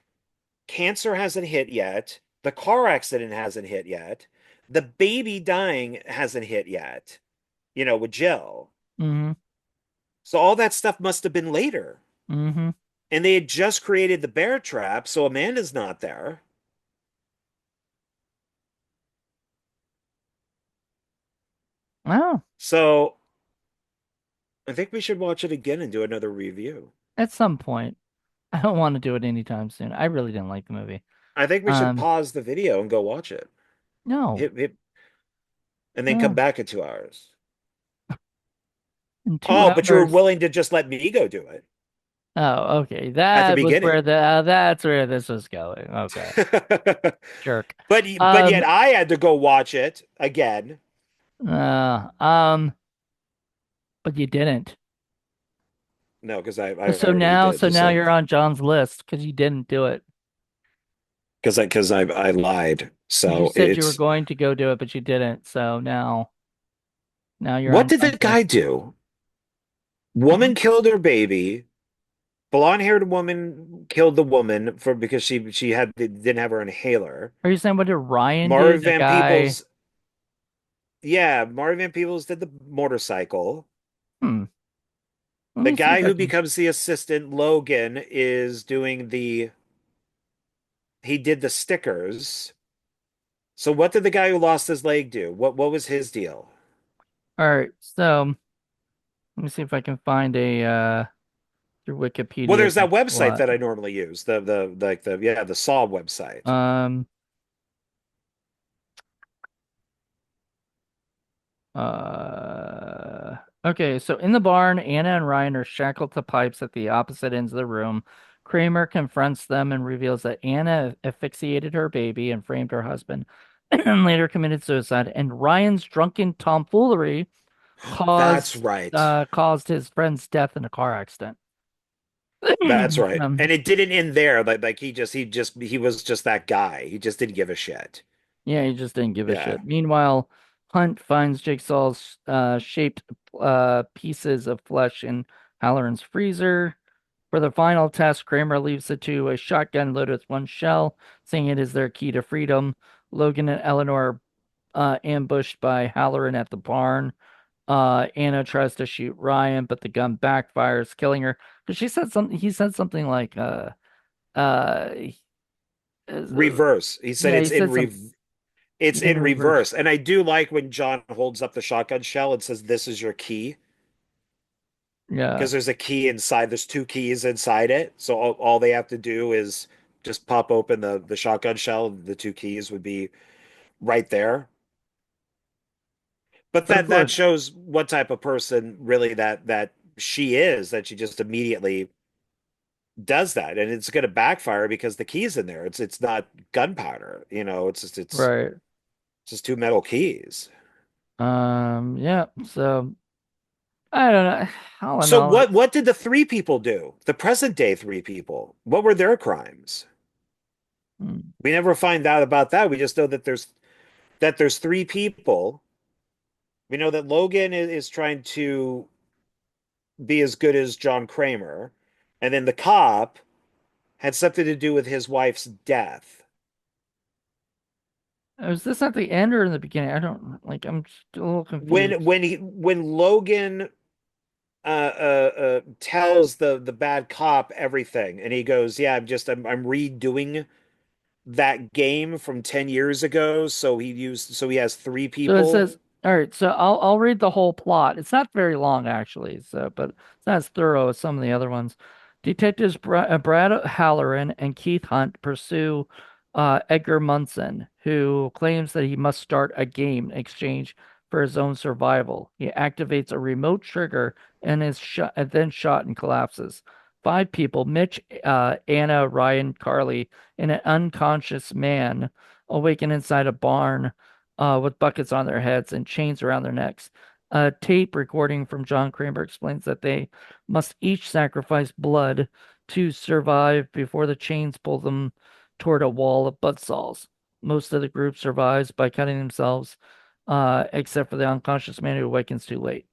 [SPEAKER 2] cancer hasn't hit yet, the car accident hasn't hit yet, the baby dying hasn't hit yet, with Jill.
[SPEAKER 1] hmm
[SPEAKER 2] So all that stuff must have been later.
[SPEAKER 1] hmm
[SPEAKER 2] And they had just created the bear trap, so Amanda's not there.
[SPEAKER 1] Oh,
[SPEAKER 2] So I think we should watch it again and do another review.
[SPEAKER 1] at some point. I don't want to do it anytime soon. I really didn't like the movie.
[SPEAKER 2] I think we should
[SPEAKER 1] Um,
[SPEAKER 2] pause the video and go watch it.
[SPEAKER 1] no,
[SPEAKER 2] Hit, and then come
[SPEAKER 1] no.
[SPEAKER 2] back in 2 hours.
[SPEAKER 1] In two
[SPEAKER 2] Oh, but you were
[SPEAKER 1] hours.
[SPEAKER 2] willing to just let me go do it
[SPEAKER 1] Oh, okay.
[SPEAKER 2] at the
[SPEAKER 1] That was
[SPEAKER 2] beginning.
[SPEAKER 1] where that's where this was going. Okay. Jerk.
[SPEAKER 2] But
[SPEAKER 1] Um,
[SPEAKER 2] yet I had to go watch it again.
[SPEAKER 1] uh, um, but you didn't.
[SPEAKER 2] No, because I
[SPEAKER 1] So
[SPEAKER 2] already
[SPEAKER 1] now,
[SPEAKER 2] did.
[SPEAKER 1] so
[SPEAKER 2] Just
[SPEAKER 1] now
[SPEAKER 2] like
[SPEAKER 1] you're on John's list because you didn't do it.
[SPEAKER 2] because I lied.
[SPEAKER 1] Because you
[SPEAKER 2] So
[SPEAKER 1] said you were
[SPEAKER 2] it's
[SPEAKER 1] going to go do it, but you didn't. So now you're
[SPEAKER 2] what
[SPEAKER 1] on
[SPEAKER 2] did the
[SPEAKER 1] John's
[SPEAKER 2] guy
[SPEAKER 1] list.
[SPEAKER 2] do? Woman killed her baby. Blonde-haired woman killed the woman for because she didn't have her inhaler.
[SPEAKER 1] Are you saying what did Ryan do?
[SPEAKER 2] Mari
[SPEAKER 1] The
[SPEAKER 2] Van
[SPEAKER 1] guy.
[SPEAKER 2] Peebles, yeah, Mari Van Peebles did the motorcycle.
[SPEAKER 1] Hmm. Let
[SPEAKER 2] The
[SPEAKER 1] me see if
[SPEAKER 2] guy
[SPEAKER 1] I
[SPEAKER 2] who
[SPEAKER 1] can.
[SPEAKER 2] becomes the assistant, Logan, is doing he did the stickers. So what did the guy who lost his leg do? What was his deal?
[SPEAKER 1] All right. So let me see if I can find a through
[SPEAKER 2] Well,
[SPEAKER 1] Wikipedia
[SPEAKER 2] there's
[SPEAKER 1] the
[SPEAKER 2] that website
[SPEAKER 1] plot.
[SPEAKER 2] that I normally use, the Saw website.
[SPEAKER 1] Um. Uh, okay, so in the barn, Anna and Ryan are shackled to pipes at the opposite ends of the room. Kramer confronts them and reveals that Anna asphyxiated her baby and framed her husband, and later committed suicide. And Ryan's drunken tomfoolery
[SPEAKER 2] That's
[SPEAKER 1] caused
[SPEAKER 2] right.
[SPEAKER 1] caused his friend's death in a car accident.
[SPEAKER 2] That's right.
[SPEAKER 1] Um,
[SPEAKER 2] And it didn't end there. Like he was just that guy. He just didn't give a shit.
[SPEAKER 1] yeah, he just didn't give a
[SPEAKER 2] Yeah.
[SPEAKER 1] shit. Meanwhile, Hunt finds Jigsaw's shaped pieces of flesh in Halloran's freezer. For the final test, Kramer leaves the two a shotgun loaded with one shell, saying it is their key to freedom. Logan and Eleanor ambushed by Halloran at the barn. Anna tries to shoot Ryan, but the gun backfires, killing her. Because she said something. He said something like, uh,
[SPEAKER 2] Reverse. He said
[SPEAKER 1] yeah, he said something
[SPEAKER 2] it's
[SPEAKER 1] in
[SPEAKER 2] in
[SPEAKER 1] reverse.
[SPEAKER 2] reverse. And I do like when John holds up the shotgun shell and says, "This is your key."
[SPEAKER 1] Yeah,
[SPEAKER 2] Because there's a key inside, there's two keys inside it. So all they have to do is just pop open the shotgun shell, and the two keys would be right there. But
[SPEAKER 1] but of
[SPEAKER 2] that
[SPEAKER 1] course,
[SPEAKER 2] shows what type of person really that she is, that she just immediately does that. And it's gonna backfire because the key's in there. It's not gunpowder,
[SPEAKER 1] right.
[SPEAKER 2] it's just two metal keys.
[SPEAKER 1] Yeah. So I don't know. All in
[SPEAKER 2] So
[SPEAKER 1] all,
[SPEAKER 2] what did the three people do? The present day three people. What were their crimes?
[SPEAKER 1] hmm.
[SPEAKER 2] We never find out about that. We just know that there's three people. We know that Logan is trying to be as good as John Kramer, and then the cop had something to do with his wife's death.
[SPEAKER 1] Was this at the end or in the beginning? I don't like. I'm just a little confused.
[SPEAKER 2] When Logan tells the bad cop everything, and he goes, "Yeah, I'm redoing that game from 10 years ago." So he has three
[SPEAKER 1] So it says,
[SPEAKER 2] people.
[SPEAKER 1] all right. So I'll read the whole plot. It's not very long actually. So, but it's not as thorough as some of the other ones. Detectives Brad Halloran and Keith Hunt pursue Edgar Munson, who claims that he must start a game in exchange for his own survival. He activates a remote trigger and is shot, and then shot and collapses. five people: Mitch, Anna, Ryan, Carly, and an unconscious man awaken inside a barn with buckets on their heads and chains around their necks. A tape recording from John Kramer explains that they must each sacrifice blood to survive before the chains pull them toward a wall of buzzsaws. Most of the group survives by cutting themselves, except for the unconscious man who awakens too late.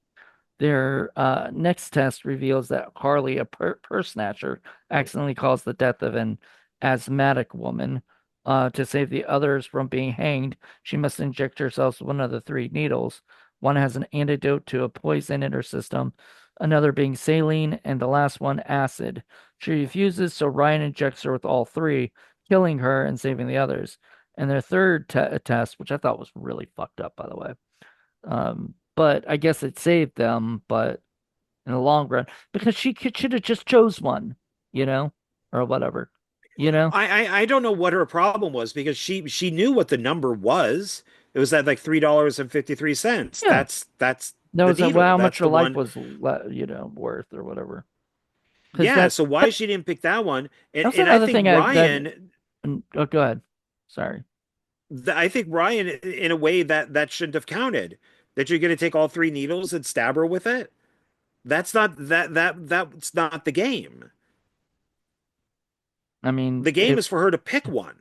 [SPEAKER 1] Their next test reveals that Carly, a purse snatcher, accidentally caused the death of an asthmatic woman. To save the others from being hanged, she must inject herself with one of the three needles. One has an antidote to a poison in her system, another being saline, and the last one acid. She refuses, so Ryan injects her with all three, killing her and saving the others. And their third test, which I thought was really fucked up, by the way, but I guess it saved them, but in the long run, because should have just chose one, you know, or whatever, you know.
[SPEAKER 2] I don't know what her problem was because she knew what the number was. It was at like $3.53.
[SPEAKER 1] Yeah,
[SPEAKER 2] That's
[SPEAKER 1] that
[SPEAKER 2] the
[SPEAKER 1] was well,
[SPEAKER 2] needle.
[SPEAKER 1] how much
[SPEAKER 2] That's
[SPEAKER 1] her
[SPEAKER 2] the
[SPEAKER 1] life
[SPEAKER 2] one.
[SPEAKER 1] was, worth or whatever. Because
[SPEAKER 2] Yeah,
[SPEAKER 1] that,
[SPEAKER 2] so why she didn't pick that one?
[SPEAKER 1] that's
[SPEAKER 2] And I
[SPEAKER 1] another
[SPEAKER 2] think
[SPEAKER 1] thing
[SPEAKER 2] Ryan,
[SPEAKER 1] oh, go ahead. Sorry.
[SPEAKER 2] I think Ryan in a way that shouldn't have counted. That you're going to take all three needles and stab her with it. That's not the game.
[SPEAKER 1] I mean,
[SPEAKER 2] The game is for her to pick one,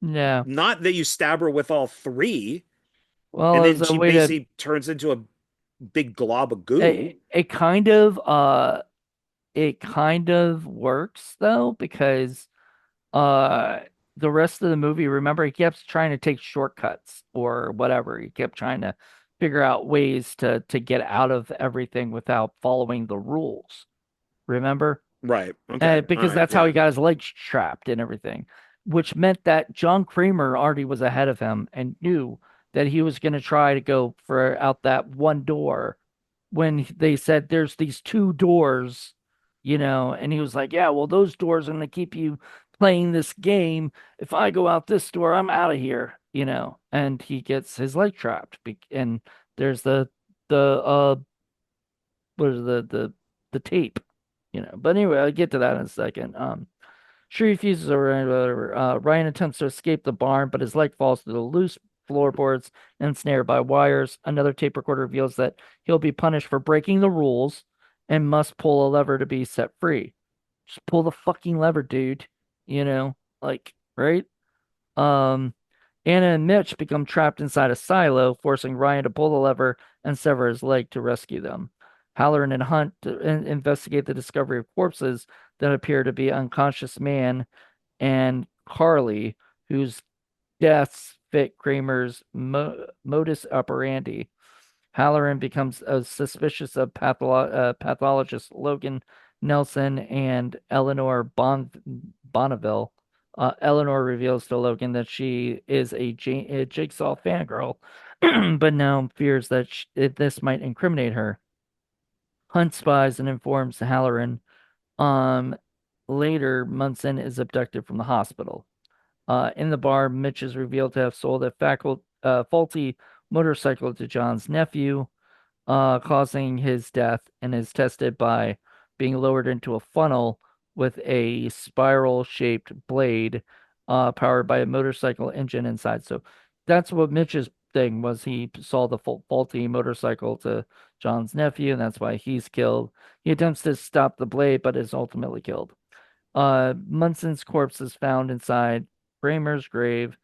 [SPEAKER 1] yeah.
[SPEAKER 2] not that you stab her with all three and
[SPEAKER 1] Well, as
[SPEAKER 2] then
[SPEAKER 1] a
[SPEAKER 2] she
[SPEAKER 1] way to,
[SPEAKER 2] basically turns into a big glob of goo.
[SPEAKER 1] it kind of works though, because uh the rest of the movie, remember, he kept trying to take shortcuts or whatever. He kept trying to figure out ways to get out of everything without following the rules. Remember?
[SPEAKER 2] Right. Okay. All
[SPEAKER 1] Because
[SPEAKER 2] right.
[SPEAKER 1] that's how he
[SPEAKER 2] Yeah.
[SPEAKER 1] got his legs trapped and everything, which meant that John Kramer already was ahead of him and knew that he was going to try to go for out that one door when they said there's these two doors, and he was like, yeah, well, those doors are going to keep you playing this game. If I go out this door, I'm out of here, and he gets his leg trapped. And there's the what is the tape, But anyway, I'll get to that in a second. She refuses or whatever. Ryan attempts to escape the barn, but his leg falls through the loose floorboards and ensnared by wires. Another tape recorder reveals that he'll be punished for breaking the rules and must pull a lever to be set free. Just pull the fucking lever, dude. Like, right? Um, Anna and Mitch become trapped inside a silo, forcing Ryan to pull the lever and sever his leg to rescue them. Halloran and Hunt investigate the discovery of corpses that appear to be unconscious man and Carly, whose deaths fit Kramer's modus operandi. Halloran becomes suspicious of pathologist Logan Nelson and Eleanor Bonneville. Eleanor reveals to Logan that she is a Jigsaw fangirl, but now fears that this might incriminate her. Hunt spies and informs Halloran. Um, Later, Munson is abducted from the hospital. In the bar, Mitch is revealed to have sold a faulty motorcycle to John's nephew, causing his death, and is tested by being lowered into a funnel with a spiral-shaped blade, powered by a motorcycle engine inside. So that's what Mitch's thing was. He saw the faulty motorcycle to John's nephew, and that's why he's killed. He attempts to stop the blade, but is ultimately killed. Munson's corpse is found inside Kramer's grave.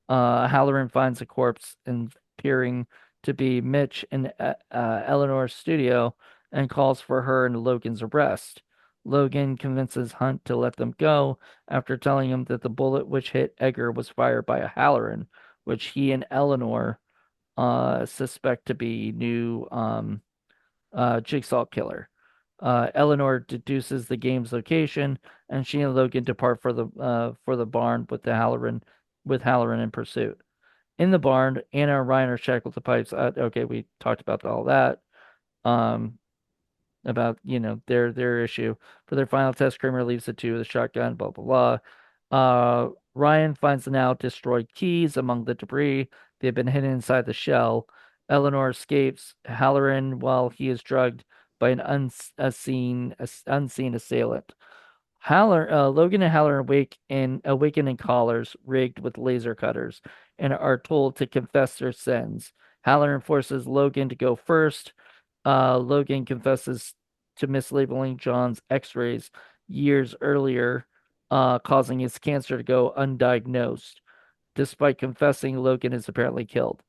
[SPEAKER 1] Halloran finds a corpse and appearing to be Mitch in Eleanor's studio and calls for her and Logan's arrest. Logan convinces Hunt to let them go after telling him that the bullet which hit Edgar was fired by a Halloran, which he and Eleanor suspect to be new Jigsaw killer. Eleanor deduces the game's location, and she and Logan depart for the barn with Halloran in pursuit. In the barn, Anna and Ryan are shackled to pipes. Okay, we talked about all that. Um, about their issue. For their final test, Kramer leaves the two with a shotgun. Blah blah blah. Ryan finds the now destroyed keys among the debris. They've been hidden inside the shell. Eleanor escapes Halloran while he is drugged by an unseen assailant. Logan and Halloran awaken in collars rigged with laser cutters and are told to confess their sins. Halloran forces Logan to go first. Logan confesses to mislabeling John's X-rays years earlier, causing his cancer to go undiagnosed. Despite confessing, Logan is apparently killed.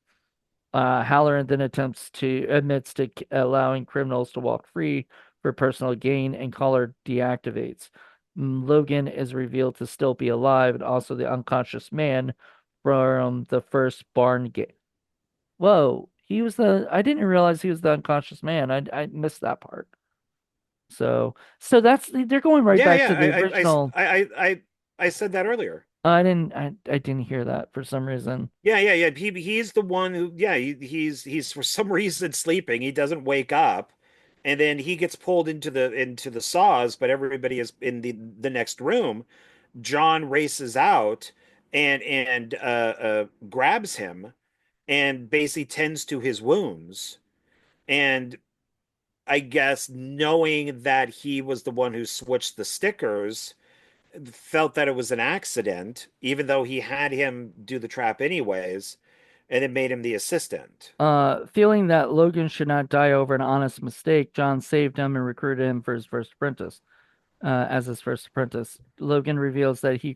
[SPEAKER 1] Halloran then admits to allowing criminals to walk free for personal gain, and Collar deactivates. Logan is revealed to still be alive and also the unconscious man from the first barn game. Whoa, I didn't realize he was the unconscious man. I missed that part. So they're going right
[SPEAKER 2] Yeah,
[SPEAKER 1] back
[SPEAKER 2] yeah.
[SPEAKER 1] to the original.
[SPEAKER 2] I said that earlier.
[SPEAKER 1] I didn't hear that for some reason.
[SPEAKER 2] Yeah, yeah, yeah. He's the one who, yeah, he's for some reason sleeping. He doesn't wake up, and then he gets pulled into the saws, but everybody is in the next room. John races out and grabs him and basically tends to his wounds. And I guess knowing that he was the one who switched the stickers, felt that it was an accident, even though he had him do the trap anyways, and it made him the assistant.
[SPEAKER 1] Feeling that Logan should not die over an honest mistake, John saved him and recruited him for his first apprentice. As his first apprentice, Logan reveals that he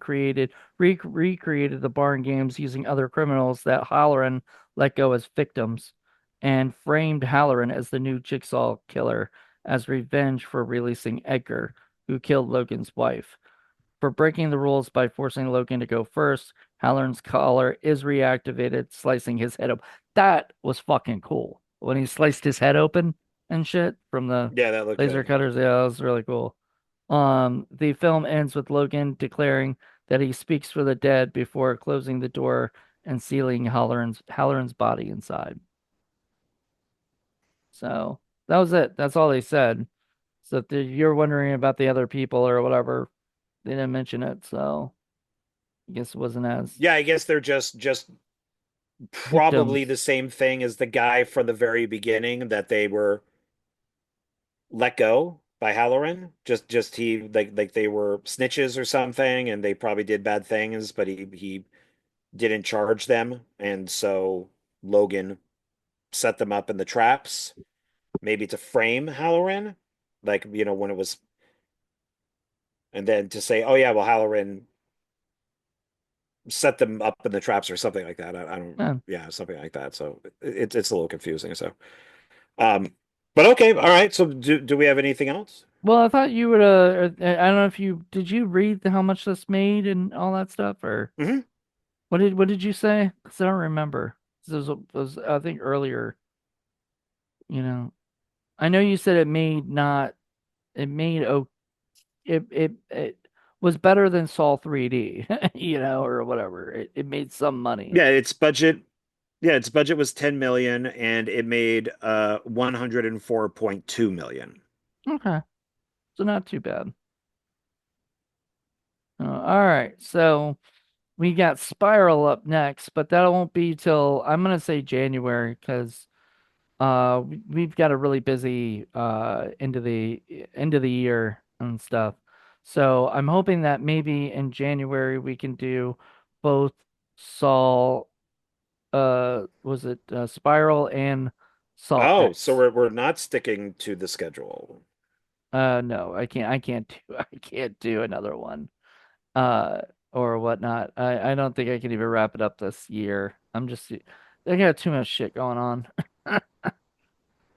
[SPEAKER 1] recreated the barn games using other criminals that Halloran let go as victims, and framed Halloran as the new Jigsaw killer as revenge for releasing Edgar, who killed Logan's wife. For breaking the rules by forcing Logan to go first, Halloran's collar is reactivated, slicing his head open. That was fucking cool. When he sliced his head open and shit from the
[SPEAKER 2] Yeah, that looked
[SPEAKER 1] laser
[SPEAKER 2] good.
[SPEAKER 1] cutters, yeah, that was really cool. The film ends with Logan declaring that he speaks for the dead before closing the door and sealing Halloran's body inside. So that was it. That's all they said. So if you're wondering about the other people or whatever, they didn't mention it. So I guess it wasn't as
[SPEAKER 2] Yeah, I guess they're just probably
[SPEAKER 1] victims.
[SPEAKER 2] the same thing as the guy from the very beginning that they were let go by Halloran. Just he like they were snitches or something, and they probably did bad things, but he didn't charge them, and so Logan set them up in the traps, maybe to frame Halloran, like when it was, and then to say, oh yeah, well Halloran set them up in the traps or something like that. I don't,
[SPEAKER 1] Yeah.
[SPEAKER 2] yeah, something like that. So it's a little confusing. So, um, but okay, all right. So do we have anything else?
[SPEAKER 1] Well, I thought you would. I don't know if you did. You read how much this made and all that stuff, or
[SPEAKER 2] Hmm.
[SPEAKER 1] what did you say? Because I don't remember. 'Cause it was I think earlier. You know, I know you said it made not. It made oh. It was better than Saw 3D. Or whatever. It made some money.
[SPEAKER 2] Yeah, its budget was 10 million and it made 104.2 million.
[SPEAKER 1] Okay, so not too bad. All right, so we got Spiral up next, but that won't be till I'm gonna say January because we've got a really busy end of the year and stuff. So I'm hoping that maybe in January we can do both Saw was it Spiral and Saw
[SPEAKER 2] Oh, so
[SPEAKER 1] X.
[SPEAKER 2] we're not sticking to the schedule.
[SPEAKER 1] No, I can't do another one. Uh or whatnot. I don't think I can even wrap it up this year. I got too much shit going on.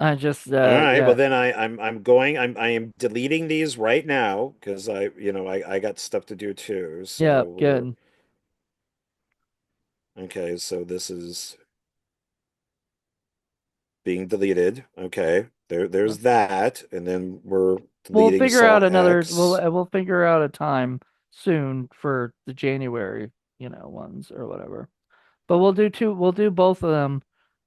[SPEAKER 1] I just
[SPEAKER 2] All right, well
[SPEAKER 1] yeah.
[SPEAKER 2] then I am deleting these right now because I got stuff to do too.
[SPEAKER 1] Yeah,
[SPEAKER 2] So we're
[SPEAKER 1] good.
[SPEAKER 2] okay, so this is being deleted. Okay. There's that. And then we're
[SPEAKER 1] We'll
[SPEAKER 2] deleting
[SPEAKER 1] figure
[SPEAKER 2] Saw
[SPEAKER 1] out another
[SPEAKER 2] X.
[SPEAKER 1] we'll figure out a time soon for the January, ones or whatever. But we'll do both of them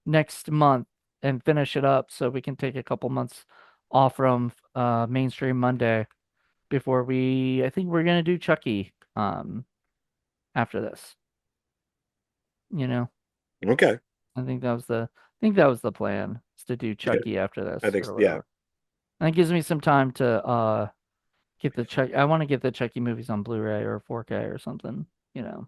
[SPEAKER 1] next month and finish it up so we can take a couple months off from mainstream Monday before I think we're gonna do Chucky after this. You know,
[SPEAKER 2] Okay.
[SPEAKER 1] I think that was the plan is to do
[SPEAKER 2] Yeah.
[SPEAKER 1] Chucky after
[SPEAKER 2] I
[SPEAKER 1] this
[SPEAKER 2] think
[SPEAKER 1] or
[SPEAKER 2] yeah.
[SPEAKER 1] whatever. And it gives me some time to get the Chuck. I want to get the Chucky movies on Blu-ray or 4K or something, you know.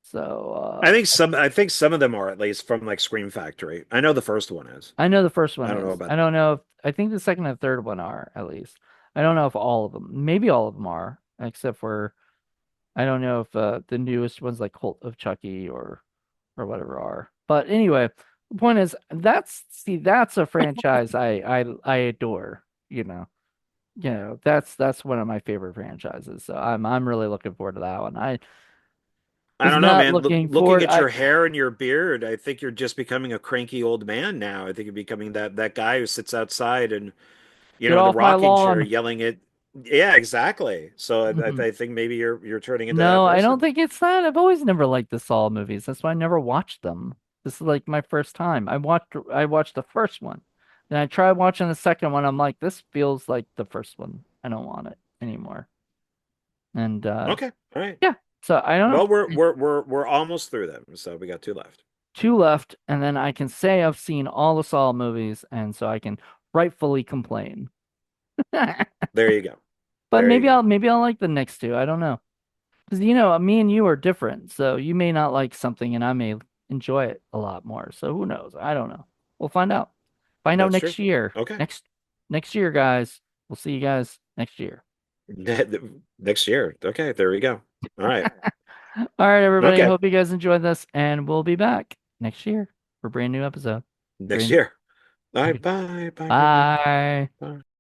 [SPEAKER 1] So
[SPEAKER 2] I think some of them are at least from like Scream Factory. I know the first one is.
[SPEAKER 1] I know the first
[SPEAKER 2] I
[SPEAKER 1] one
[SPEAKER 2] don't know
[SPEAKER 1] is.
[SPEAKER 2] about
[SPEAKER 1] I don't know if I think the second and third one are at least. I don't know if all of them. Maybe all of them are, except for I don't know if the newest ones like Cult of Chucky or whatever are. But anyway, the point is that's a franchise I adore, you know. You know, that's one of my favorite franchises. So I'm really looking forward to that one. I
[SPEAKER 2] I
[SPEAKER 1] was
[SPEAKER 2] don't know,
[SPEAKER 1] not
[SPEAKER 2] man.
[SPEAKER 1] looking
[SPEAKER 2] Looking
[SPEAKER 1] forward.
[SPEAKER 2] at
[SPEAKER 1] I
[SPEAKER 2] your hair and your beard, I think you're just becoming a cranky old man now. I think you're becoming that guy who sits outside and
[SPEAKER 1] get
[SPEAKER 2] in the
[SPEAKER 1] off my
[SPEAKER 2] rocking chair
[SPEAKER 1] lawn.
[SPEAKER 2] yelling at. Yeah, exactly. So
[SPEAKER 1] Mhm.
[SPEAKER 2] I think maybe you're turning into that
[SPEAKER 1] No, I don't
[SPEAKER 2] person.
[SPEAKER 1] think it's that. I've always never liked the Saw movies. That's why I never watched them. This is like my first time. I watched the first one. Then I tried watching the second one. I'm like, this feels like the first one. I don't want it anymore. And
[SPEAKER 2] Okay, all right.
[SPEAKER 1] yeah. So I don't know.
[SPEAKER 2] Well, we're almost through them, so we got two left.
[SPEAKER 1] Two left, and then I can say I've seen all the Saw movies, and so I can rightfully complain.
[SPEAKER 2] There you go.
[SPEAKER 1] But
[SPEAKER 2] There
[SPEAKER 1] maybe
[SPEAKER 2] you
[SPEAKER 1] I'll
[SPEAKER 2] go.
[SPEAKER 1] maybe I'll like the next two. I don't know. Because me and you are different, so you may not like something and I may enjoy it a lot more. So who knows? I don't know. We'll find out. Find out
[SPEAKER 2] That's true.
[SPEAKER 1] next year.
[SPEAKER 2] Okay.
[SPEAKER 1] Next year, guys. We'll see you guys next year.
[SPEAKER 2] Next year. Okay, there we go. All right.
[SPEAKER 1] All right, everybody.
[SPEAKER 2] Okay.
[SPEAKER 1] Hope you guys enjoyed this, and we'll be back next year for a brand new episode.
[SPEAKER 2] Next
[SPEAKER 1] Brand
[SPEAKER 2] year. All right.
[SPEAKER 1] new.
[SPEAKER 2] Bye. Bye for now.
[SPEAKER 1] Bye.
[SPEAKER 2] Bye.